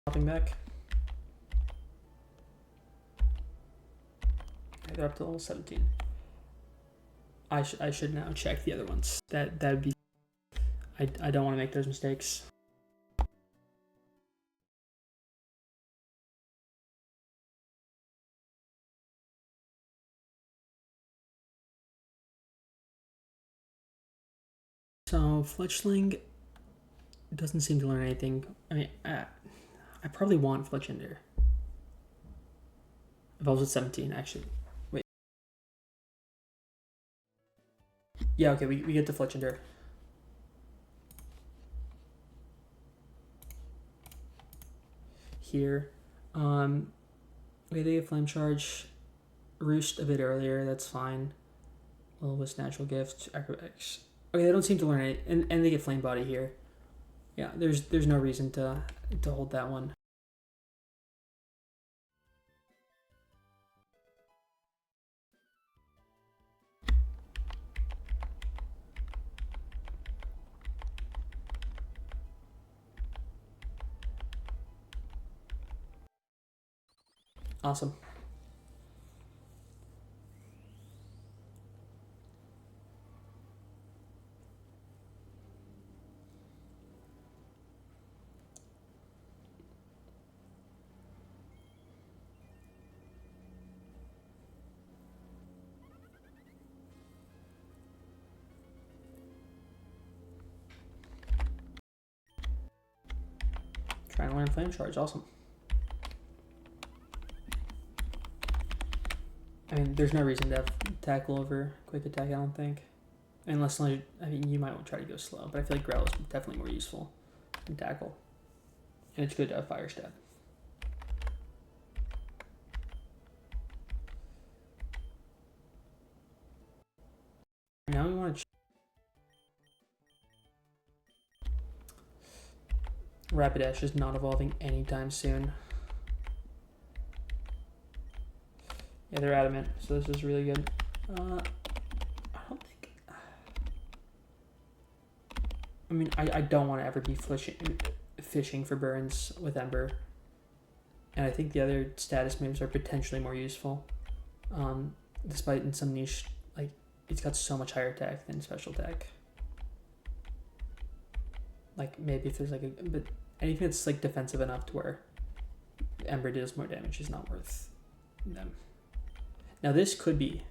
Hopping back. There they're up to level 17. I should now check the other ones. That would be. I don't want to make those mistakes. So Fletchling doesn't seem to learn anything. I mean, I probably want Fletchinder. Evolves at 17, actually. Wait. Yeah, okay, we get the Fletchinder. Here. Okay, they get Flame Charge. Roost a bit earlier, that's fine. Littlest Natural Gift, Acrobatics. Okay, they don't seem to learn it, and they get Flame Body here. Yeah, there's no reason to hold that one. Awesome. Trying to learn Flame Charge, awesome. I mean, there's no reason to have Tackle over Quick Attack, I don't think. Unless, I mean, you might want to try to go slow, but I feel like Growl is definitely more useful than Tackle. And it's good to have Fire Step. Now we want to Rapidash is not evolving anytime soon. Yeah, they're adamant, so this is really good. I don't think... I mean, I don't want to ever be fishing for burns with Ember. And I think the other status moves are potentially more useful. Despite in some niche, like, it's got so much higher attack than special attack. Like, maybe if there's like but anything that's like defensive enough to where Ember deals more damage is not worth them. Now this could be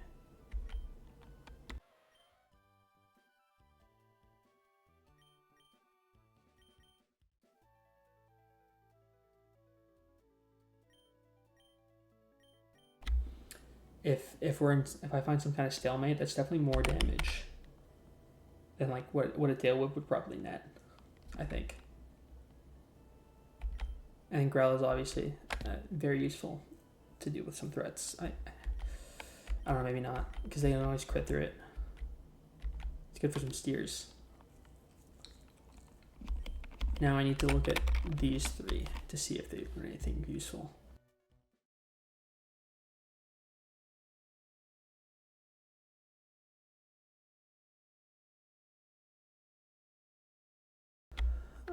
if I find some kind of stalemate, that's definitely more damage than like what a tail whip would probably net, I think. I think Growl is obviously very useful to deal with some threats. I don't know, maybe not, because they can always crit through it. It's good for some steers. Now I need to look at these three to see if they learn anything useful.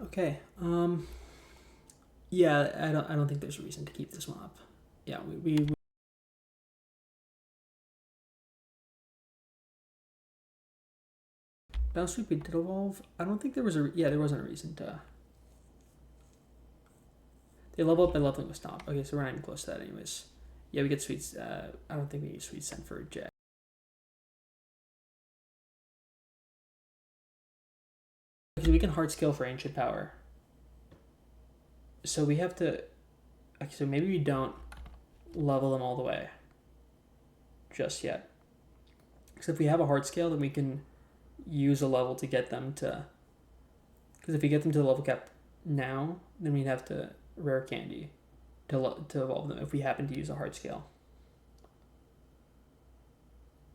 Okay. Yeah, I don't think there's a reason to keep this one up. Yeah, we Bounce Sweep we did evolve. I don't think there was there wasn't a reason to. They level up by leveling with Stomp. Okay, so we're not even close to that anyways. Yeah, we get Sweets. I don't think we need Sweet Scent for Jack. Because we can hard skill for Ancient Power. So we have to. Okay, so maybe we don't level them all the way just yet. Because if we have a hard scale, then we can use a level to get them to. Because if we get them to the level cap now, then we'd have to rare candy to evolve them if we happen to use a hard scale.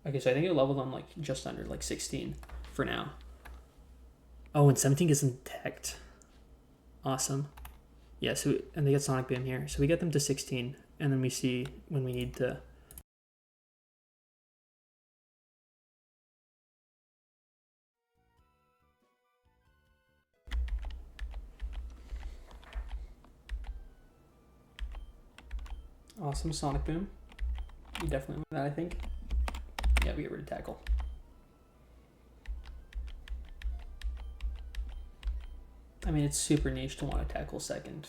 Okay, so I think it leveled them like just under like 16 for now. Oh, and 17 gets them teched. Awesome. Yeah, so and they get Sonic Boom here. So we get them to 16, and then we see when we need to. Awesome Sonic Boom. You definitely want that, I think. Yeah, we get rid of tackle. I mean, it's super niche to want to tackle second.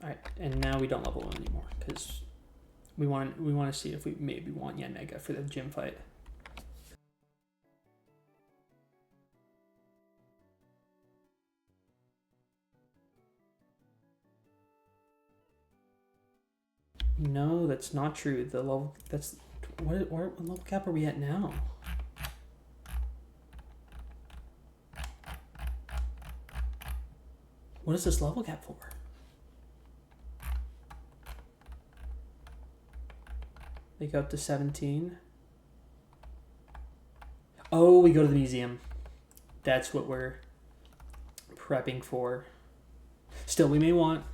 All right, and now we don't level 1 anymore because we want to see if we maybe want Yen Mega for the gym fight. No, that's not true. The level that's what level cap are we at now? What is this level cap for? They go up to 17. Oh, we go to the museum. That's what we're prepping for. Still, we may want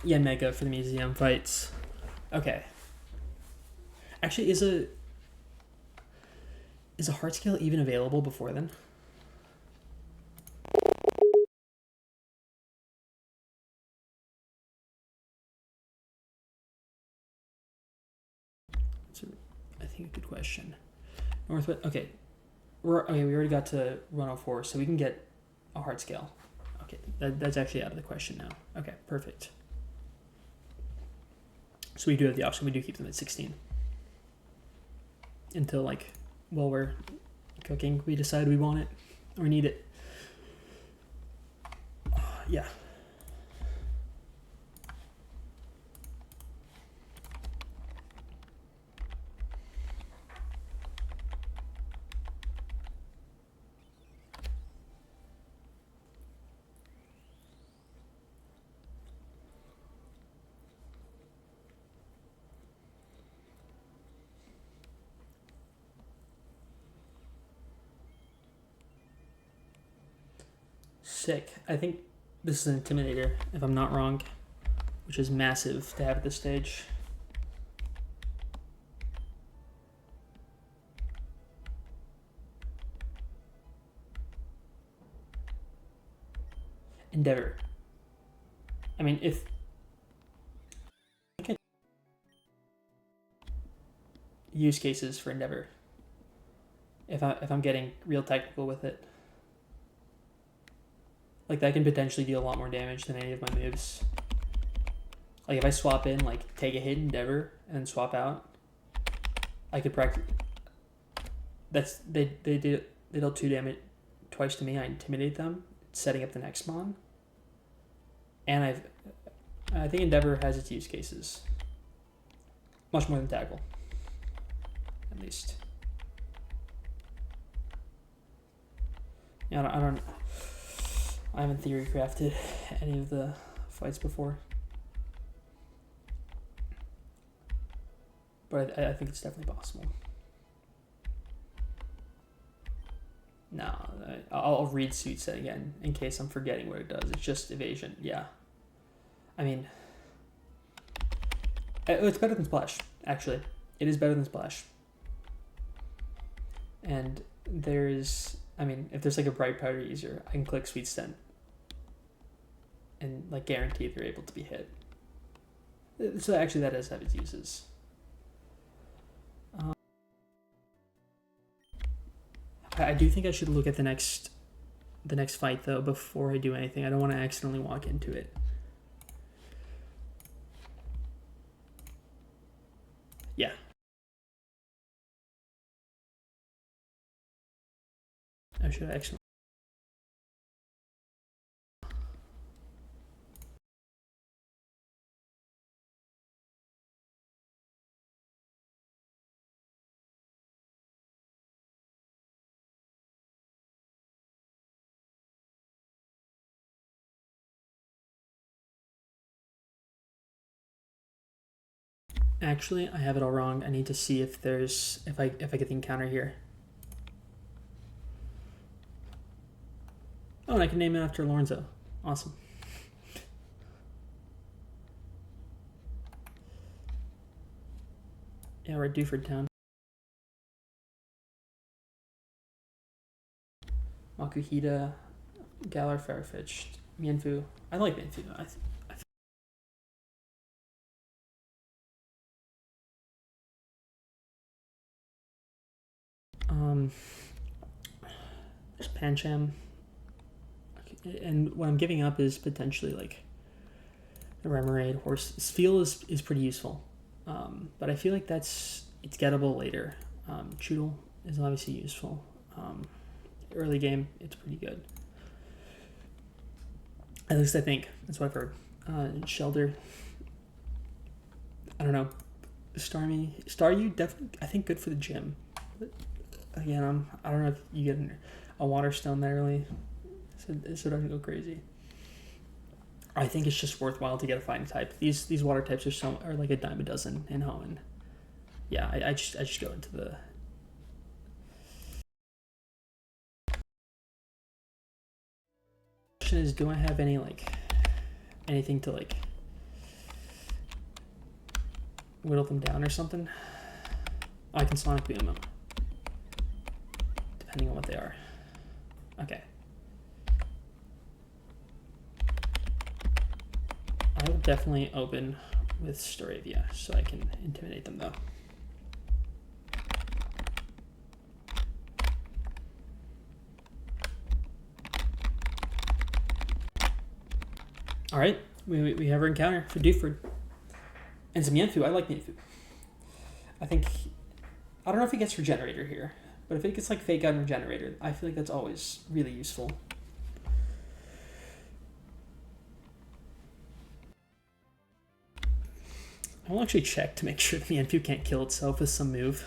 Yen Mega for the museum fights. Okay. Actually, is a heart scale even available before then? That's I think a good question. Northwest. Okay. We already got to 104, so we can get a heart scale. Okay, that's actually out of the question now. Okay, perfect. So we do have the option. We do keep them at 16 until while we're cooking, we decide we want it or need it. Yeah. Sick. I think this is an Intimidator, if I'm not wrong, which is massive to have at this stage. Endeavor. I mean, if use cases for Endeavor, if I'm getting real technical with it, like that can potentially deal a lot more damage than any of my moves. Like if I swap in, like take a hit Endeavor and swap out, I could practice. That's they deal 2 damage twice to me. I intimidate them, setting up the next spawn. And I think Endeavor has its use cases. Much more than tackle, at least. Yeah, I haven't theory crafted any of the fights before, but I think it's definitely possible. No, I'll read suit set again in case I'm forgetting what it does. It's just evasion. Yeah. I mean, it's better than Splash, actually. It is better than Splash. And there's, I mean, if there's like a bright powder user, I can click Sweet Scent and like guarantee they're able to be hit. So actually that does have its uses. I do think I should look at the next fight though before I do anything. I don't want to accidentally walk into it. Yeah. I should actually. Actually, I have it all wrong. I need to see if there's if I get the encounter here. Oh, and I can name it after Lorenzo. Awesome. Yeah, we're at Duford Town. Makuhita, Galar Farfetch. Mienfu. I like Mienfu. There's Pancham. Okay, and what I'm giving up is potentially like a Remoraid. Horse Feel is pretty useful. But I feel like it's gettable later. Choodle is obviously useful. Early game, it's pretty good. At least I think. That's what I've heard. Shelter. I don't know. Staryu, definitely, I think good for the gym. But again, I don't know if you get a water stone that early, so it doesn't go crazy. I think it's just worthwhile to get a fighting type. These water types are like a dime a dozen in Hoenn. Yeah, I just go into the. Question is, do I have anything to like whittle them down or something? Oh, I can Sonic Boom them, depending on what they are. Okay. I will definitely open with Staravia so I can intimidate them though. All right, we have our encounter for Dewford. And some Mienfu. I like Mienfu. I don't know if he gets Regenerator here, but if it gets like Fake Out and Regenerator, I feel like that's always really useful. I'll actually check to make sure the Mienfu can't kill itself with some move.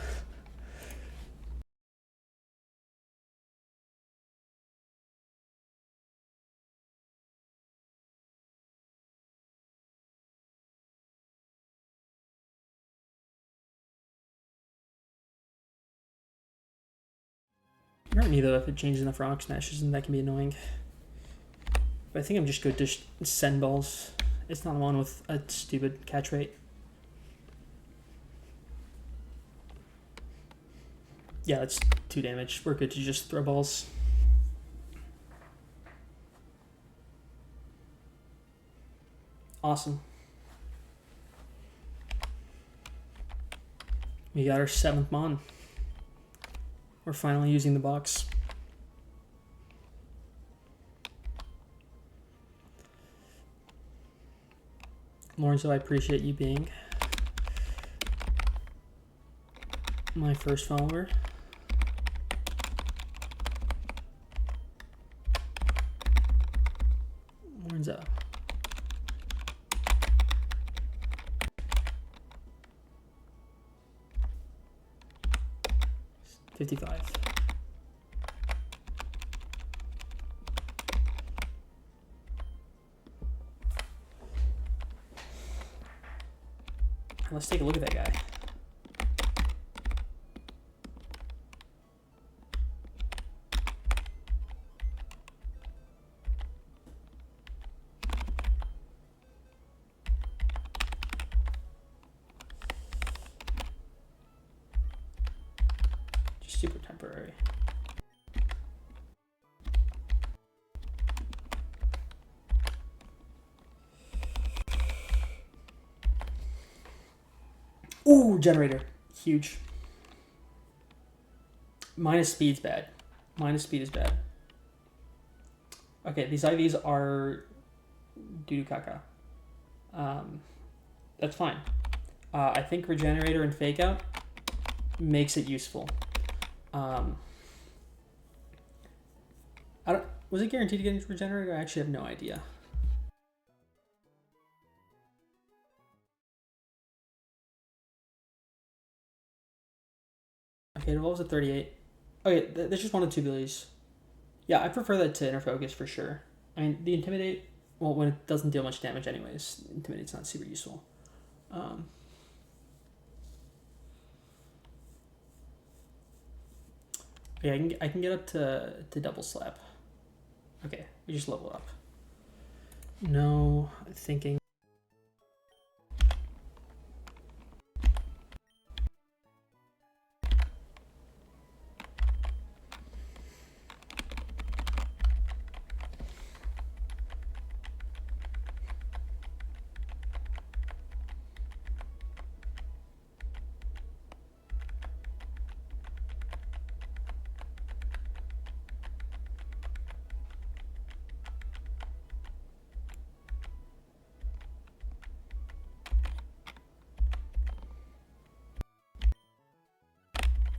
Hurt me though if it changes enough Rock Smashes, and that can be annoying. But I think I'm just good to send balls. It's not one with a stupid catch rate. Yeah, that's 2 damage. We're good to just throw balls. Awesome. We got our 7th Mon. We're finally using the box. Lorenzo, I appreciate you being my first follower. Lorenzo. $55. Let's take a look at that guy. Just super temporary. Ooh, Generator. Huge. Minus speed's bad. Minus speed is bad. Okay, these IVs are doo-doo caca. That's fine. I think Regenerator and Fake Out makes it useful. Was it guaranteed to get into Regenerator? I actually have no idea. Okay, it evolves at 38. Okay, there's just 1 of 2 abilities. Yeah, I prefer that to Inner Focus for sure. I mean, the Intimidate, well, when it doesn't deal much damage anyways, Intimidate's not super useful. Yeah, I can get up to Double Slap. Okay, we just level up. No thinking.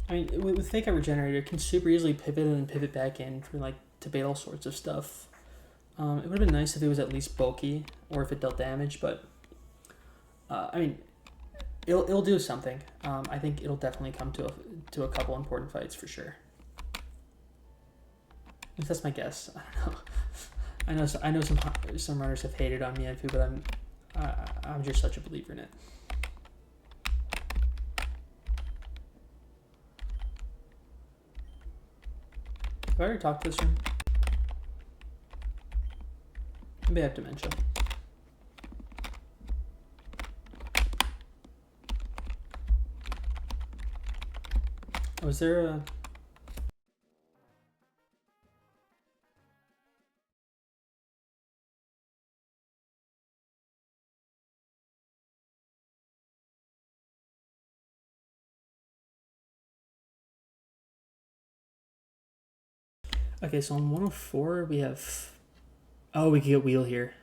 I mean, with Fake Out Regenerator, it can super easily pivot and then pivot back in for like to bait all sorts of stuff. It would have been nice if it was at least bulky or if it dealt damage, but I mean, it'll do something. I think it'll definitely come to a couple important fights for sure. At least that's my guess. I don't know. I know some runners have hated on Mienfoo, but I'm just such a believer in it. Have I already talked to this room? Maybe I have dementia. Was there a... Okay, so on 104 we have... Oh, we could get wheel here.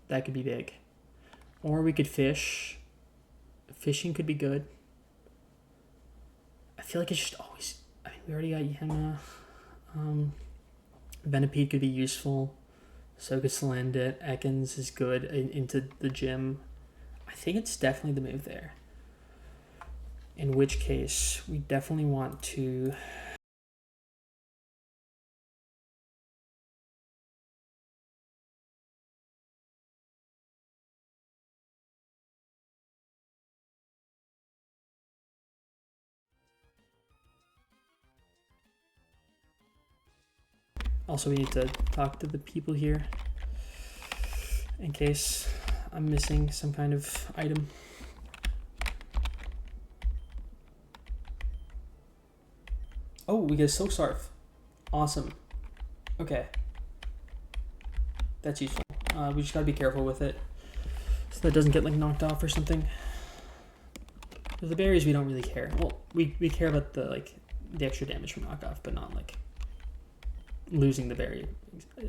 That could be big. Or we could fish. Fishing could be good. I feel like it's just always... I mean, we already got Yenma. Venipede could be useful. So could Salandit. Ekans is good into the gym. I think it's definitely the move there. In which case, we definitely want to... Also, we need to talk to the people here in case I'm missing some kind of item. Oh, we get a Silk Scarf. Awesome. Okay. That's useful. We just gotta be careful with it so that it doesn't get like knocked off or something. With the berries, we don't really care. Well, we care about the extra damage from knockoff, but not like losing the berry.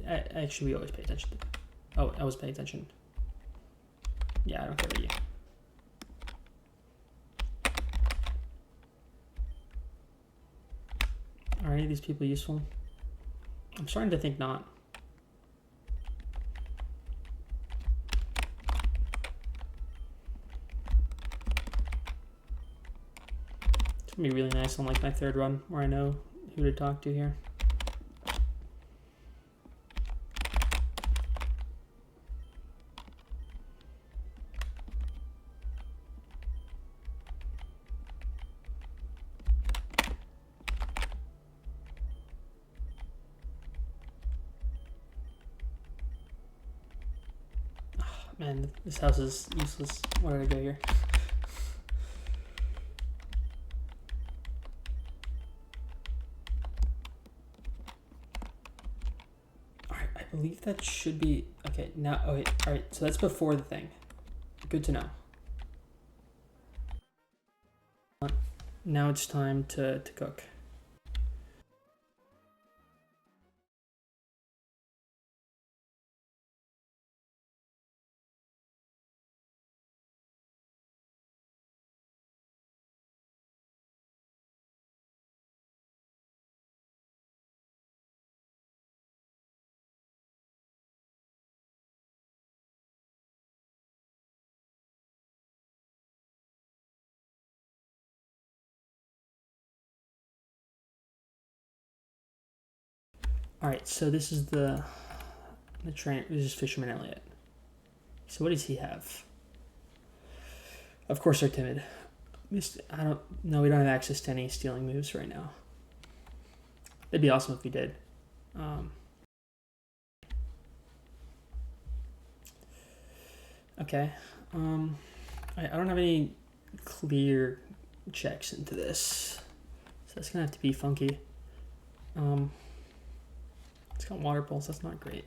Actually, we always pay attention to... Oh, I was paying attention. Yeah, I don't care about you. Are any of these people useful? I'm starting to think not. It's gonna be really nice on like my third run where I know who to talk to here. Man, this house is useless. Where did I go here? Alright, I believe that should be... Okay, now... Oh, wait. Alright, so that's before the thing. Good to know. Now it's time to cook. Alright, so this is the trainer. This is Fisherman Elliot. So what does he have? Of course they're timid. I don't know. We don't have access to any stealing moves right now. It'd be awesome if we did. Okay. I don't have any clear checks into this, so that's gonna have to be funky. It's got water pulse. That's not great.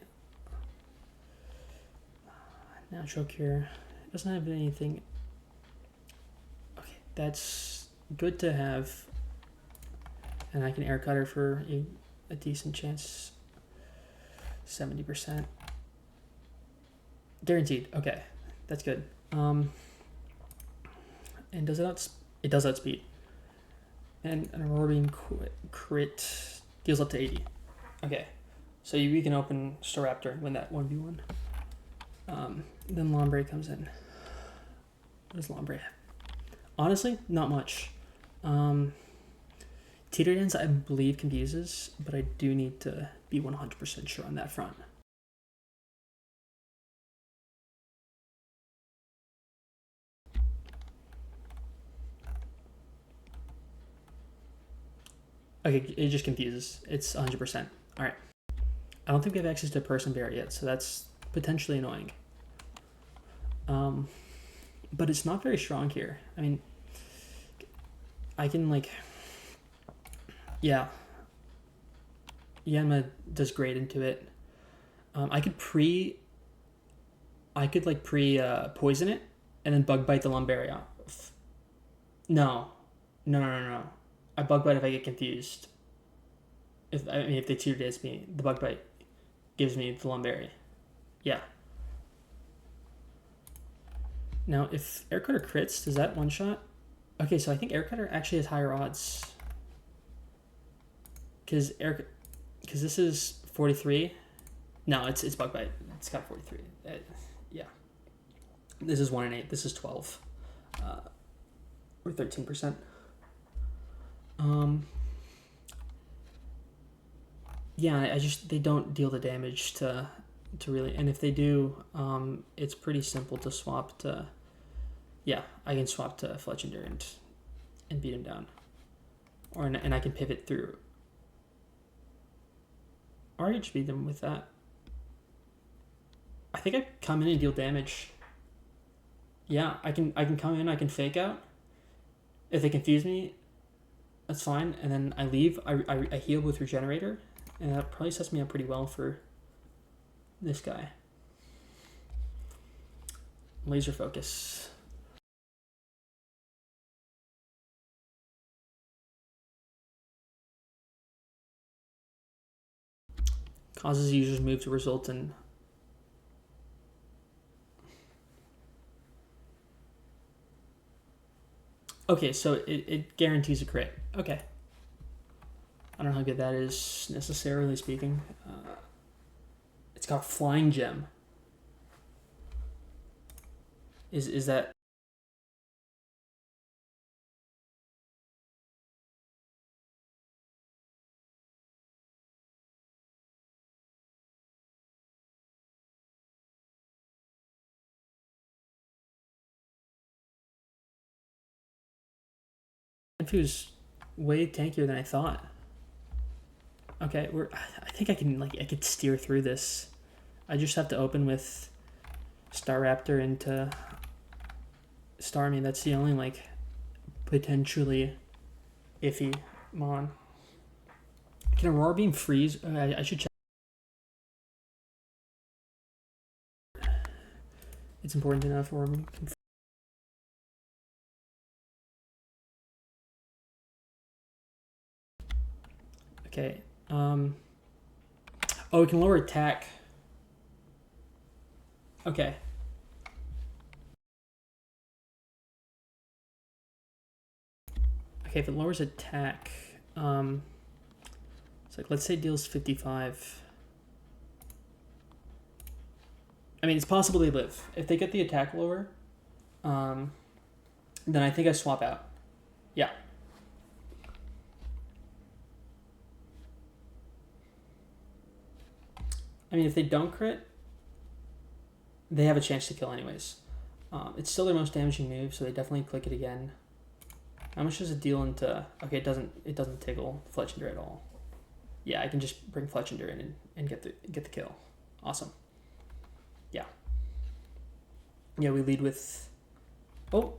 Natural cure. It doesn't have anything. Okay, that's good to have. And I can air cutter for a decent chance. 70%. Guaranteed. Okay, that's good. And does it does outspeed. And an Aurora Beam crit deals up to 80. Okay, so we can open Staraptor and win that 1v1. Then Lombre comes in. What does Lombre have? Honestly, not much. Teeter Dance, I believe, confuses, but I do need to be 100% sure on that front. Okay, it just confuses. It's 100%. All right. I don't think we have access to Person Bear yet, so that's potentially annoying. But it's not very strong here. I mean, I can like, yeah. Yanma does great into it. I could poison it and then bug bite the Lumberia. No. I bug bite if I get confused. If they Teeter Dance me, the bug bite gives me the Lumberry. Yeah. Now, if Air Cutter crits, does that one shot? Okay, so I think Air Cutter actually has higher odds. Because this is 43. No, it's bug bite. It's got 43. Yeah. This is 1 and 8. This is 12. Or 13%. Yeah, they don't deal the damage to really, and if they do, it's pretty simple to swap to. Yeah, I can swap to Fletchender and beat him down, and I can pivot through. RH beat them with that. I think I come in and deal damage. Yeah, I can come in. I can fake out. If they confuse me, that's fine, and then I leave. I heal with Regenerator, and that probably sets me up pretty well for this guy. Laser Focus. Causes the user's move to result in. Okay, so it guarantees a crit. Okay. I don't know how good that is, necessarily speaking. It's got Flying Gem. Is that... Fuse way tankier than I thought. Okay, I think I could steer through this. I just have to open with Staraptor into Starmie. That's the only potentially iffy mon. Can Aurora Beam freeze? I should check. It's important to know if Aurora Beam can. Okay. Oh, we can lower attack. Okay. Okay, if it lowers attack, it's let's say it deals 55. I mean, it's possible they live. If they get the attack lower, then I think I swap out. Yeah. I mean, if they don't crit, they have a chance to kill anyways. It's still their most damaging move, so they definitely click it again. How much does it deal into... Okay, it doesn't tickle Fletchender at all. Yeah, I can just bring Fletchender in and get the kill. Awesome. Yeah. Yeah, we lead with... Oh,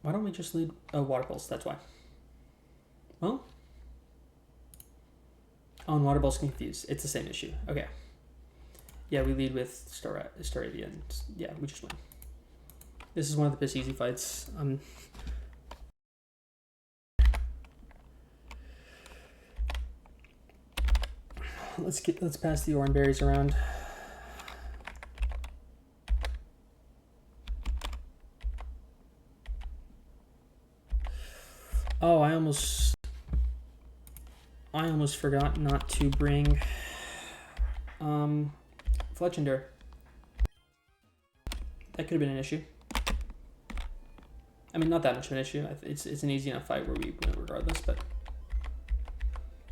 why don't we just lead... Oh, Water Pulse, that's why. Well... Oh, and Water Pulse confused. It's the same issue. Okay. Yeah, we lead with Staravia, and yeah, we just win. This is one of the best easy fights. Let's pass the Oran Berries around. Oh, I almost I almost forgot not to bring Fletchender. That could have been an issue. I mean, not that much of an issue. It's an easy enough fight where we win regardless, but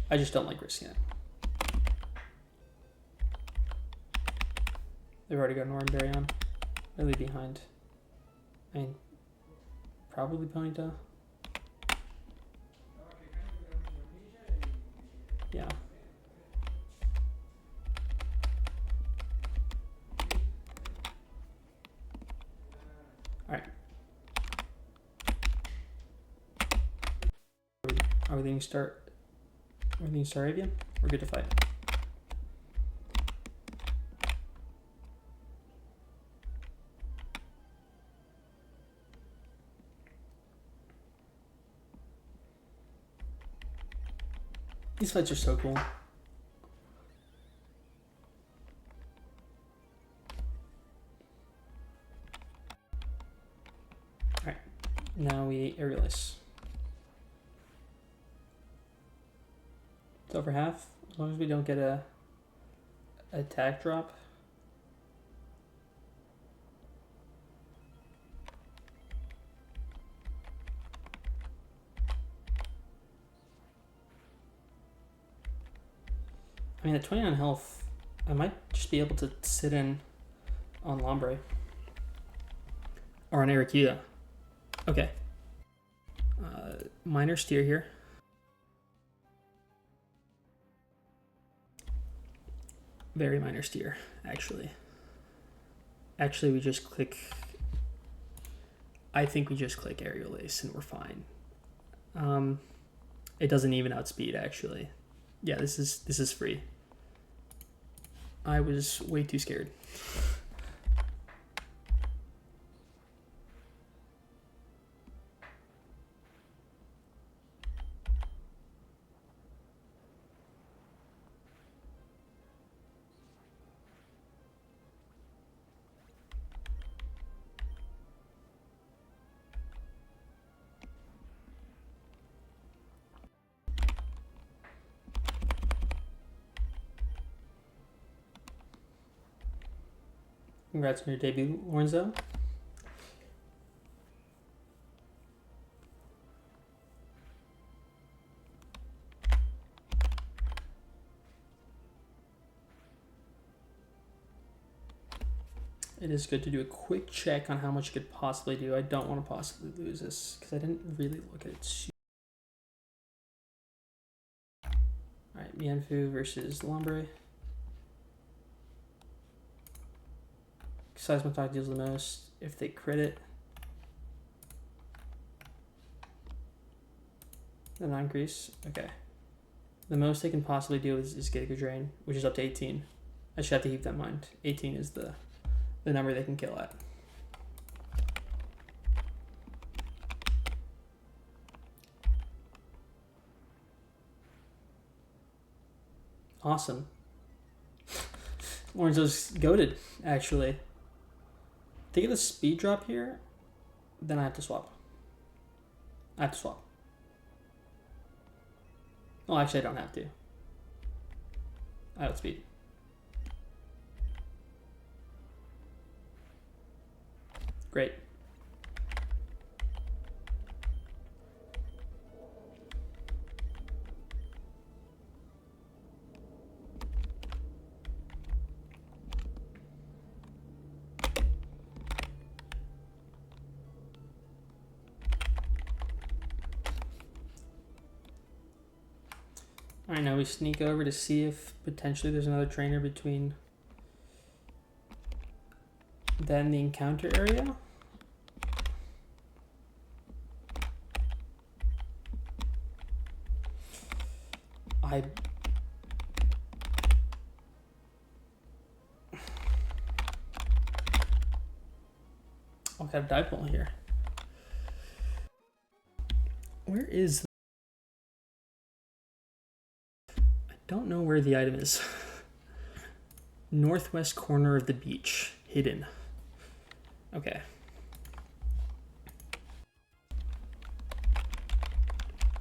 I just don't like risking it. They've already got Nornberry on. Really behind. I mean, probably Ponyta. Yeah. Alright. Are we leaving Staravia? We're good to fight. These fights are so cool. Alright, now we aerialize. It's over half, as long as we don't get a attack drop. I mean, at 29 health, I might just be able to sit in on Lombre. Or on Arakia. Okay. Minor steer here. Very minor steer, actually. Actually, we just click... I think we just click Aerial Ace and we're fine. It doesn't even outspeed, actually. Yeah, this is free. I was way too scared. Congrats on your debut, Lorenzo. It is good to do a quick check on how much you could possibly do. I don't want to possibly lose this because I didn't really look at it. Alright, Mienfu versus Lombre. Seismotalk deals the most if they crit it. The 9 increase. Okay. The most they can possibly do is get a good drain, which is up to 18. I should have to keep that in mind. 18 is the number they can kill at. Awesome. Lorenzo's goated, actually. To get a speed drop here, then I have to swap. I have to swap. Well, actually, I don't have to. I outspeed. Great. Alright, now we sneak over to see if potentially there's another trainer between then the encounter area. I've got a dipole here. Where is... I don't know where the item is. Northwest corner of the beach. Hidden. Okay.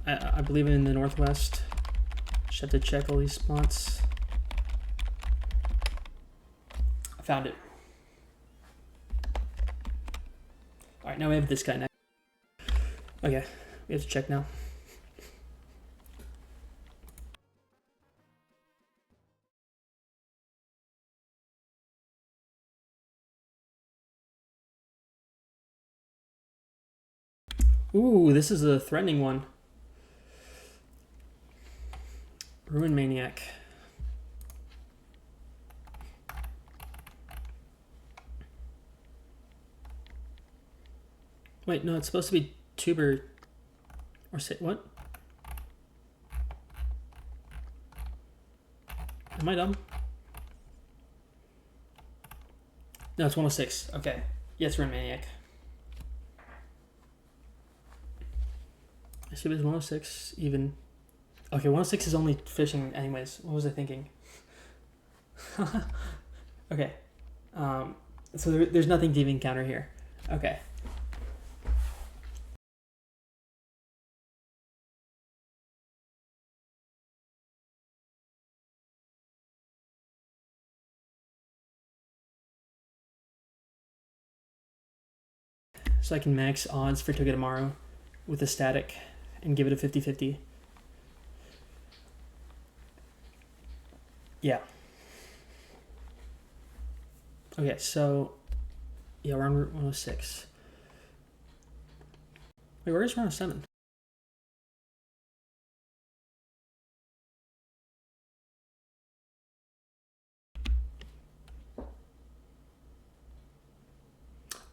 I believe in the northwest. Just Just have to check all these spots. I found it. Alright, now we have this guy next. Okay, we have to check now. Ooh, this is a threatening one. Ruin Maniac. Wait, no, it's supposed to be tuber or say what? Am I dumb? No, it's 106. Okay. Yes, Ruin Maniac. I see it was 106 even. Okay, 106 is only fishing anyways. What was I thinking? Okay. So there's nothing to even counter here. Okay. So I can max odds for Togedemaru with a static and give it a 50-50. Yeah. Okay, so yeah, we're on Route 106. Wait, where is 107?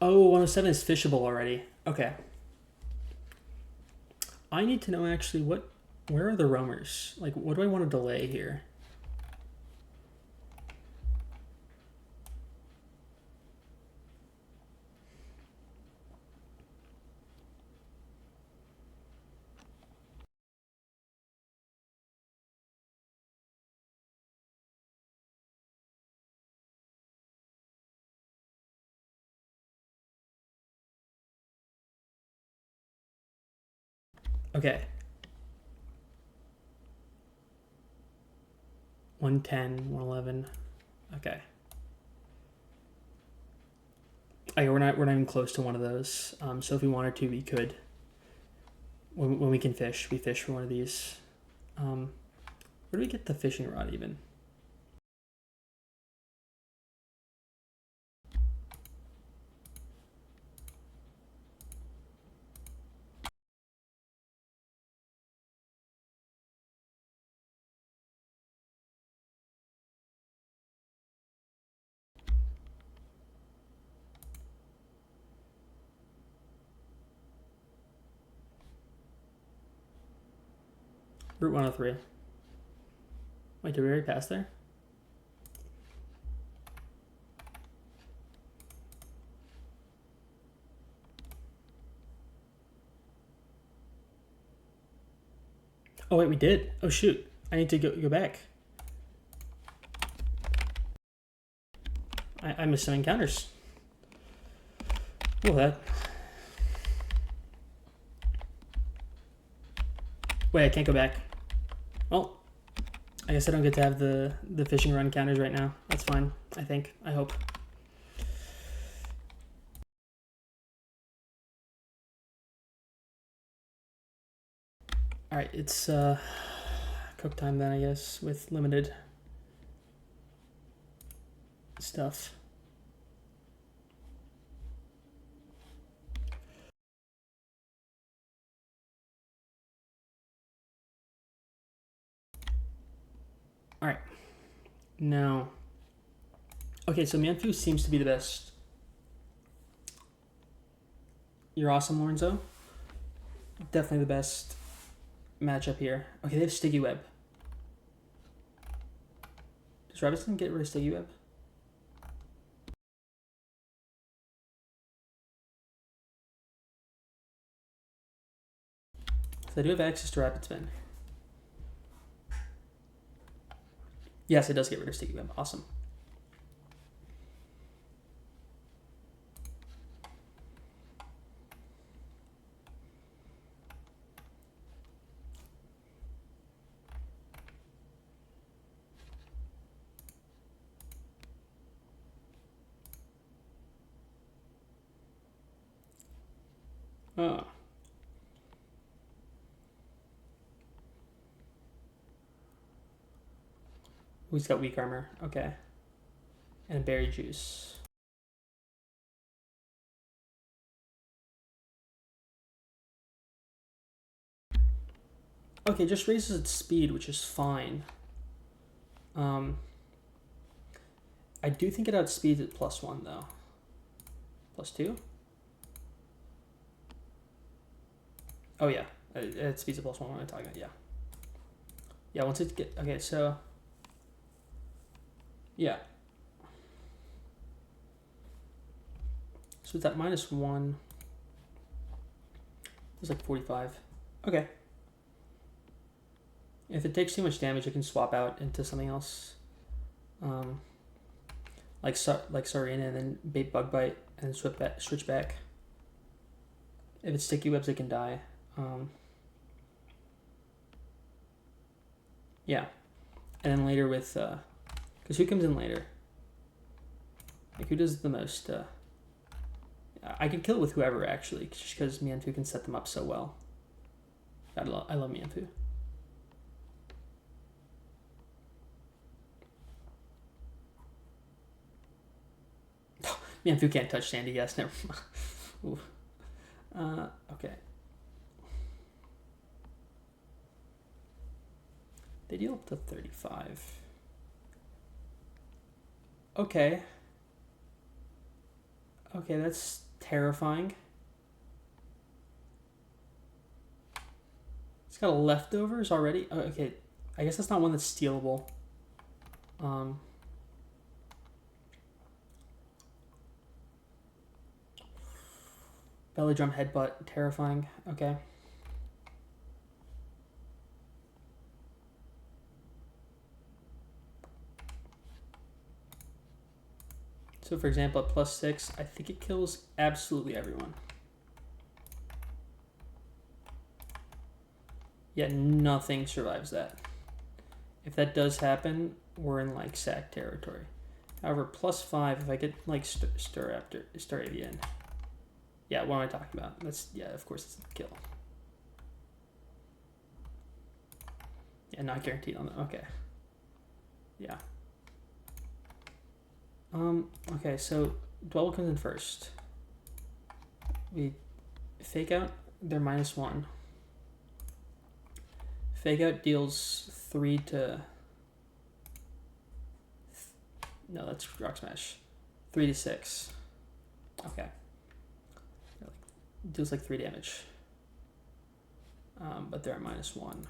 Oh, 107 is fishable already. Okay. I need to know actually where are the roamers? Like, what do I want to delay here? Okay. 110, 111. Okay. Okay, we're not even close to one of those. So if we wanted to, we could. When we can fish, we fish for one of these. Where do we get the fishing rod even? Route 103. Wait, did we already pass there? Oh wait, we did. Oh shoot, I need to go back. I missed some encounters. Oh, that. Wait, I can't go back. Well, I guess I don't get to have the fishing run encounters right now. That's fine, I think. I hope. Alright, it's cook time then, I guess, with limited stuff. Alright. Now. Okay, so Manfu seems to be the best. You're awesome, Lorenzo. Definitely the best matchup here. Okay, they have Sticky Web. Does Robinson get rid of Sticky Web? So I do have access to Rapid Spin. Yes, it does get rid of Sticky Web. Awesome. Oh. Who's got weak armor? Okay. And berry juice. Okay, just raises its speed, which is fine. I do think it outspeeds at +1 though. +2? Oh yeah, it speeds at +1. What am I talking about? Yeah. Yeah, once it get okay, so yeah. So it's at -1. It's like 45. Okay. If it takes too much damage, it can swap out into something else. Like Sarina and then Bug Bite and switch back. If it's Sticky Webs, it can die. Yeah. And then later with, because who comes in later? Like who does the most, I could kill it with whoever actually, just because Mianfu can set them up so well. I love Mianfu. Mianfu can't touch Sandy, yes, never mind. Okay. They deal up to 35. Okay. Okay, that's terrifying. It's got leftovers already. Oh, okay, I guess that's not one that's stealable. Belly drum headbutt, terrifying. Okay. So for example, at +6, I think it kills absolutely everyone. Yeah, nothing survives that. If that does happen, we're in like sack territory. However, +5, if I get like Stir Avian. Yeah, what am I talking about? That's, yeah, of course it's a kill. Yeah, not guaranteed on that. Okay. Yeah. Okay, so Dwell comes in first. We fake out their -1. Fake out deals 3 to... No, that's Rock Smash. 3 to 6. Okay. Deals like 3 damage. But they're at -1.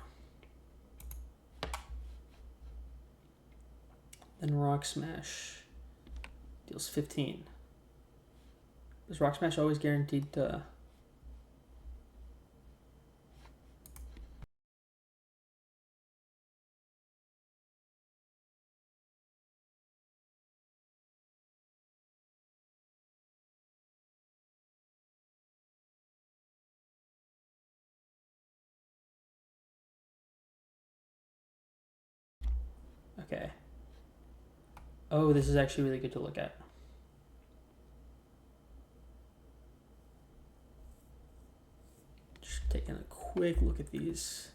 Then Rock Smash deals 15. Is Rock Smash always guaranteed to... Okay. Oh, this is actually really good to look at. Just taking a quick look at these.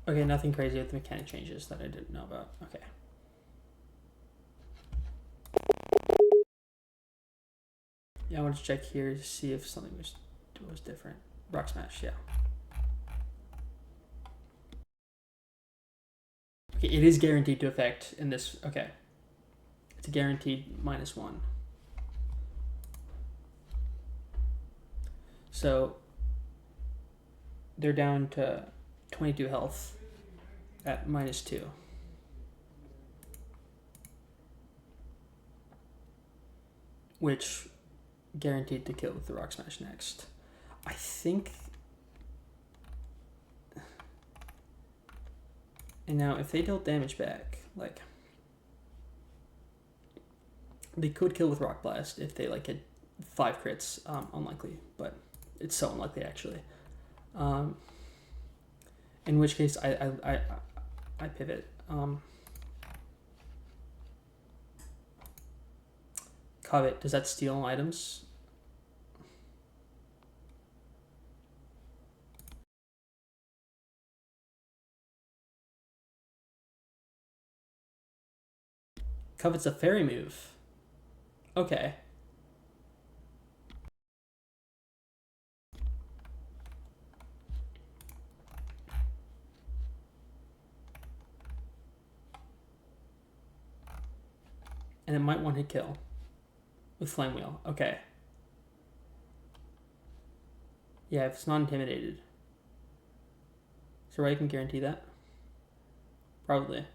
Okay, nothing crazy with the mechanic changes that I didn't know about. Okay. Yeah, I want to check here to see if something was different. Rock Smash, yeah. Okay, it is guaranteed to affect in this. Okay. It's a guaranteed -1. So they're down to 22 health at -2. Which guaranteed to kill with the Rock Smash next. I think... And now if they dealt damage back, like... They could kill with Rock Blast if they like hit 5 crits. Unlikely, but it's so unlikely actually. In which case I pivot. Covet, does that steal items? Covet's a fairy move. Okay. And it might one-hit kill with Flame Wheel. Okay. Yeah, if it's not intimidated. So I can guarantee that? Probably.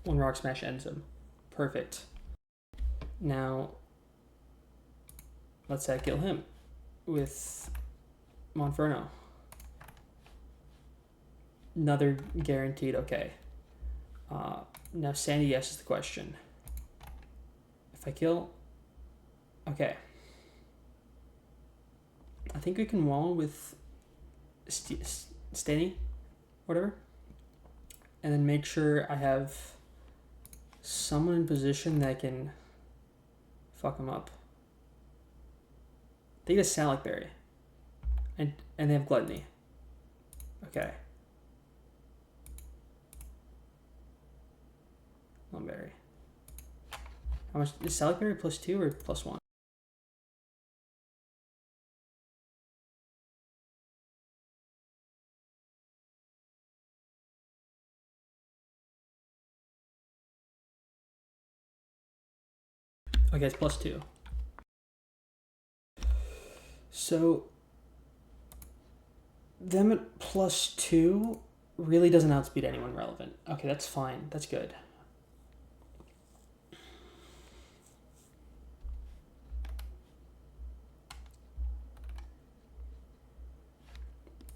One Rock Smash ends him. Perfect. Now, let's say I kill him with Monferno. Another guaranteed, okay. Now Sandy Yes is the question. If I kill, okay. I think we can wall with Stanny, whatever. And then make sure I have someone in position that can fuck him up. They get a Salic Berry. And they have Gluttony. Okay. One berry. How much is Salic Berry? +2 or +1? Okay, it's +2. So them at +2 really doesn't outspeed anyone relevant. Okay, that's fine. That's good.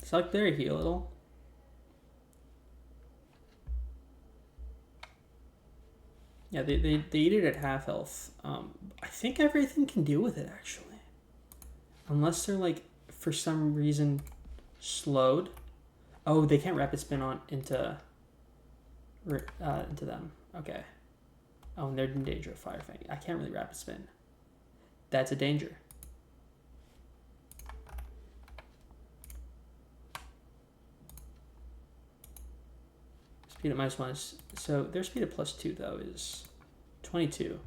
Salic Berry heal at all? Yeah, they eat it at half health. I think everything can deal with it actually. Unless they're like, for some reason, slowed. Oh, they can't rapid spin on into them. Okay. Oh, and they're in danger of Fire Fang. I can't really rapid spin. That's a danger. Speed at -1 is, so their speed at +2 though is 22.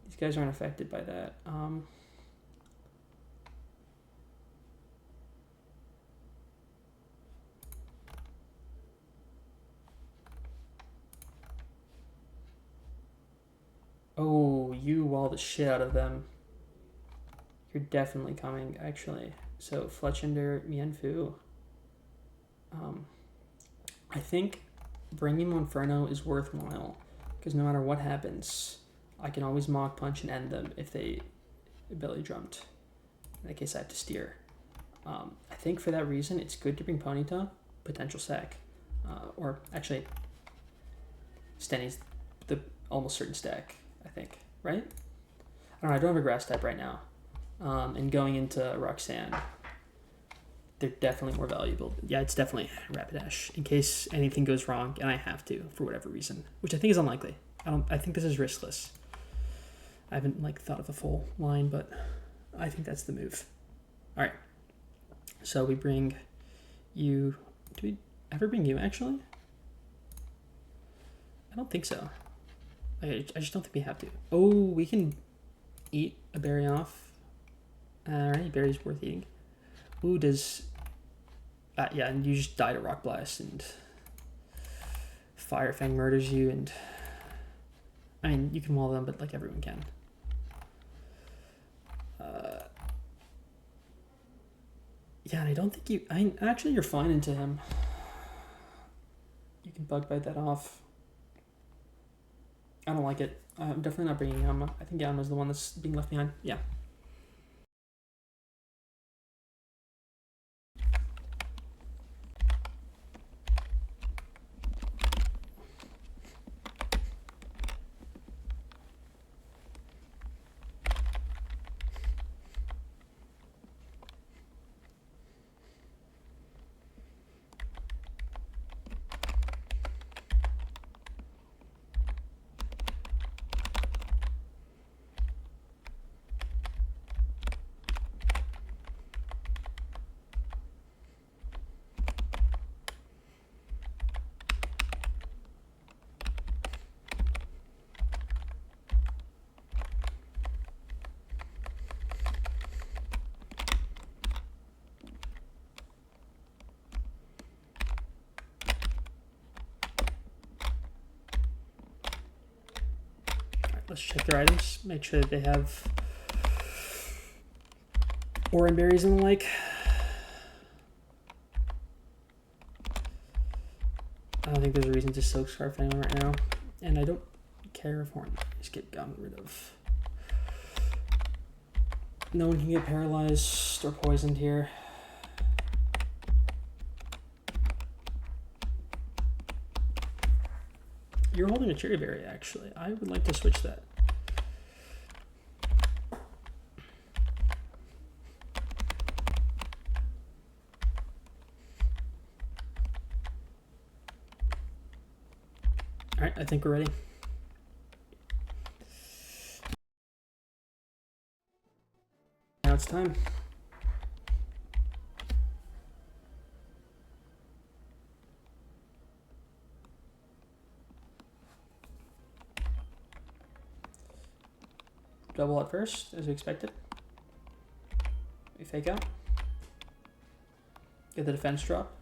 These guys aren't affected by that. Oh, you wall the shit out of them. You're definitely coming, actually. So Fletchender, Mienfu. I think bringing Monferno is worthwhile because no matter what happens, I can always Mach Punch and end them if they belly jumped. In that case, I have to steer. I think for that reason, it's good to bring Ponyta, potential sack, or actually, Stenny's the almost certain stack. I think, right? I don't know. I don't have a grass type right now, and going into Roxanne, they're definitely more valuable. Yeah, it's definitely Rapidash in case anything goes wrong and I have to for whatever reason, which I think is unlikely. I think this is riskless. I haven't like thought of a full line, but I think that's the move. All right. So we bring you. Do we ever bring you actually? I don't think so. I just don't think we have to. Oh, we can eat a berry off. Alright, berry's worth eating. Ooh, does... yeah, and you just die to Rock Blast and Fire Fang murders you, and I mean, you can wall them, but like everyone can. Yeah, and I don't think you. I mean, actually, you're fine into him. You can bug bite that off. I don't like it. I'm definitely not bringing Yanma. I think Yanma's the one that's being left behind. Yeah. Let's check their items, make sure that they have orange berries and the like. I don't think there's a reason to Silk Scarf anyone right now, and I don't care if orange berries get gotten rid of. No one can get paralyzed or poisoned here. You're holding a cherry berry, actually. I would like to switch that. All right, I think we're ready. Now it's time. Double at first, as we expected. We fake out. Get the defense drop.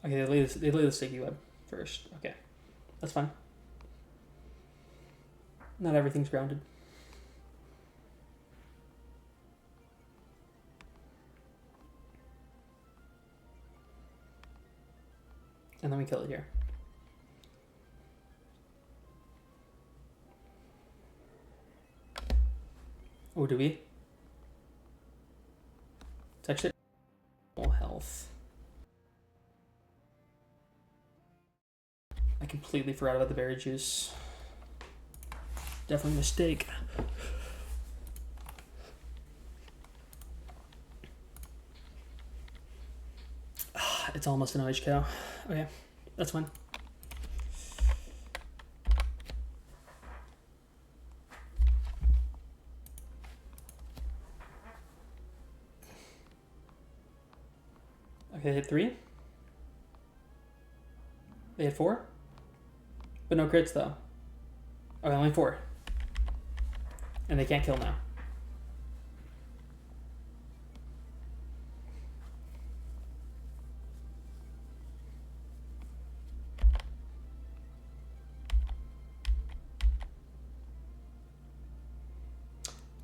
Okay, they lay the sticky web first. Okay, that's fine. Not everything's grounded. And then we kill it here. Oh, do we? It's actually all health. I completely forgot about the berry juice. Definitely a mistake. It's almost an OH cow. Okay, that's fine. Okay, hit 3. They hit 4. But no crits though. Okay, only 4. And they can't kill now.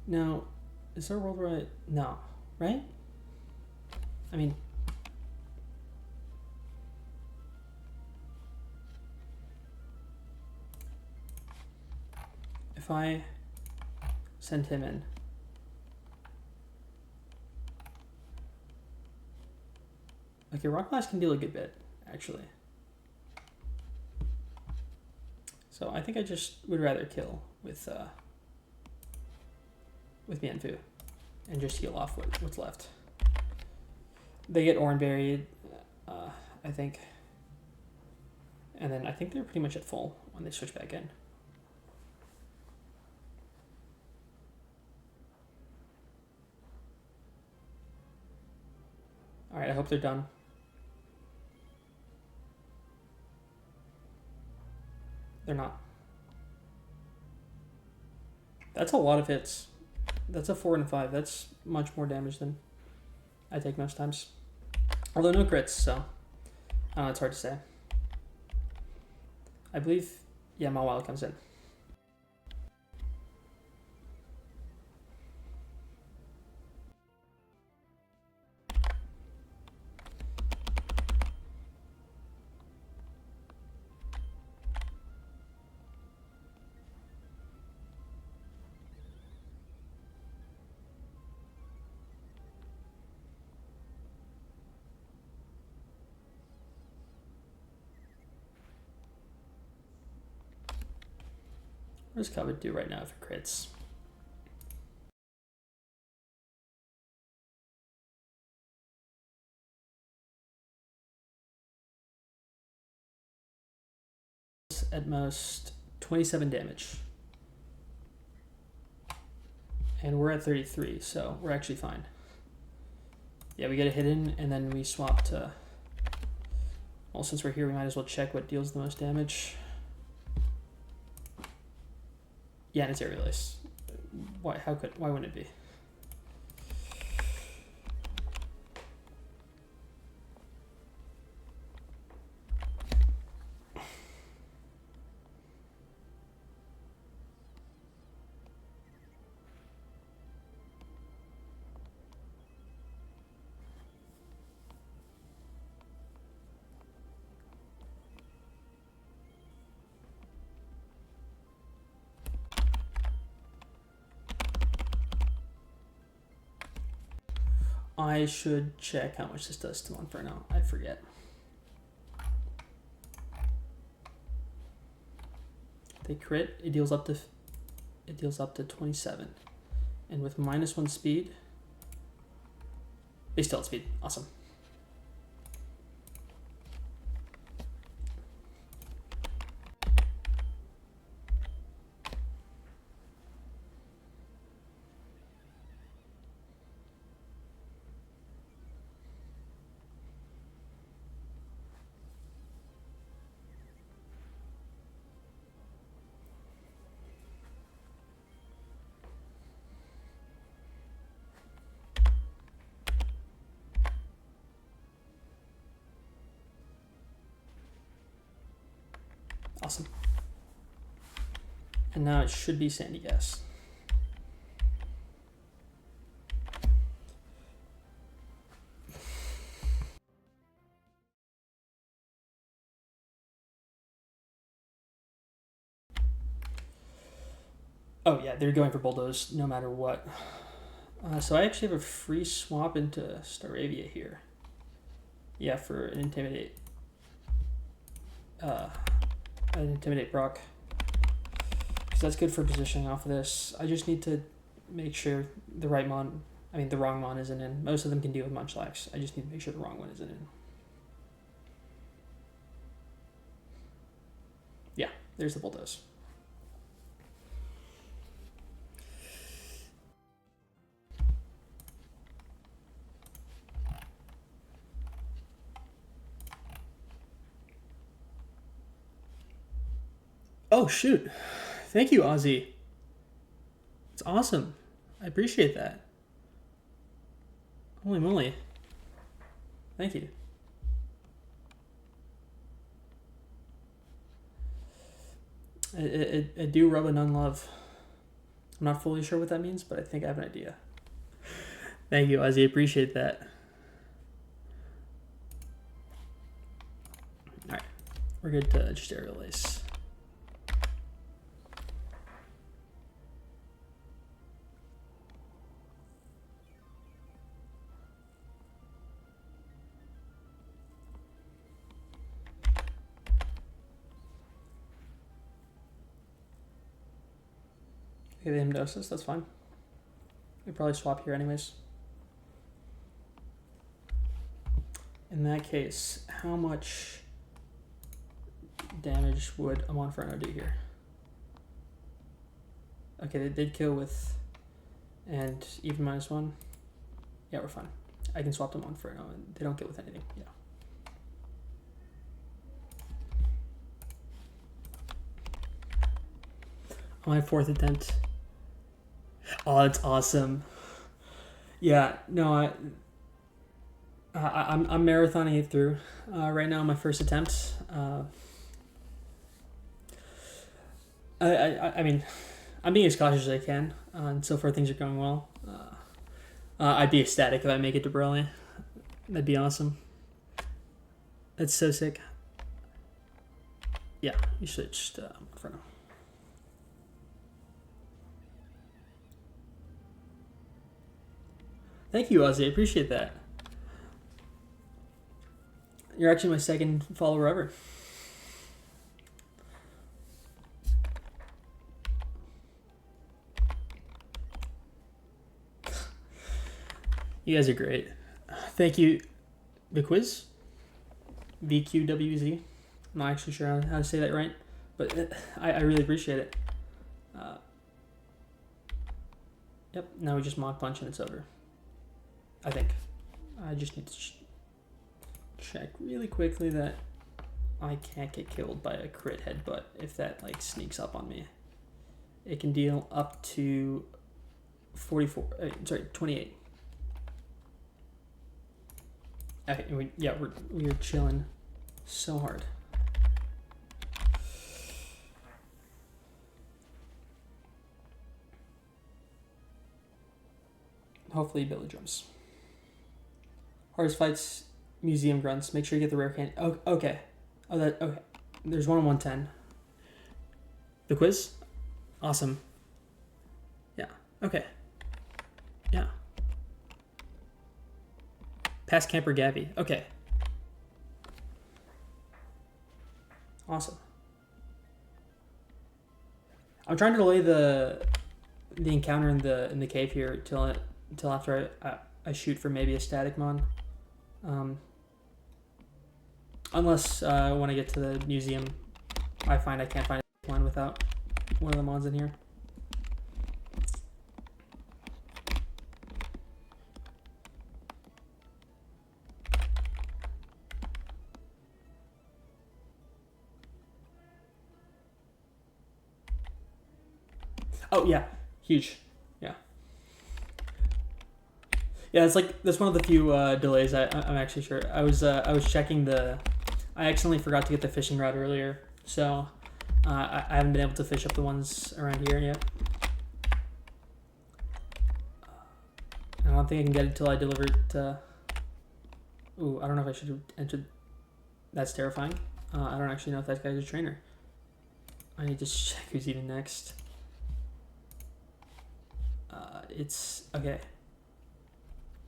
Now, is there a world where no, right? I mean, if I send him in, okay, Rock Blast can deal a good bit, actually. So I think I just would rather kill with Mianfu and just heal off what's left. They get Oran Berry, I think. And then I think they're pretty much at full when they switch back in. All right, I hope they're done. They're not. That's a lot of hits. That's a 4 and a 5. That's much more damage than I take most times. Although no crits, so it's hard to say. I believe, yeah, Mawile comes in. What does Covet do right now if it crits? At most 27 damage. And we're at 33, so we're actually fine. Yeah, we get a hit in, and then we swap to... Well, since we're here, we might as well check what deals the most damage. Yeah, and it's Aerial Ace. Why wouldn't it be? I should check how much this does to Monferno. I forget. They crit, it deals up to 27. And with -1 speed, they still have speed. Awesome. Awesome. And now it should be Sandy Gas. Oh yeah, they're going for Bulldoze no matter what. So I actually have a free swap into Staravia here. Yeah, for an Intimidate. Brock. Because that's good for positioning off of this. I just need to make sure the wrong mon isn't in. Most of them can deal with Munchlax. I just need to make sure the wrong one isn't in. Yeah, there's the Bulldoze. Oh, shoot. Thank you, Ozzy. It's awesome. I appreciate that. Holy moly. Thank you. I do rub a none love. I'm not fully sure what that means, but I think I have an idea. Thank you, Ozzy. I appreciate that. Alright. We're good to just Aerial Ace. Okay, the Hypnosis, that's fine. We probably swap here anyways. In that case, how much damage would a Monferno do here? Okay, they'd kill with, and even -1. Yeah, we're fine. I can swap them Monferno and they don't kill with anything. Yeah. On my 4th attempt, Oh, that's awesome. Yeah, no, I'm marathoning it through right now. My first attempt. I mean, I'm being as cautious as I can, and so far things are going well. I'd be ecstatic if I make it to Burley. That'd be awesome. That's so sick. Yeah, you should just for now. Thank you, Ozzy. I appreciate that. You're actually my second follower ever. You guys are great. Thank you. The quiz? VQWZ. I'm not actually sure how to say that right, but I really appreciate it. Yep, now we just mock punch and it's over. I think. I just need to check really quickly that I can't get killed by a crit headbutt if that like sneaks up on me. It can deal up to 28. Okay, we're chilling so hard. Hopefully Billy jumps. Hardest fights, museum grunts. Make sure you get the rare candy. Oh, okay. Okay. There's one on 110. The quiz? Awesome. Yeah. Okay. Yeah. Past Camper Gavi. Okay. Awesome. I'm trying to delay the encounter in the cave here until after I shoot for maybe a static mon. Unless when I get to the museum, I find I can't find one without one of the mons in here. Oh yeah, huge. Yeah. Yeah, it's like that's one of the few delays I'm actually sure. I was checking I accidentally forgot to get the fishing rod earlier, so I haven't been able to fish up the ones around here yet. I don't think I can get it until I deliver it to... Ooh, I don't know if I should have entered... That's terrifying. I don't actually know if that guy's a trainer. I need to check who's even next. It's... Okay.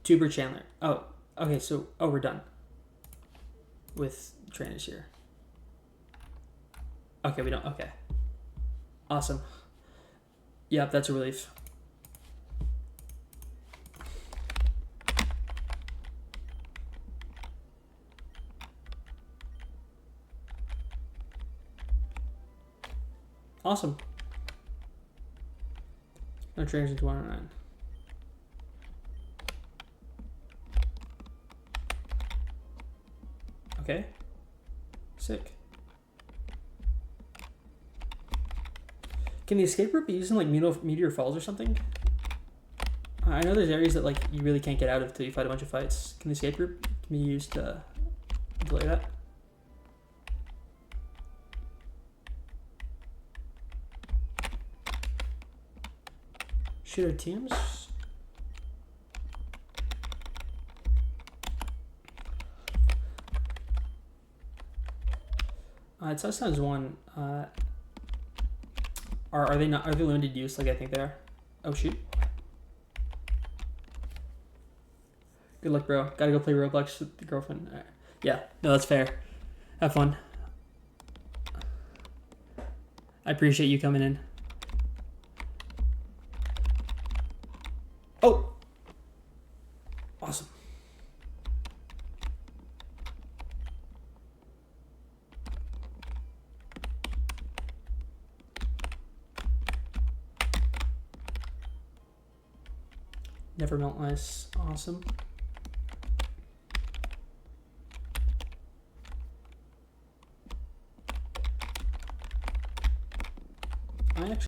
Tuber Chandler. Oh, okay, so... Oh, we're done. With trainers here. Okay, we don't... Okay. Awesome. Yep, that's a relief. Awesome. No trainers into 109. Okay. Sick. Can the escape route be used in like Meteor Falls or something? I know there's areas that like you really can't get out of until you fight a bunch of fights. Can the escape route be used to delay that? Shoot our teams? It says times one. Are they not? Are they limited use? Like I think they are. Oh shoot! Good luck, bro. Gotta go play Roblox with the girlfriend. Right. Yeah, no, that's fair. Have fun. I appreciate you coming in. Oh, awesome. Never melt ice. Awesome. I actually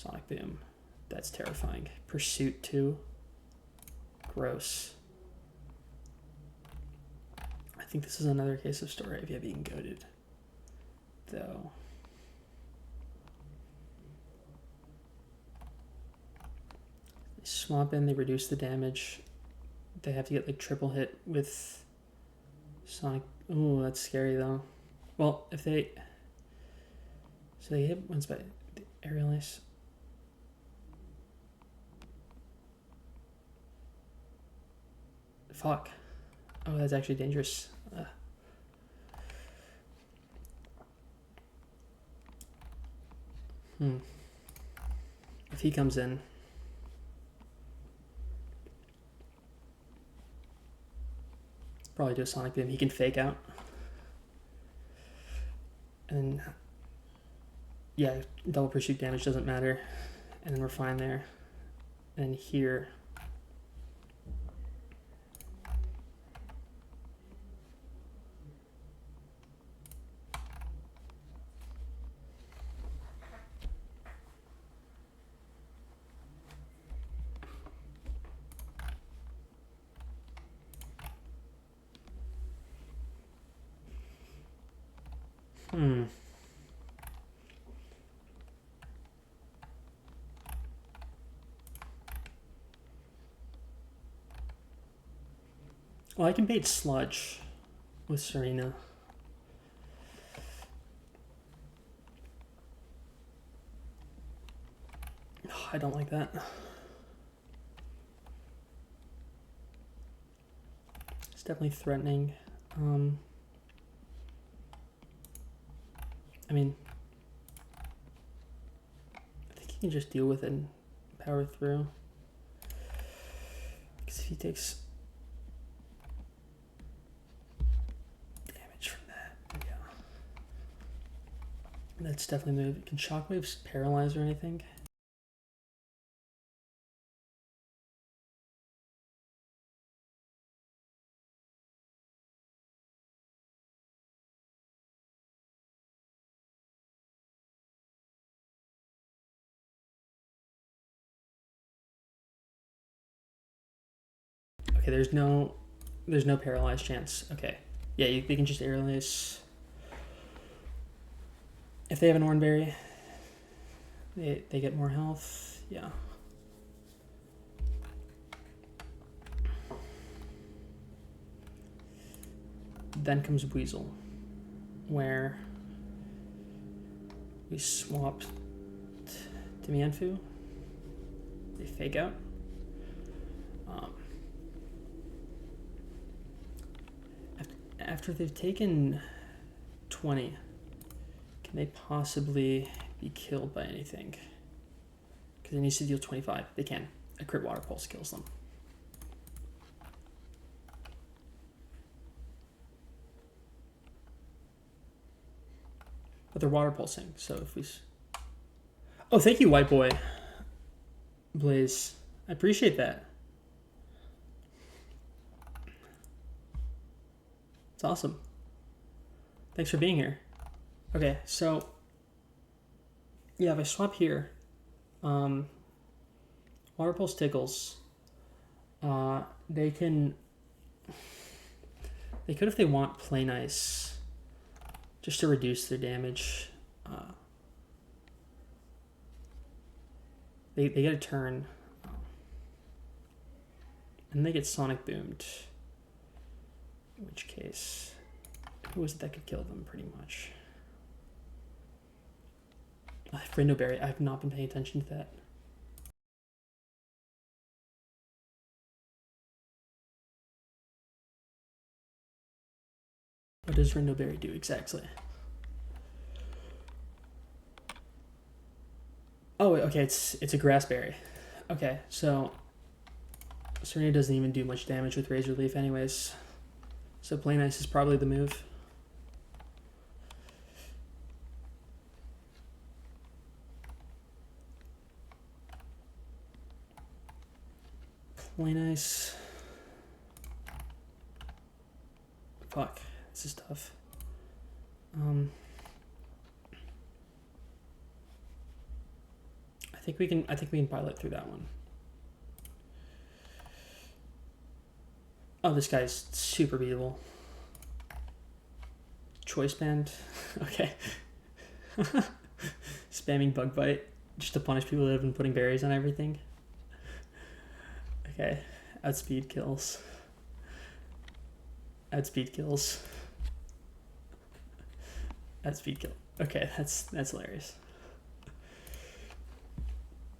Sonic Boom. That's terrifying. Pursuit 2. Gross. I think this is another case of Story Ivy being goated, though. They swamp in, they reduce the damage. They have to get like triple hit with Sonic. Ooh, that's scary though. Well, if they... So they hit once by the Aerial Ace. Fuck. Oh, that's actually dangerous. If he comes in... Probably do a Sonic Boom. He can fake out. And yeah, double pursuit damage doesn't matter. And then we're fine there. And here... Well, I can bait Sludge with Serena. Oh, I don't like that. It's definitely threatening. I mean, I think he can just deal with it and power through. Because if he takes damage from that, yeah. That's definitely move. Can Shockwaves paralyze or anything? Okay, there's no paralyzed chance. Okay. Yeah, they can just Aerial Ace. If they have an Oranberry, they get more health. Yeah. Then comes Weasel, where we swapped to Mianfu. They fake out. After they've taken 20, can they possibly be killed by anything? Because it needs to deal 25. They can. A crit Water Pulse kills them. But they're Water Pulsing, so if we... Oh, thank you, White Boy. Blaze. I appreciate that. It's awesome. Thanks for being here. Okay, so yeah, if I swap here, Water Pulse Tickles, they could if they want Play Nice, just to reduce their damage. They get a turn, and they get Sonic Boomed. In which case, who was it that could kill them, pretty much? Friendo Berry, I have not been paying attention to that. What does Friendo Berry do exactly? Oh, okay, it's a Grass Berry. Okay, so Serena doesn't even do much damage with Razor Leaf anyways. So Play Nice is probably the move. Play Nice. Fuck, this is tough. I think we can pilot through that one. Oh, this guy's super beatable. Choice band. Okay. Spamming bug bite just to punish people that have been putting berries on everything. Okay. Outspeed kills. Outspeed kills. Outspeed kill. Okay, that's hilarious.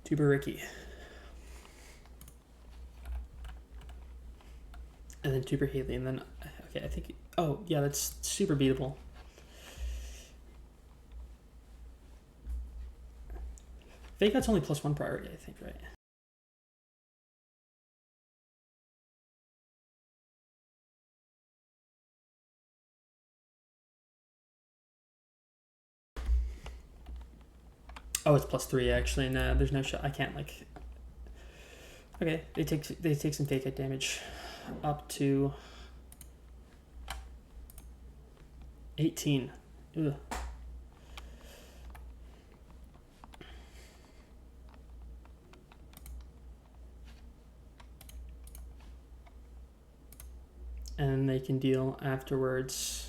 Tuber Ricky. And then Tuber Haley, and then, okay, I think, oh, yeah, that's super beatable. Fake Out's only +1 priority, I think, right? Oh, it's +3, actually. No, there's no shot. I can't, like... Okay, they take some Fake Out damage up to 18. Ugh. And they can deal afterwards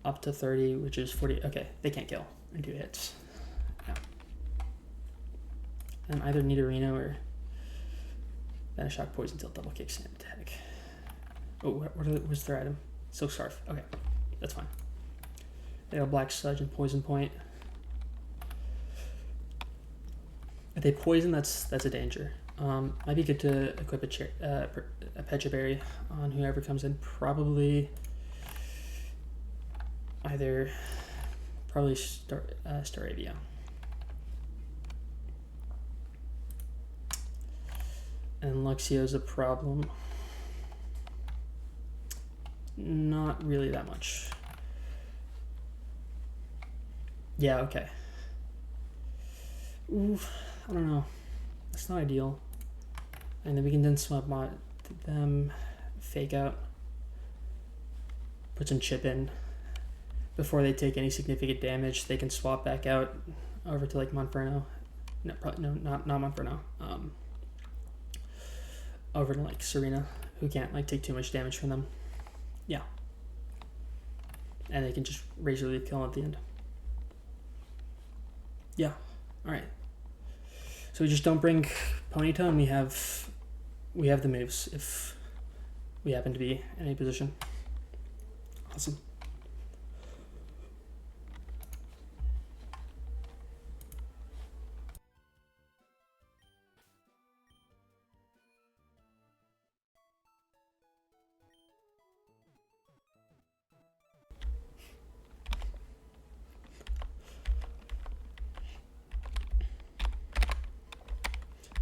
up to 30, which is 40. Okay, they can't kill and do hits. Yeah. And either Nidorino or Venoshock Poison Tilt double kicks and attack. Oh, what's their item? Silk Scarf. Okay, that's fine. They have Black Sludge and Poison Point. If they poison, that's a danger. Might be good to equip a Pecha Berry on whoever comes in. Probably Staravia. And Luxio's a problem. Not really that much. Yeah, okay. Oof, I don't know. That's not ideal. And then we can then swap them, Fake Out, put some chip in. Before they take any significant damage, they can swap back out over to like Monferno. No, probably, no, not Monferno. Over to like Serena, who can't like take too much damage from them. Yeah. And they can just razor leaf kill at the end. Yeah. All right. So we just don't bring Ponyta, and we have the moves if we happen to be in a position. Awesome.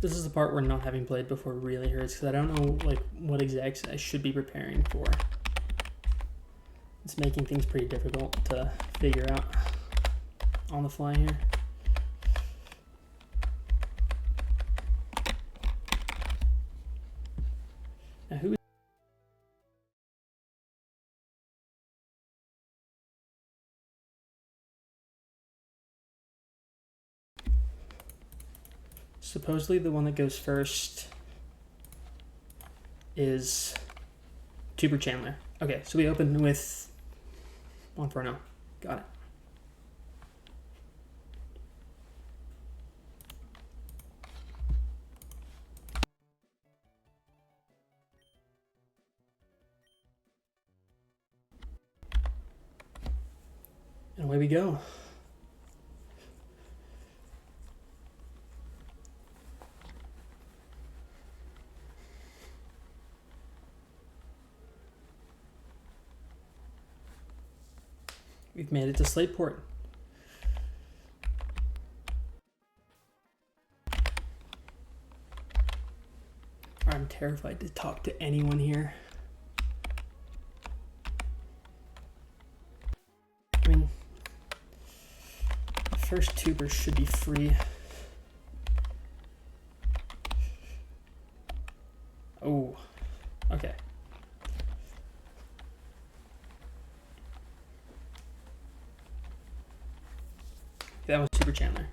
This is the part where not having played before really hurts, because I don't know like what exacts I should be preparing for. It's making things pretty difficult to figure out on the fly here. Now who? Supposedly the one that goes first is Tuber Chandler. Okay, so we open with Monferno. Got it. And away we go. We've made it to Slateport. I'm terrified to talk to anyone here. I mean, the first tuber should be free. Oh, okay. That was Super Chandler.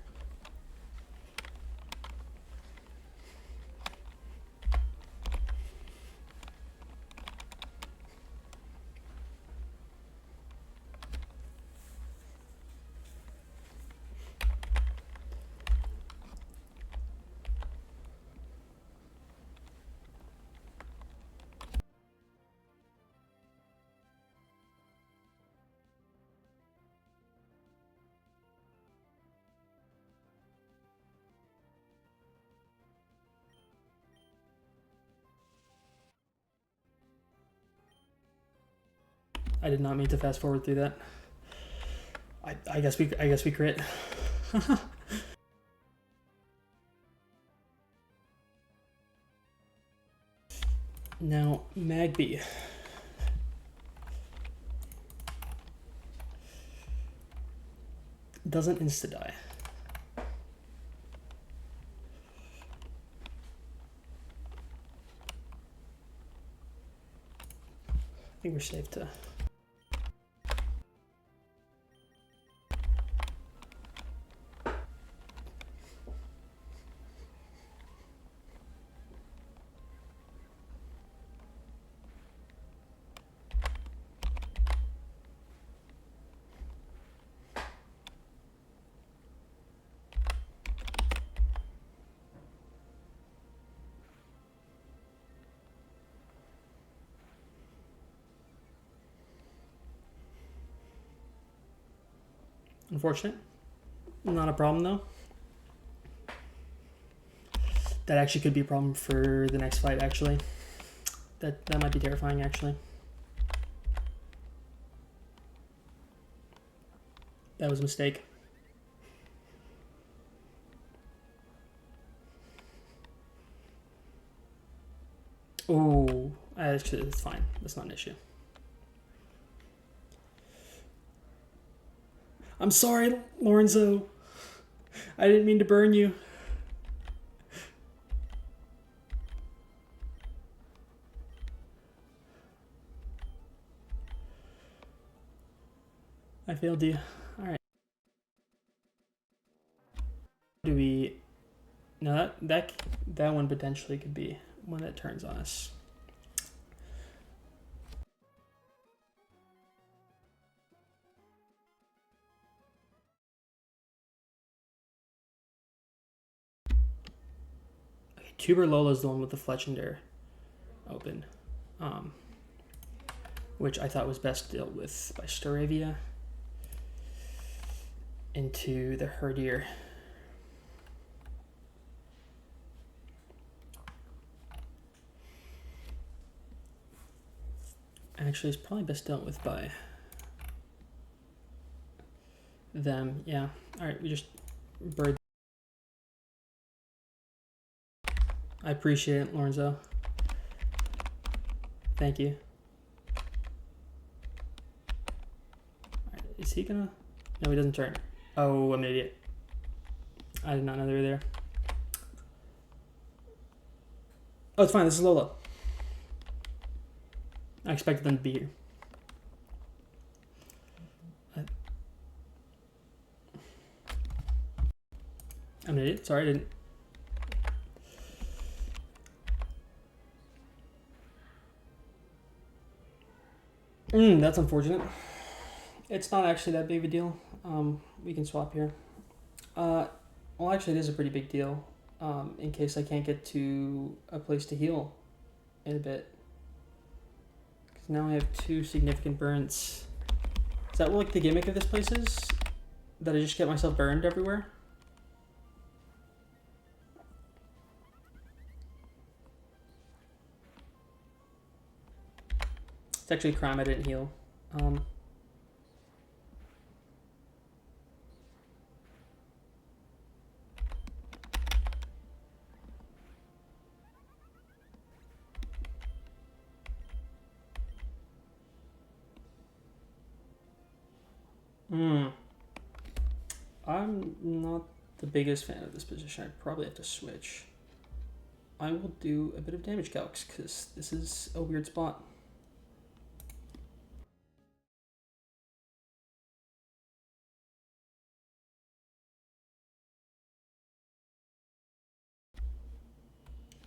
I did not mean to fast forward through that. I guess we crit. Now Magby. Doesn't insta die. I think we're safe to. Unfortunate. Not a problem though. That actually could be a problem for the next fight actually. That might be terrifying actually. That was a mistake. Oh, actually it's fine. That's not an issue. I'm sorry, Lorenzo. I didn't mean to burn you. I failed you. Alright. Do we... No, that one potentially could be one that turns on us. Okay, Tuber Lola's the one with the Fletchender open. Which I thought was best dealt with by Staravia into the Herdier. Actually, it's probably best dealt with by them. Yeah. All right, we just bird. I appreciate it, Lorenzo. Thank you. All right, is he gonna? No, he doesn't turn. Oh, I'm an idiot. I did not know they were there. Oh, it's fine. This is Lola. I expected them to be here. I'm an idiot. Sorry, I didn't. That's unfortunate. It's not actually that big of a deal. We can swap here. Well, actually, it is a pretty big deal. In case I can't get to a place to heal in a bit. Because now I have 2 significant burns. Is that what like the gimmick of this place is? That I just get myself burned everywhere? It's actually a crime I didn't heal. I'm not the biggest fan of this position. I probably have to switch. I will do a bit of damage calcs because this is a weird spot.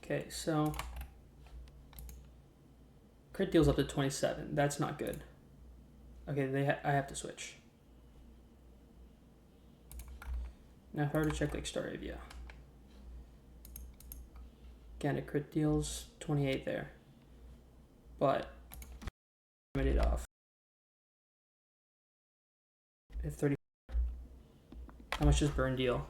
Okay, so crit deals up to 27. That's not good. Okay, I have to switch. Now if I were to check like Staravia. Again, it crit deals 28 there. But it off. At 30. How much does burn deal?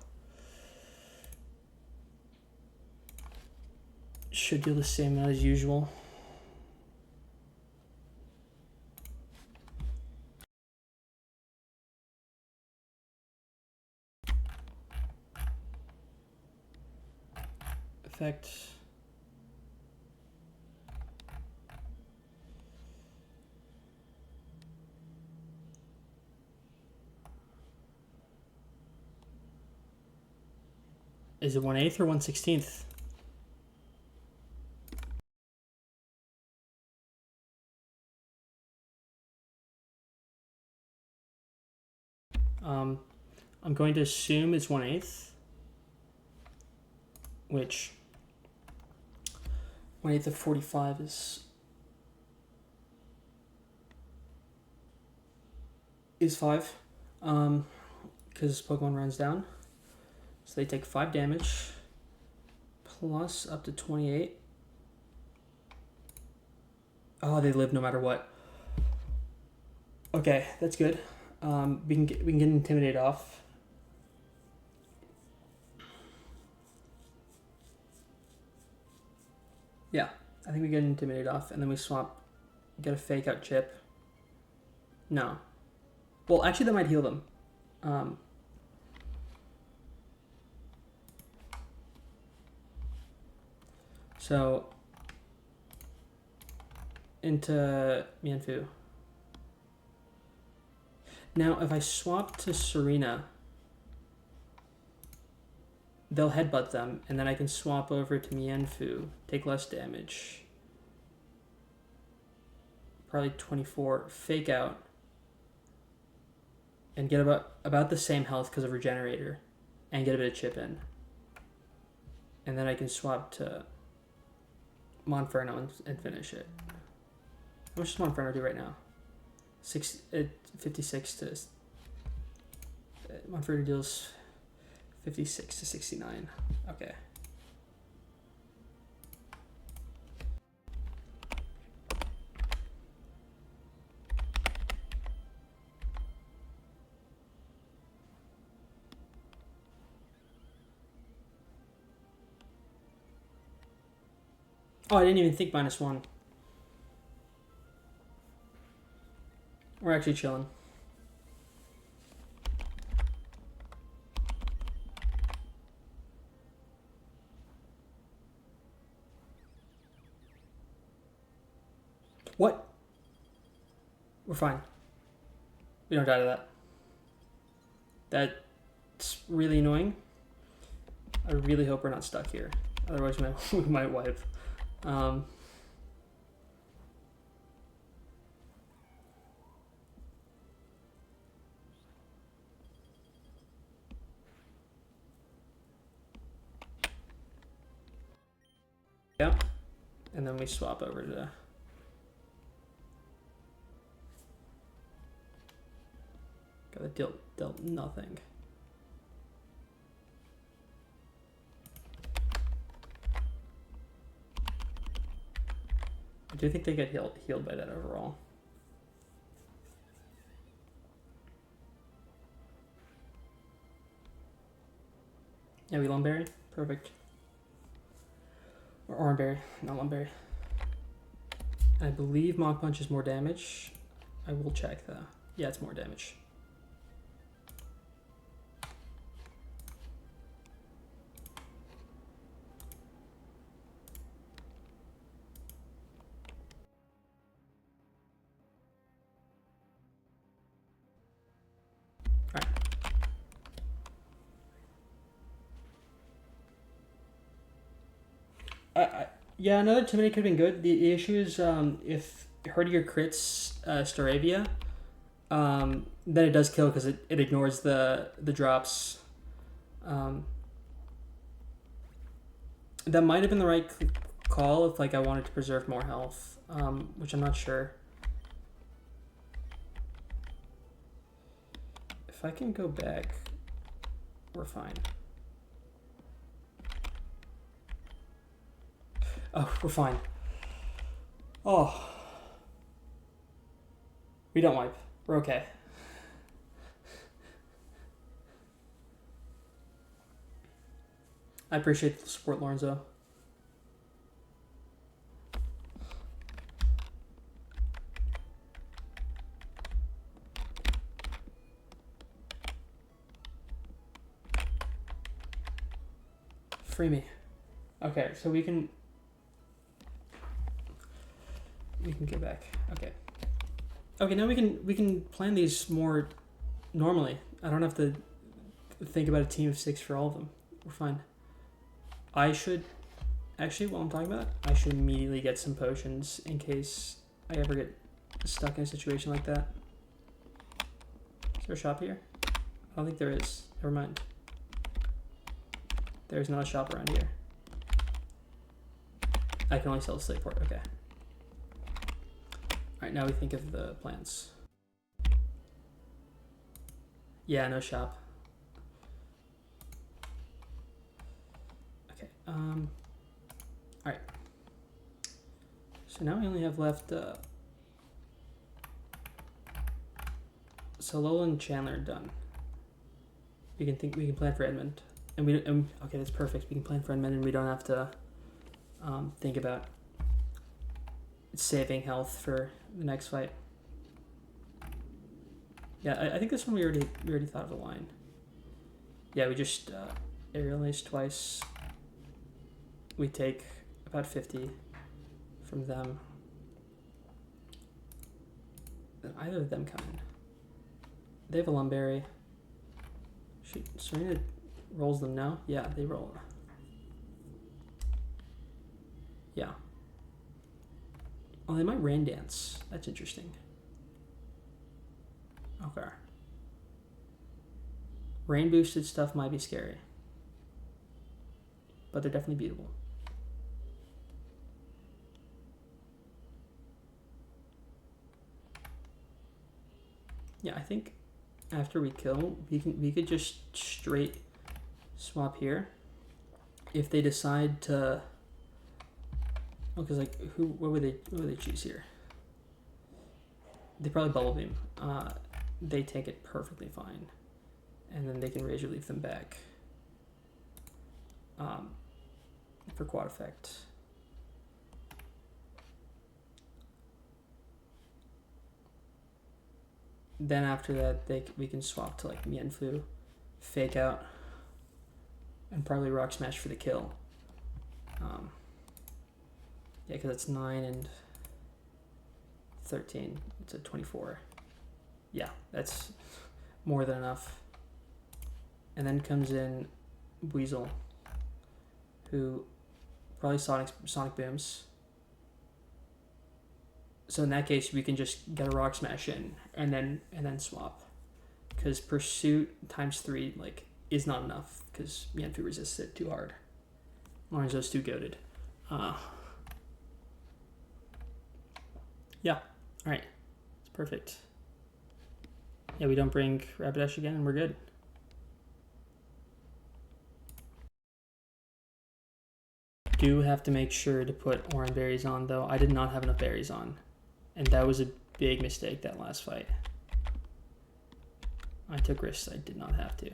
Should deal the same amount as usual. Effect. Is it 1/8 or 1/16? I'm going to assume it's 1/8, which 1/8 of 45 is 5, because Pokemon runs down. So they take 5 damage, plus up to 28. Oh, they live no matter what. Okay, that's good. We can get Intimidate off. Yeah, I think we get Intimidate off, and then we swap, get a Fake Out chip. No. Well, actually, that might heal them. So, into Mienfoo. Now, if I swap to Serena, they'll headbutt them, and then I can swap over to Mienfoo, take less damage. Probably 24, Fake Out, and get about the same health because of Regenerator, and get a bit of chip in. And then I can swap to Monferno and finish it. How much does Monferno do right now? 56 to... Monferno deals 56 to 69. Okay. Oh, I didn't even think -1. We're actually chilling. What? We're fine. We don't die to that. That's really annoying. I really hope we're not stuck here. Otherwise, we might wipe. Yeah. And then we swap over to... Got dealt nothing. I do think they get healed by that overall. Yeah, we Lumberry. Perfect. Or Oranberry, not Lumberry. I believe Mach Punch is more damage. I will check though. Yeah, it's more damage. Yeah, another Intimidate could have been good. The issue is if Herdier crits Staravia, then it does kill because it ignores the drops. That might have been the right call if like I wanted to preserve more health, which I'm not sure. If I can go back, we're fine. Oh, we're fine. Oh. We don't wipe. We're okay. I appreciate the support, Lorenzo. Free me. Okay, so we can get back. Okay. Okay, now we can plan these more normally. I don't have to think about a team of 6 for all of them. We're fine. I should actually, while I'm talking about it, I should immediately get some potions in case I ever get stuck in a situation like that. Is there a shop here? I don't think there is. Never mind. There's not a shop around here. I can only sell the slate port. Okay. Alright, now we think of the plans. Yeah, no shop. Okay. Alright. So now we only have left so Lola and Chandler are done. We can plan for Edmund. And okay, that's perfect. We can plan for Edmund and we don't have to think about saving health for the next fight. Yeah, I think this one we already thought of a line. Yeah, we just aerial ace twice. We take about 50 from them. Then either of them come in. They have a Lumberry. Serena rolls them now? Yeah, they roll. Yeah. Oh, they might rain dance. That's interesting. Okay. Rain boosted stuff might be scary. But they're definitely beatable. Yeah, I think after we kill, we could just straight swap here. If they decide to, well, because like what would they choose here? They probably bubble beam. They take it perfectly fine, and then they can razor leaf them back. For quad effect. Then after that, we can swap to like Mienfu, fake out, and probably rock smash for the kill. Yeah, because it's 9 and 13. It's a 24. Yeah, that's more than enough. And then comes in Weasel, who probably sonic booms. So in that case, we can just get a rock smash in and then swap, because pursuit times 3 like is not enough because Mienfu resists it too hard. Lorenzo's too goated. Yeah. All right. It's perfect. Yeah, we don't bring Rapidash again, and we're good. Do have to make sure to put orange berries on, though. I did not have enough berries on, and that was a big mistake that last fight. I took risks I did not have to.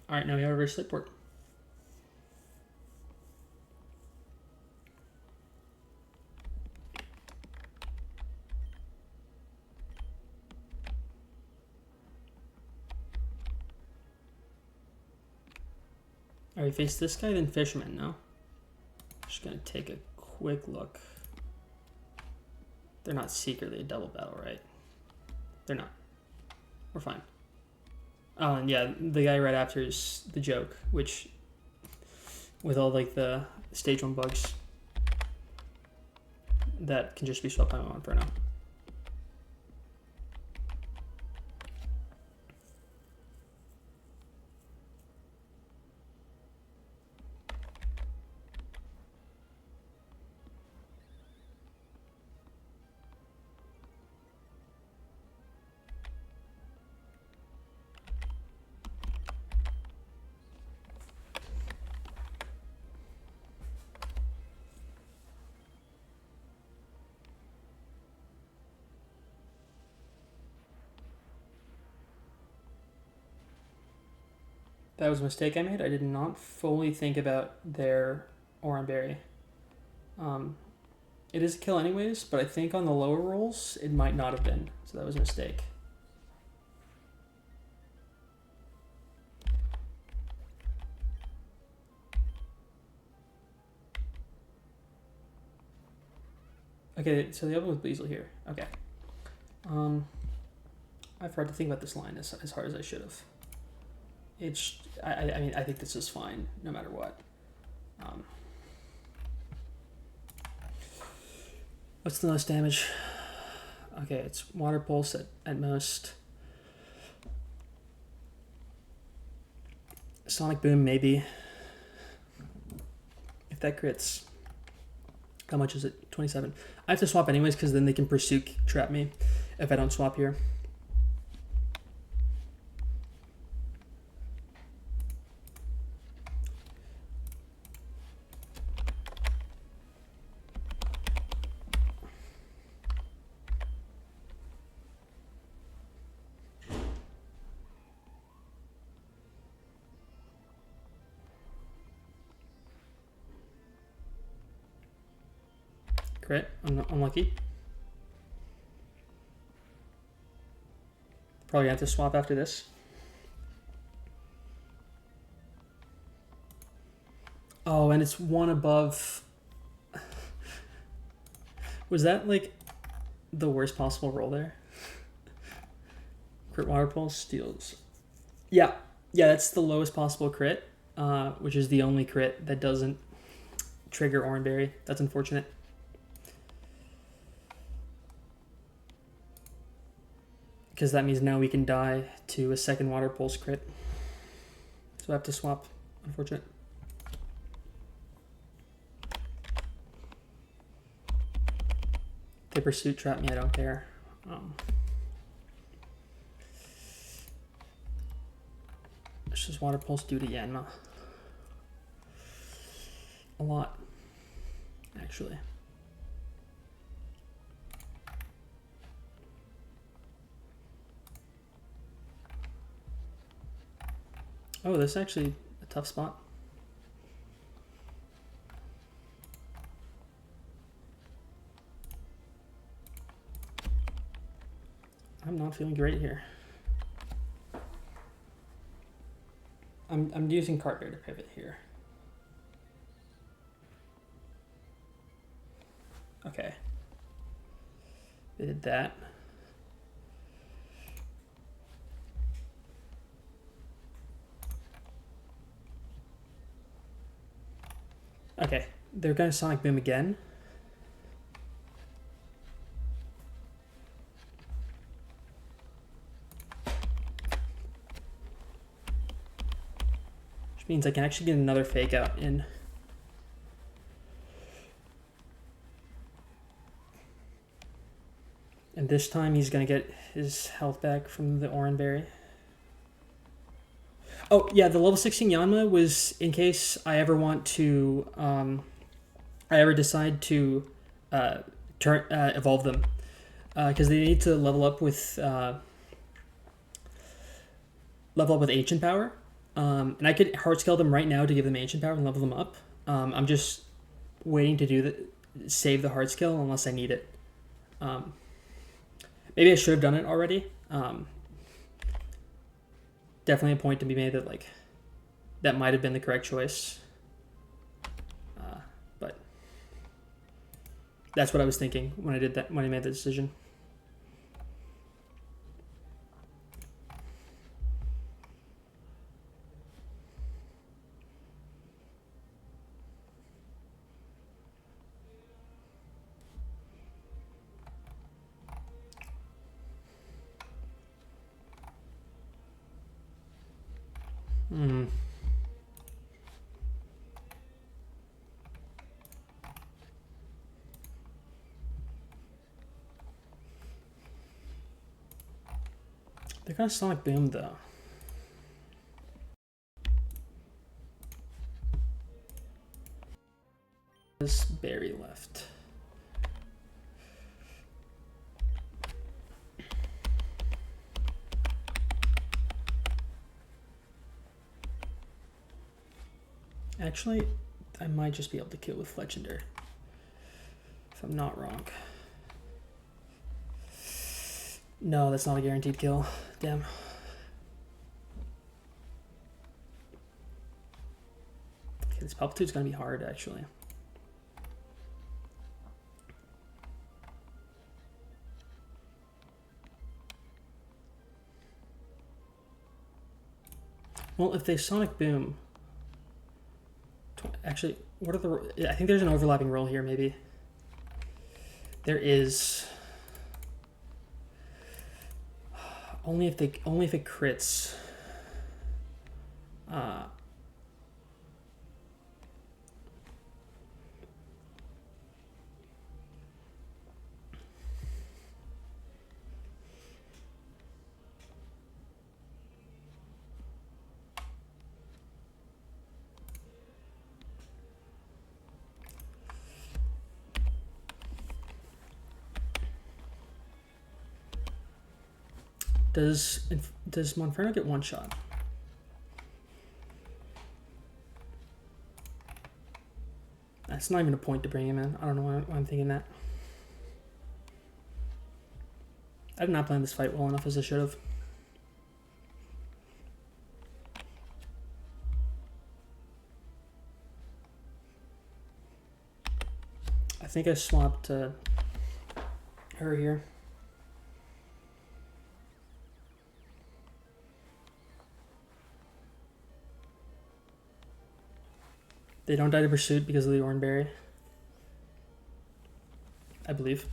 All right, now we have a reverse slip port. All right, face this guy, then Fisherman, no? Just gonna take a quick look. They're not secretly a double battle, right? They're not. we're fine. Oh, and yeah, the guy right after is the joke, which, with all like the stage 1 bugs, that can just be swapped by my Inferno. That was a mistake I made. I did not fully think about their Oran Berry. It is a kill anyways, but I think on the lower rolls, it might not have been. So that was a mistake. Okay, so the other one was Weasel here. Okay. I forgot to think about this line as hard as I should have. I mean, I think this is fine no matter what. What's the most damage? Okay, it's Water Pulse at most. Sonic Boom, maybe. If that crits. How much is it? 27. I have to swap anyways because then they can Pursuit trap me if I don't swap here. Crit, unlucky. Probably have to swap after this. Oh, and it's one above. Was that like the worst possible roll there? Crit Water Pulse steals. Yeah, that's the lowest possible crit, which is the only crit that doesn't trigger Oran Berry. That's unfortunate. Because that means now we can die to a second Water Pulse crit. So I have to swap. Unfortunate. They Pursuit trap me, I don't care. Let's just Water Pulse do it again. A lot, actually. Oh, this is actually a tough spot. I'm not feeling great here. I'm using Cart Bear to pivot here. Okay. They did that. Okay, they're gonna Sonic Boom again. Which means I can actually get another Fake Out in. And this time he's gonna get his health back from the Oran Berry. Oh, yeah, the level 16 Yanma was in case I ever want to, I ever decide to evolve them. Because they need to level up with Ancient Power. And I could hard scale them right now to give them Ancient Power and level them up. I'm just waiting to save the hard scale unless I need it. Maybe I should have done it already. Definitely a point to be made that like that might have been the correct choice, but that's what I was thinking when I made the decision. They're gonna Sonic Boom though. There's Barry left. Actually, I might just be able to kill with Legendary, if I'm not wrong. No, that's not a guaranteed kill. Damn. Okay, this Palpitude's gonna be hard, actually. Well, if they Sonic Boom... Actually, what are the... I think there's an overlapping roll here, maybe. There is... Only if it crits. Does Monferno get one shot? That's not even a point to bring him in. I don't know why I'm thinking that. I did not plan this fight well enough as I should have. I think I swapped her here. They don't die to Pursuit because of the Oranberry, I believe.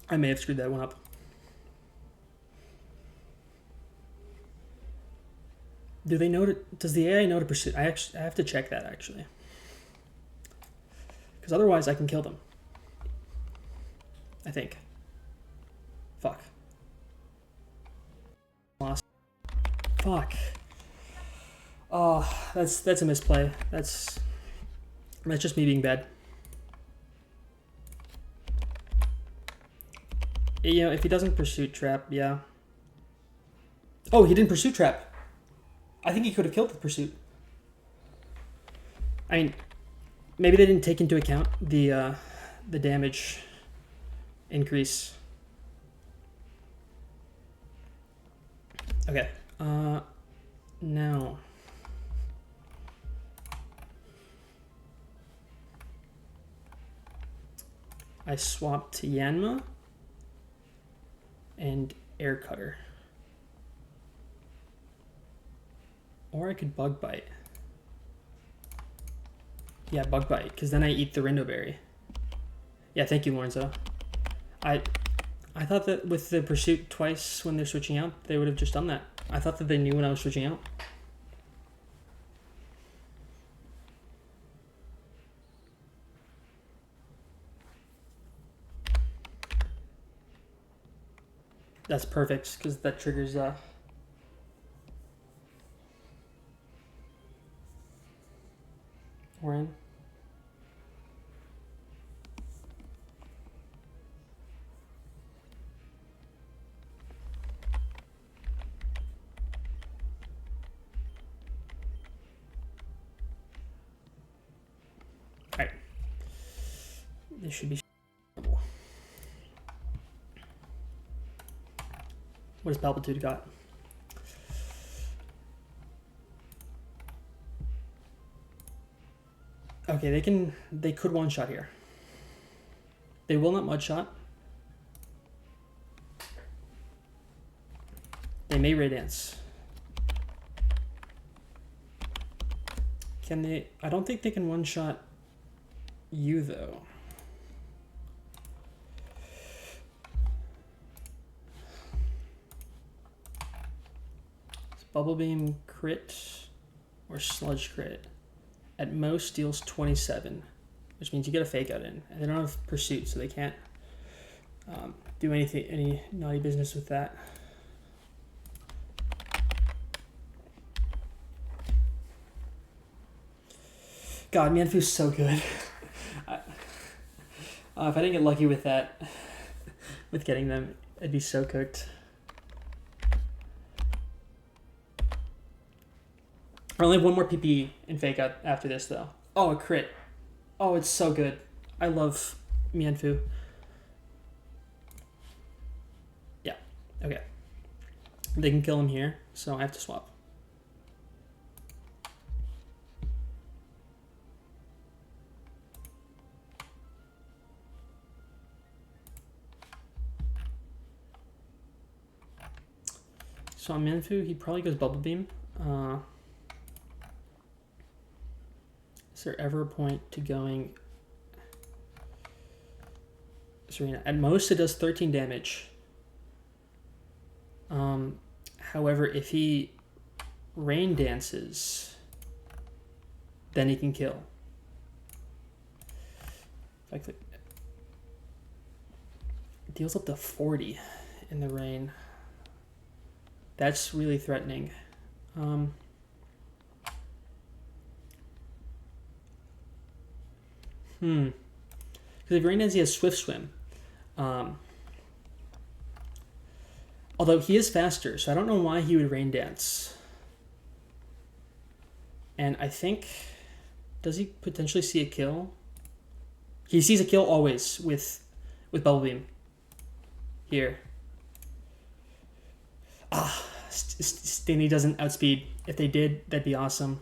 I may have screwed that one up. Do they know to, does the AI know to Pursuit? I have to check that, actually. Because otherwise I can kill them. I think. Fuck. Lost. Fuck. Oh, that's a misplay. That's just me being bad. You know, if he doesn't Pursuit Trap, yeah. Oh, he didn't Pursuit Trap. I think he could have killed the Pursuit. I mean, maybe they didn't take into account the damage increase. Okay. Now. I swapped to Yanma and Air Cutter. Or I could Bug Bite. Yeah, Bug Bite, because then I eat the Rindo Berry. Yeah, thank you, Lorenzo. I thought that with the Pursuit twice when they're switching out, they would have just done that. I thought that they knew when I was switching out. That's perfect, because that triggers we're in. Alright. This should be terrible. What has Palpitude got? Okay, they could one shot here. They will not mud shot. They may Ray Dance. Can they? I don't think they can one-shot you, though. Bubble Beam crit or Sludge crit. At most deals 27, which means you get a Fake Out in. And they don't have Pursuit, so they can't do any naughty business with that. God, Mianfu's so good. If I didn't get lucky with that, with getting them, I'd be so cooked. I only have one more PP in Fake Out after this, though. Oh, a crit. Oh, it's so good. I love Mianfu. Yeah, okay. They can kill him here, so I have to swap. So on Mianfu, he probably goes Bubble Beam. Is there ever a point to going Serena? At most, it does 13 damage. However, if he rain dances, then he can kill. It deals up to 40 in the rain. That's really threatening. Because if rain dances, he has Swift Swim. Although he is faster, so I don't know why he would rain dance. And I think, does he potentially see a kill? He sees a kill always with Bubble Beam. Here. Stanley doesn't outspeed. If they did, that'd be awesome.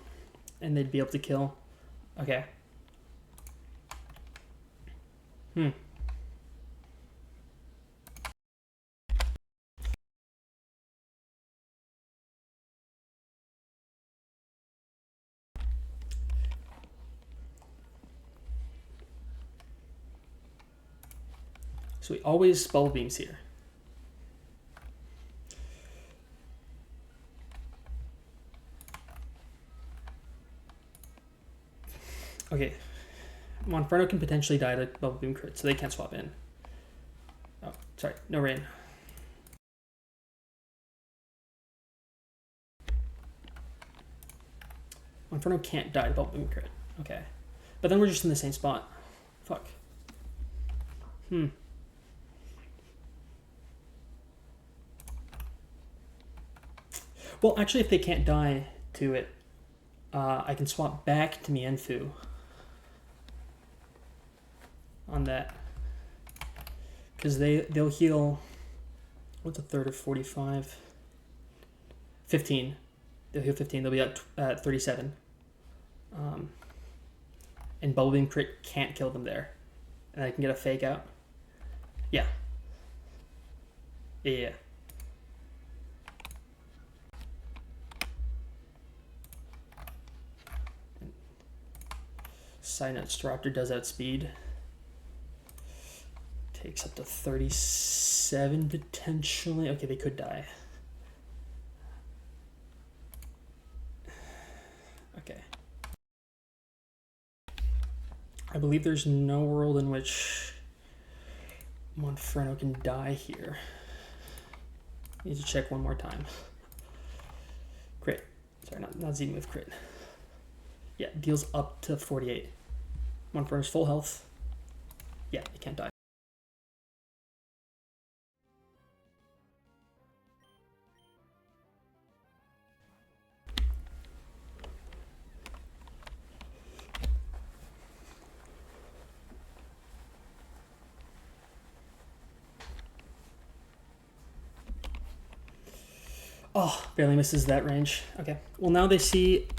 And they'd be able to kill. Okay. So he always Bubble Beams here. Okay. Monferno can potentially die to Bubble Beam crit, so they can't swap in. Oh, sorry. No rain. Monferno can't die to Bubble Beam crit. Okay. But then we're just in the same spot. Fuck. Well, actually, if they can't die to it, I can swap back to Mianfu on that. Because they'll heal, what's a third of 45? 15. They'll heal 15. They'll be at 37. And Bubble Beam crit can't kill them there. And I can get a Fake Out. Yeah. Yeah. Side note, Staraptor does outspeed. Takes up to 37 potentially. Okay, they could die. Okay. I believe there's no world in which Monferno can die here. Need to check one more time. Crit. Sorry, not Z move crit. Yeah, deals up to 48. Monferno's full health. Yeah, he can't die. Oh, barely misses that range. Okay. Well, now they see,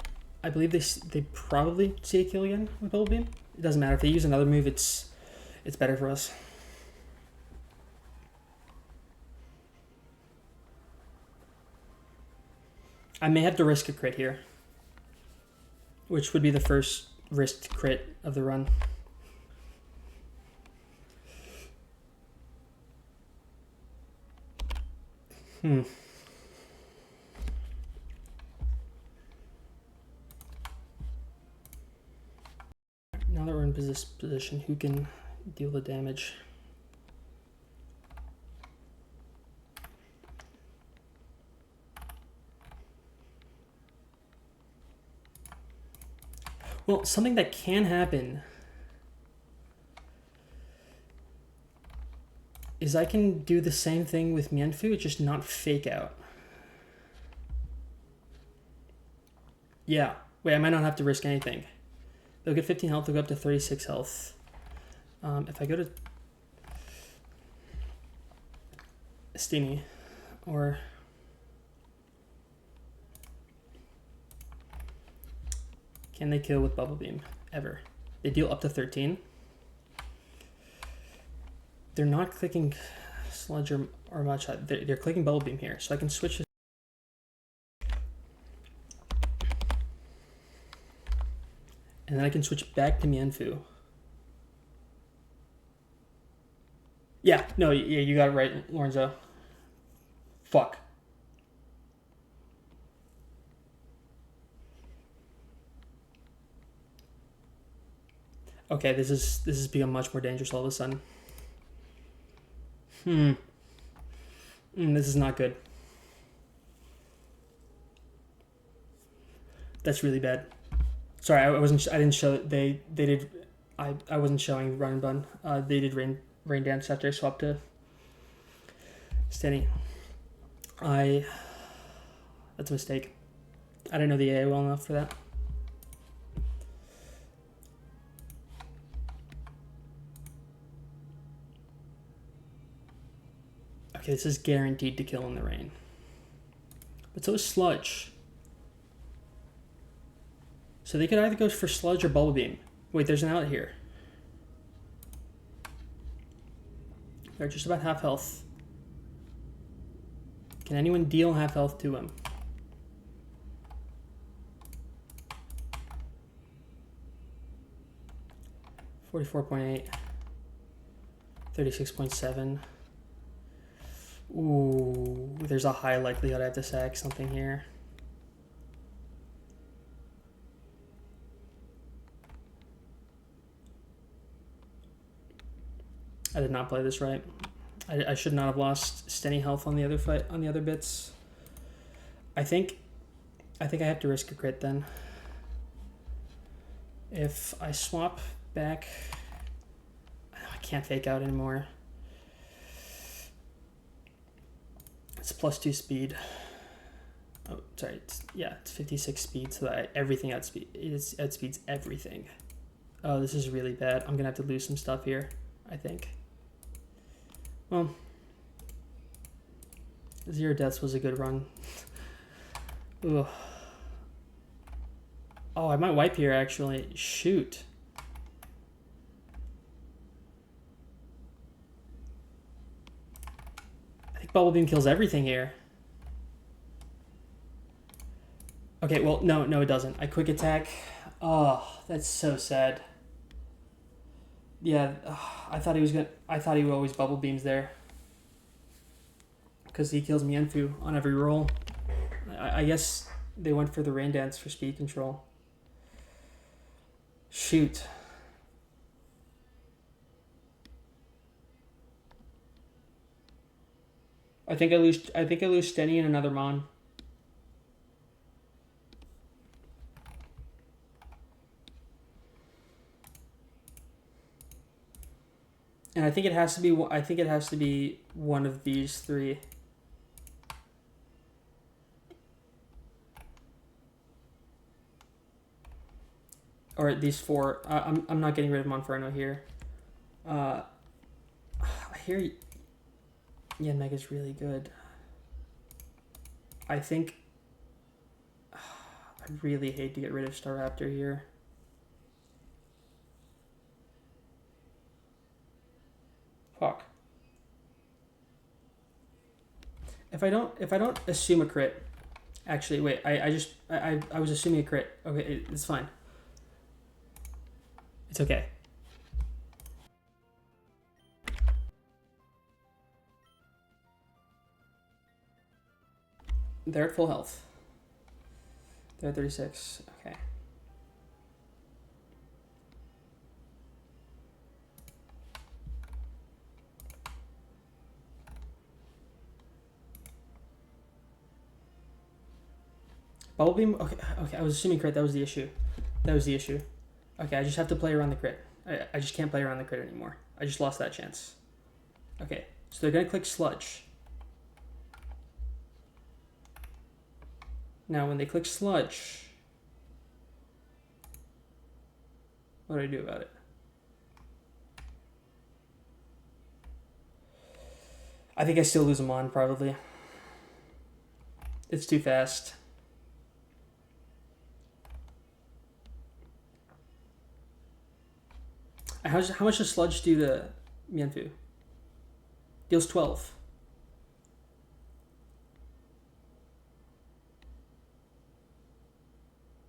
I believe they probably see a kill again with Bubble Beam. It doesn't matter. If they use another move, it's better for us. I may have to risk a crit here. which would be the first risked crit of the run. Now that we're in this position, who can deal the damage? Well, something that can happen is I can do the same thing with Mienfu, it's just not fake out. Yeah. Wait, I might not have to risk anything. They'll get 15 health, they'll go up to 36 health. If I go to Steenie, or can they kill with Bubble Beam? Ever. They deal up to 13. They're not clicking Sludge or Mudshot. They're clicking Bubble Beam here, so I can switch this. And then I can switch back to Mienfu. Yeah, no, yeah, you got it right, Lorenzo. Fuck. Okay, this has become much more dangerous all of a sudden. This is not good. That's really bad. Sorry, I didn't show. They did. I wasn't showing Run and Bun. They did rain dance after I swapped to Steady. That's a mistake. I didn't know the AA well enough for that. Okay, this is guaranteed to kill in the rain. But so is Sludge. So they could either go for Sludge or Bubble Beam. Wait, there's an out here. They're just about half health. Can anyone deal half health to him? $44.8. 36.7. Ooh, there's a high likelihood I have to sack something here. I did not play this right. I should not have lost Steady health on the other fight, on the other bits. I think I have to risk a crit then. If I swap back, I can't fake out anymore. It's +2 speed. Oh, sorry. It's 56 speed, so that everything outspeeds everything. Oh, this is really bad. I'm gonna have to lose some stuff here, I think. Well, 0 deaths was a good run. Ugh. Oh, I might wipe here actually. Shoot. I think Bubble Beam kills everything here. Okay, well, no, it doesn't. I quick attack. Oh, that's so sad. Yeah, I thought he would always Bubble Beams there. Because he kills Mienfu on every roll. I guess they went for the Rain Dance for speed control. Shoot. I think I lose Stenny and another Mon. And I think it has to be one of these three. Or these four. I'm not getting rid of Monferno here. I hear Mega's really good. I think I really hate to get rid of Staraptor here. Fuck. If I don't assume a crit, actually wait, I was assuming a crit. Okay, it's fine. It's okay. They're at full health. They're at 36. Okay. Bubble Beam? Okay, I was assuming crit. That was the issue. Okay, I just have to play around the crit. I just can't play around the crit anymore. I just lost that chance. Okay, so they're going to click Sludge. Now, when they click Sludge, what do I do about it? I think I still lose them on, probably. It's too fast. How much does Sludge do to Mienfu? Deals 12.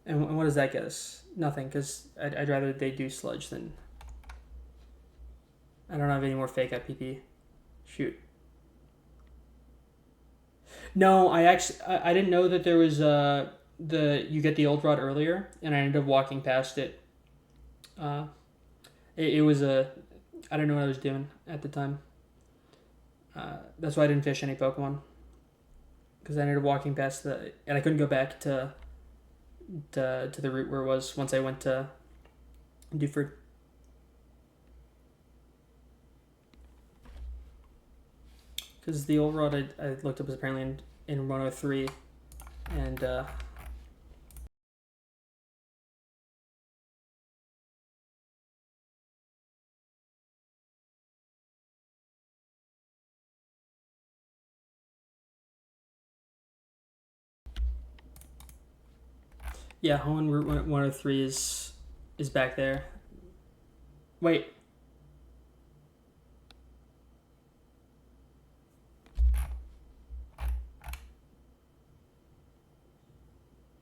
And what does that get us? Nothing, because I'd rather they do Sludge than... I don't have any more fake IPP. Shoot. No, I didn't know that there was you get the old rod earlier, and I ended up walking past it. It was I don't know what I was doing at the time. That's why I didn't fish any Pokemon, because I ended up walking past and I couldn't go back to the route where it was once I went to Dewford. Because the old rod I looked up was apparently in 103, and yeah, Hoenn Route 103 is back there. Wait.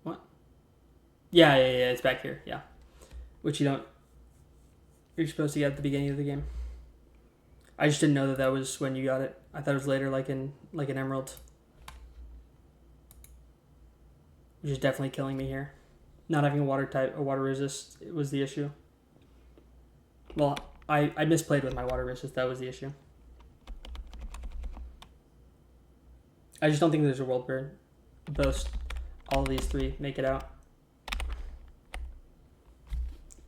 What? Yeah, it's back here. Yeah. Which you're supposed to get at the beginning of the game. I just didn't know that was when you got it. I thought it was later, like an Emerald. Which is definitely killing me here. Not having a water resist was the issue. Well, I misplayed with my water resist. That was the issue. I just don't think there's a world bird. All of these three make it out.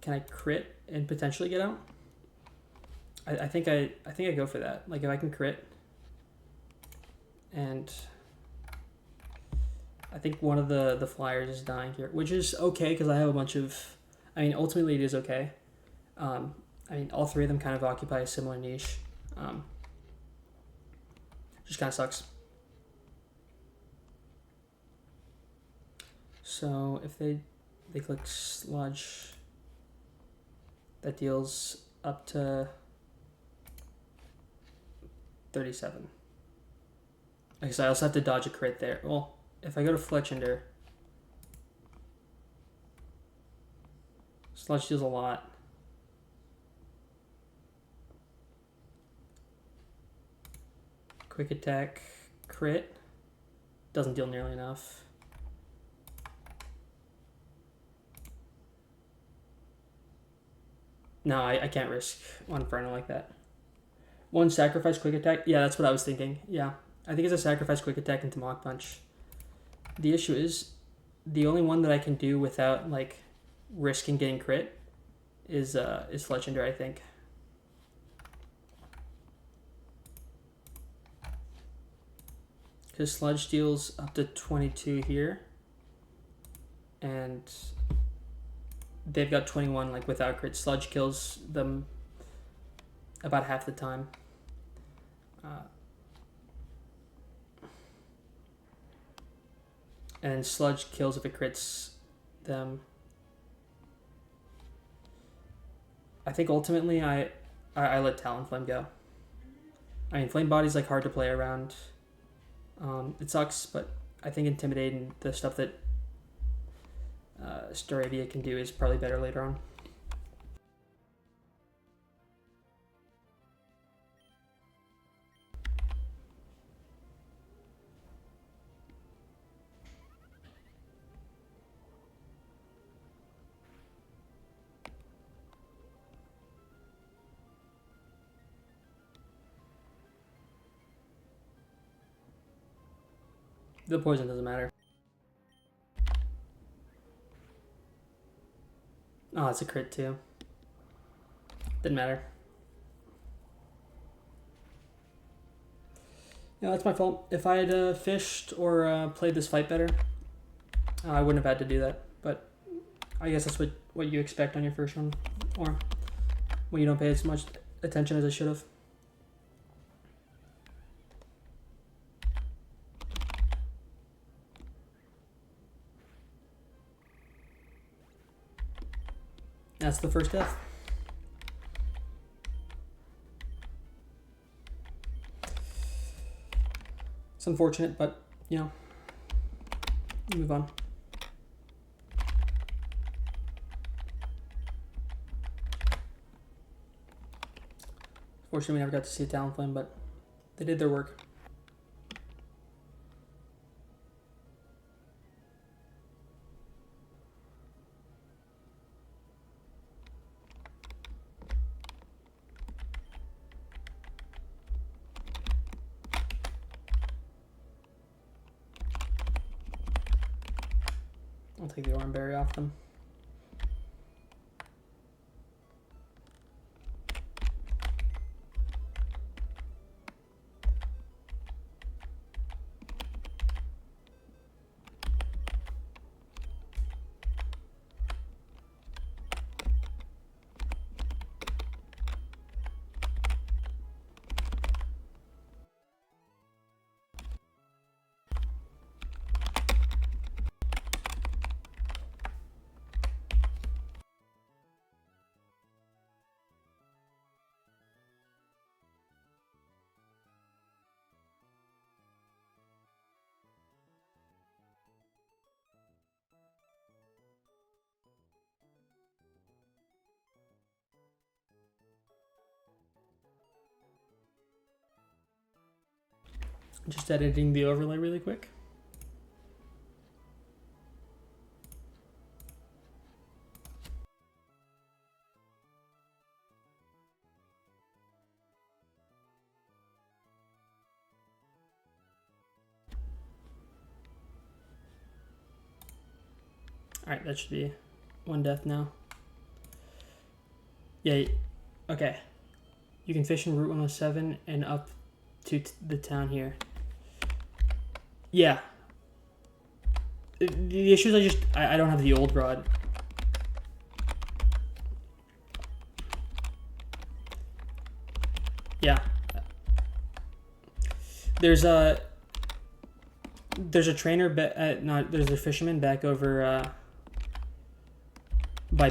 Can I crit and potentially get out? I think I go for that. Like, if I can crit, and I think one of the flyers is dying here, which is okay because I have a bunch of... I mean, ultimately it is okay. I mean, all three of them kind of occupy a similar niche. Just kind of sucks. So if they click Sludge, that deals up to 37. I guess I also have to dodge a crit there. Well, if I go to Fletchender, Sludge deals a lot. Quick attack, crit, doesn't deal nearly enough. No, I can't risk one Inferno like that. One sacrifice quick attack? Yeah, that's what I was thinking. Yeah, I think it's a sacrifice quick attack into Mach Punch. The issue is, the only one that I can do without, like, risking getting crit is Fletchender, I think. Because Sludge deals up to 22 here. And they've got 21, like, without crit. Sludge kills them about half the time. And Sludge kills if it crits them. I think ultimately I let Talonflame go. I mean, Flame Body's, like, hard to play around. It sucks, but I think Intimidate and the stuff that Staravia can do is probably better later on. The poison doesn't matter. Oh, it's a crit too. Didn't matter. Yeah, that's my fault. If I had fished or played this fight better, I wouldn't have had to do that. But I guess that's what you expect on your first one, or when you don't pay as much attention as I should have. That's the first death. It's unfortunate, but, you know, move on. Fortunately, we never got to see a Talonflame, but they did their work. I'll take the Oranberry off them. Just editing the overlay really quick. Alright, that should be one death now. Yeah, okay. You can fish in Route 107 and up to the town here. Yeah. The issue is I don't have the old rod. Yeah. There's a trainer, there's a fisherman back over by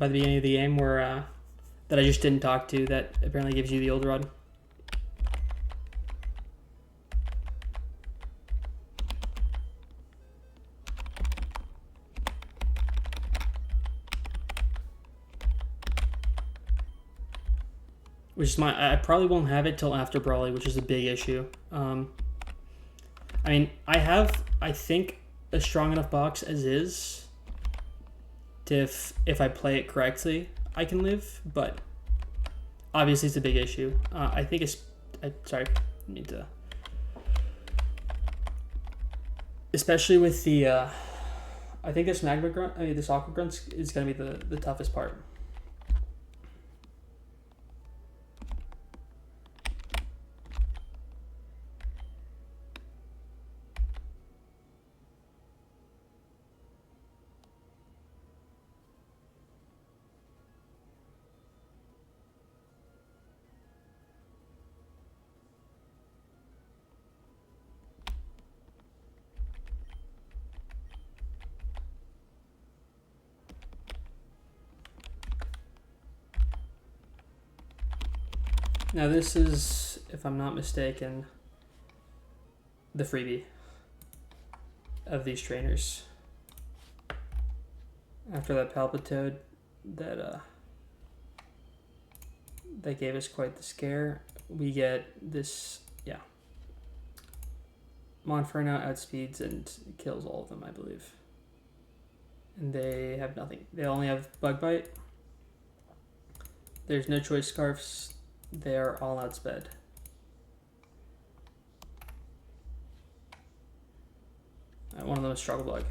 the beginning of the game where that I just didn't talk to, that apparently gives you the old rod. Which is I probably won't have it till after Brawley, which is a big issue. I mean, I think, a strong enough box as is to, if I play it correctly, I can live, but obviously it's a big issue. I think sorry, I need to, especially with the, I think this Magma Grunt, this Aqua Grunt is going to be the toughest part. Now this is, if I'm not mistaken, the freebie of these trainers. After that Palpitoad that gave us quite the scare, we get this, yeah. Monferno outspeeds and kills all of them, I believe. And they have nothing. They only have Bug Bite. There's no Choice Scarfs. They're all outsped. One of them is struggle bug.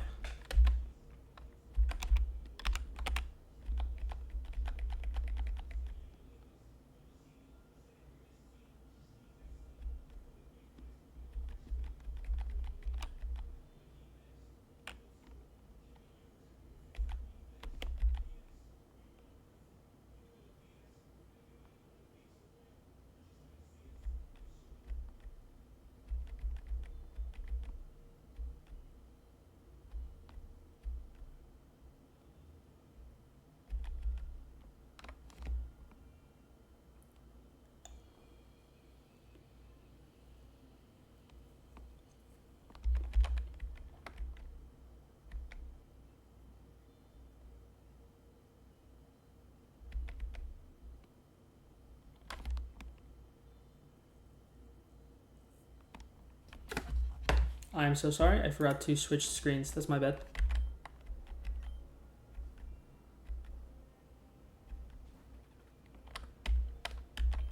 I'm so sorry. I forgot to switch screens. That's my bad.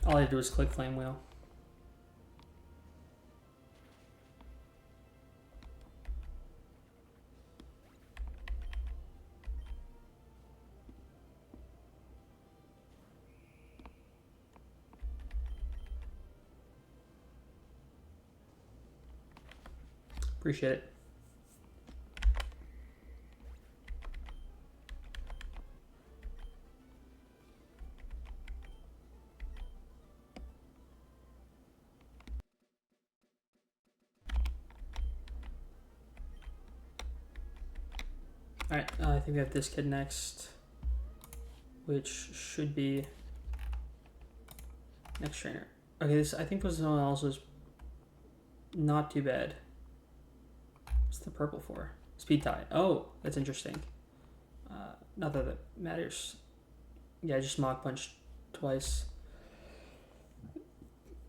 All I had to do was click flame wheel. Appreciate it. Alright, I think we have this kid next, which should be next trainer. Okay, this I think was someone else's. Not too bad. What's the purple for? Speed tie. Oh, that's interesting. Not that that matters. Yeah, I just Mach Punch twice.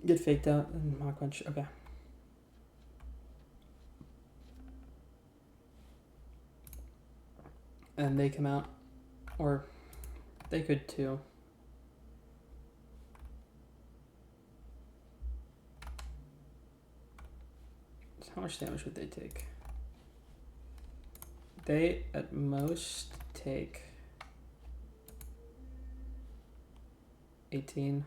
Get faked out and Mach Punch. Okay. And they come out. Or they could too. So how much damage would they take? They at most take 18.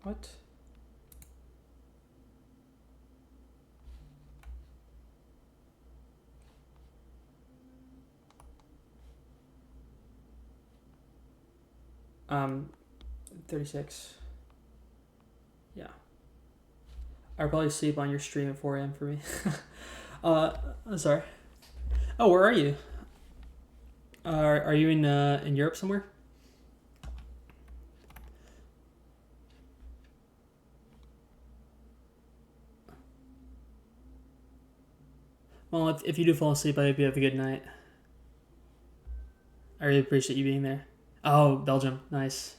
What? Um, 36. Yeah. I'll probably sleep on your stream at 4 a.m. for me. I'm sorry. Oh, where are you? Are you in Europe somewhere? Well, if you do fall asleep, I hope you have a good night. I really appreciate you being there. Oh, Belgium. Nice.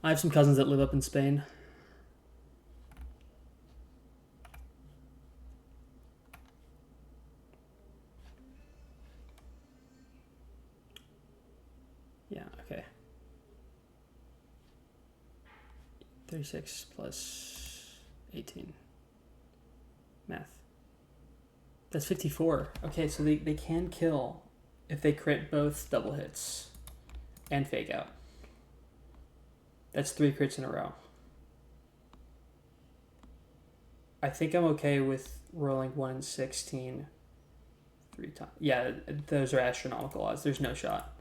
I have some cousins that live up in Spain. Yeah, okay. 36 plus 18. Math. That's 54. Okay, so they can kill if they crit both double hits and fake out. That's 3 crits in a row. I think I'm okay with rolling 1 in 16 3 times. Yeah, those are astronomical odds. There's no shot.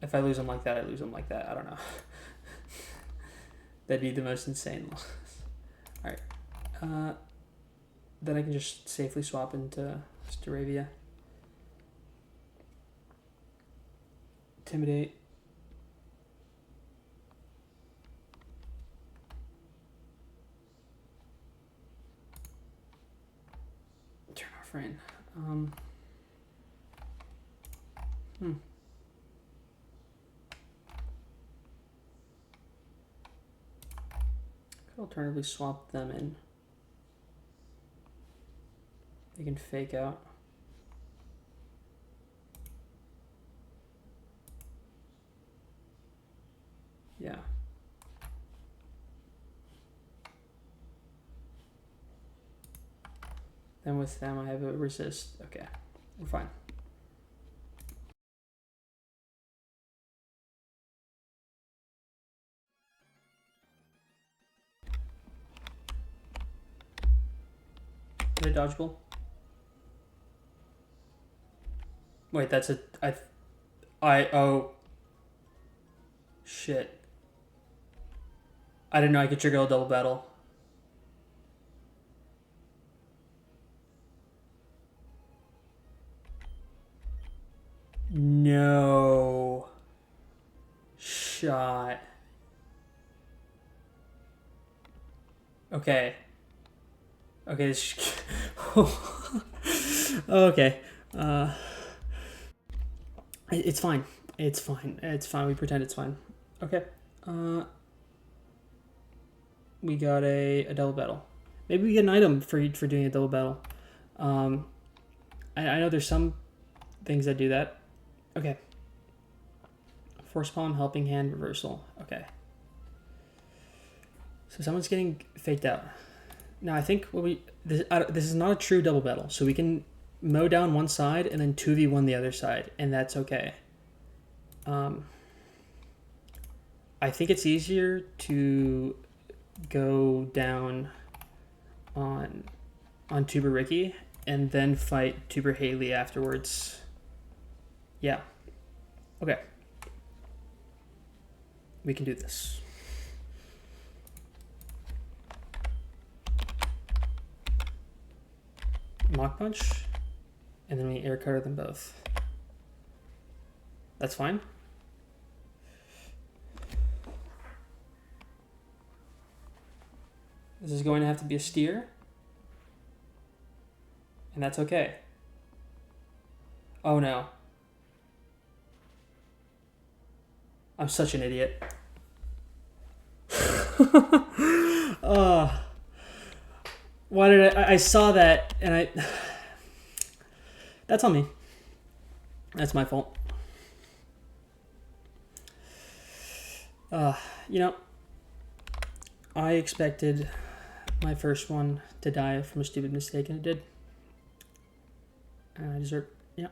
If I lose them like that, I lose them like that. I don't know. That'd be the most insane loss. Alright. Then I can just safely swap into Staravia. Intimidate. Turn off rain. Could alternatively swap them in. They can fake out. Yeah. Then with them, I have a resist. Okay, we're fine. Is it dodgeable? Wait, that's a... oh... Shit. I didn't know I could trigger a double battle. No. Shot. Okay. Okay. Okay. It's fine. It's fine. It's fine. We pretend it's fine. Okay. We got a double battle. Maybe we get an item for doing a double battle. I know there's some things that do that. Okay. Force palm, helping hand, reversal. Okay. So someone's getting faked out. Now I think this is not a true double battle, so we can mow down one side and then 2v1 the other side, and that's okay. I think it's easier to go down on Tuber Ricky and then fight Tuber Haley afterwards. Yeah. Okay. We can do this. Mock punch, and then we air cutter them both. That's fine. This is going to have to be a steer, and that's okay. Oh no. I'm such an idiot. Why did I saw that and that's on me. That's my fault. You know, I expected my first one to die from a stupid mistake, and it did. And I deserve, yeah.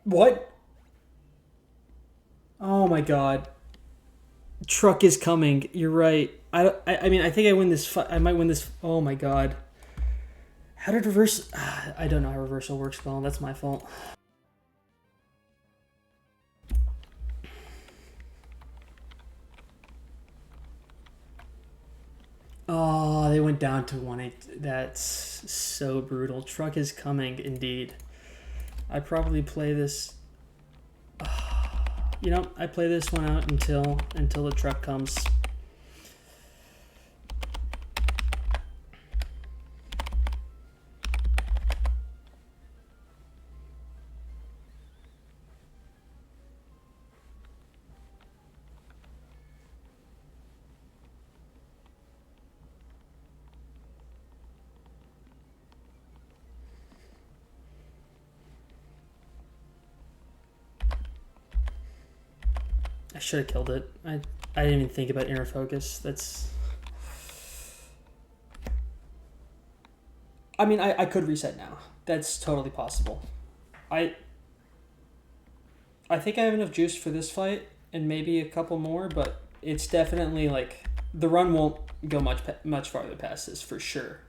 What? Oh my god. Truck is coming. You're right. I mean, I think I win this. I might win this. Oh my god. How did reverse? I don't know how reversal works well. That's my fault. Oh, they went down to 1-8. That's so brutal. Truck is coming, indeed. I probably play this. You know, I play this one out until the truck comes. I should have killed it. I didn't even think about inner focus. That's... I mean, I could reset now. That's totally possible. I think I have enough juice for this fight and maybe a couple more, but it's definitely like the run won't go much farther past this for sure.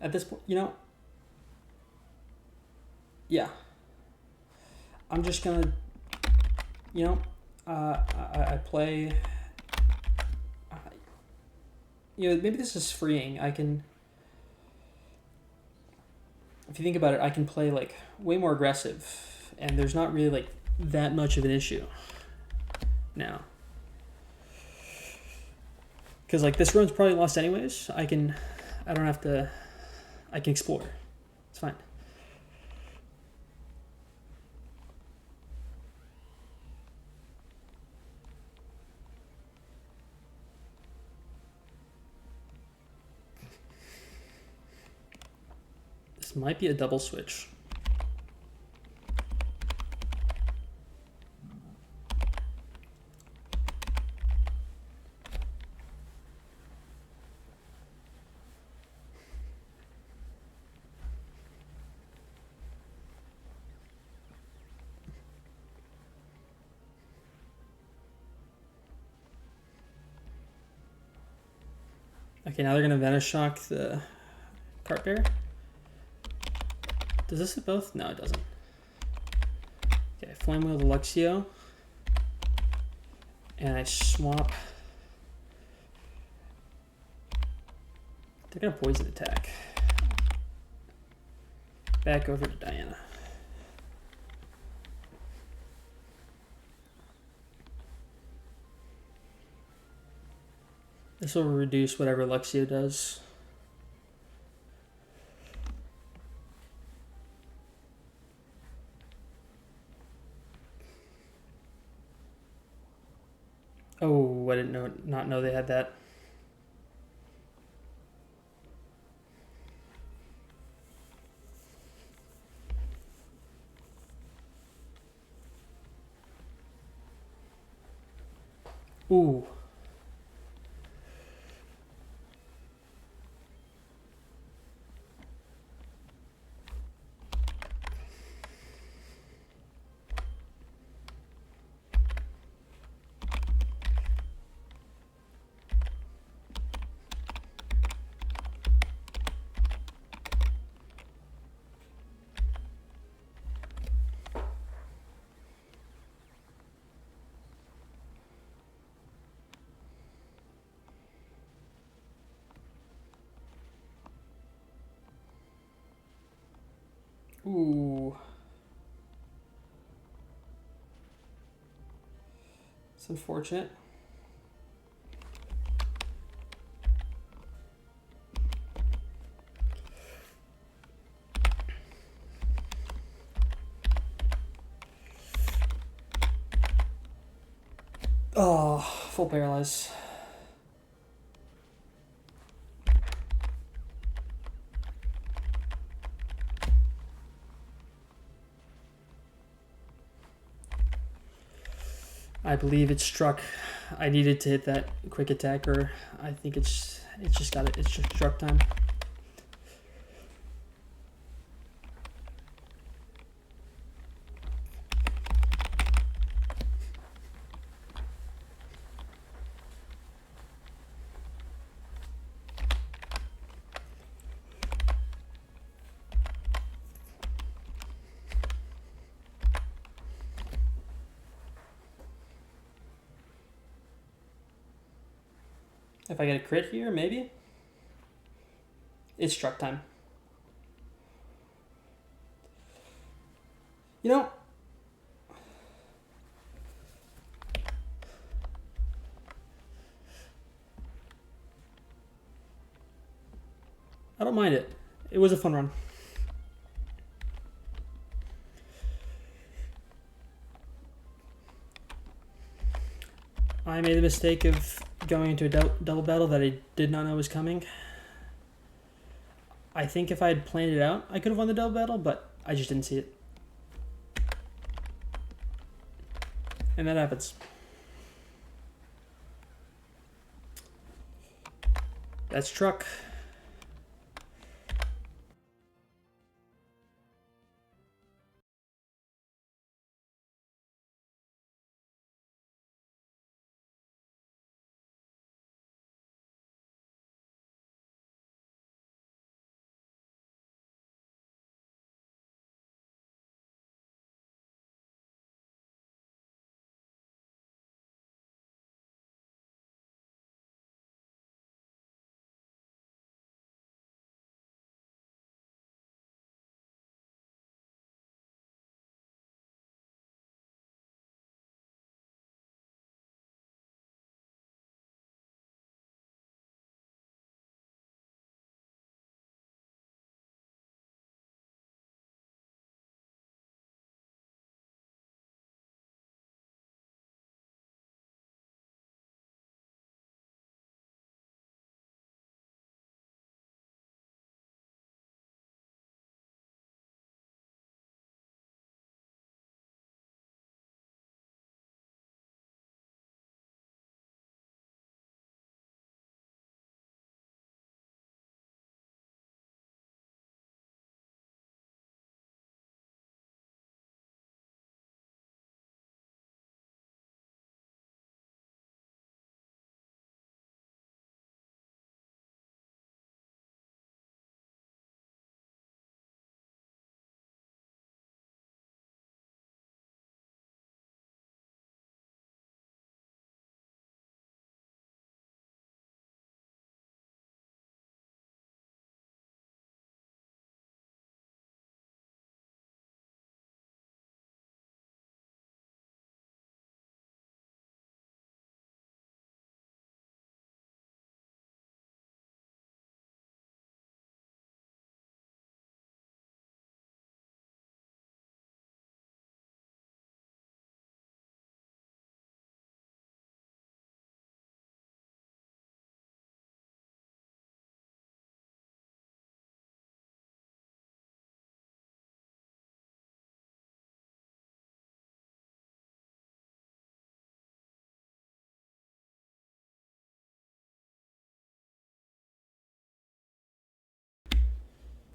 At this point, you know, yeah. I'm just gonna You know, I play. Uh, maybe this is freeing. I can, if you think about it, I can play like way more aggressive, and there's not really like that much of an issue now. Because like this run's probably lost anyways. I don't have to. I can explore. It's fine. This might be a double switch. Okay, now they're gonna Vanish Shock the Cart Bear. Does this hit both? No, it doesn't. Okay, Flame Wheel the Luxio. And I swap. They're gonna poison attack. Back over to Diana. This will reduce whatever Luxio does. Oh, I didn't not know they had that. Ooh. Ooh. It's unfortunate. Oh, full paralyze. I believe it struck. I needed to hit that quick attack, or I think it's just got it. It's just struck time. If I get a crit here, maybe? It's struck time. You know, I don't mind it. It was a fun run. I made the mistake of going into a double battle that I did not know was coming. I think if I had planned it out, I could have won the double battle, but I just didn't see it. And that happens. That's truck.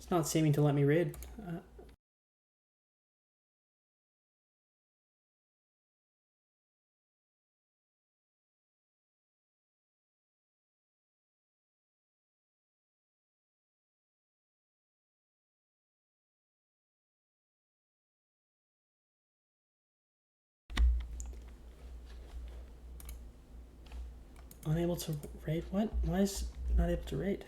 It's not seeming to let me raid. Unable to raid? What? Why is not able to raid?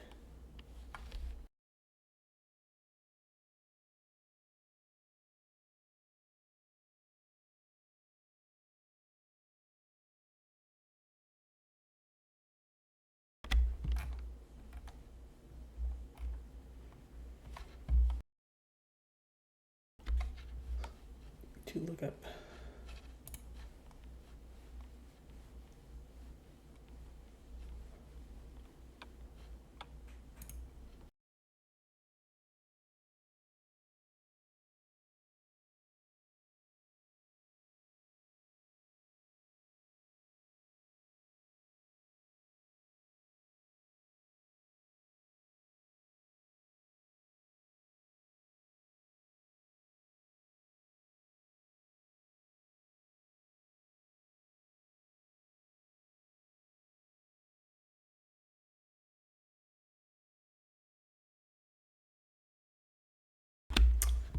To look up.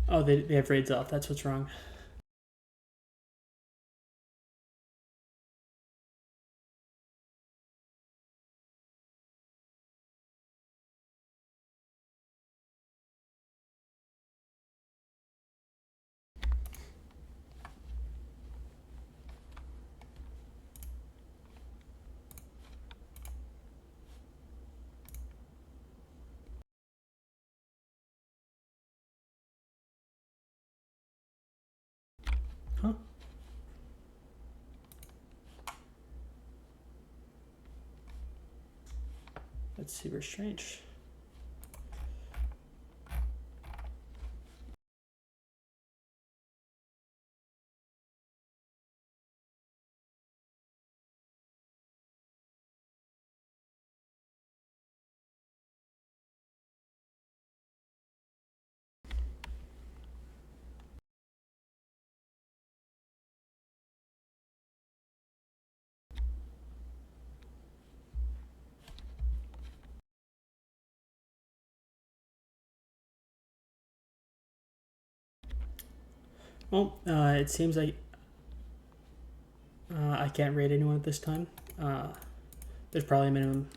Oh, they have raids off. That's what's wrong. Huh? That's super strange. Well, it seems like I can't raid anyone at this time. There's probably a minimum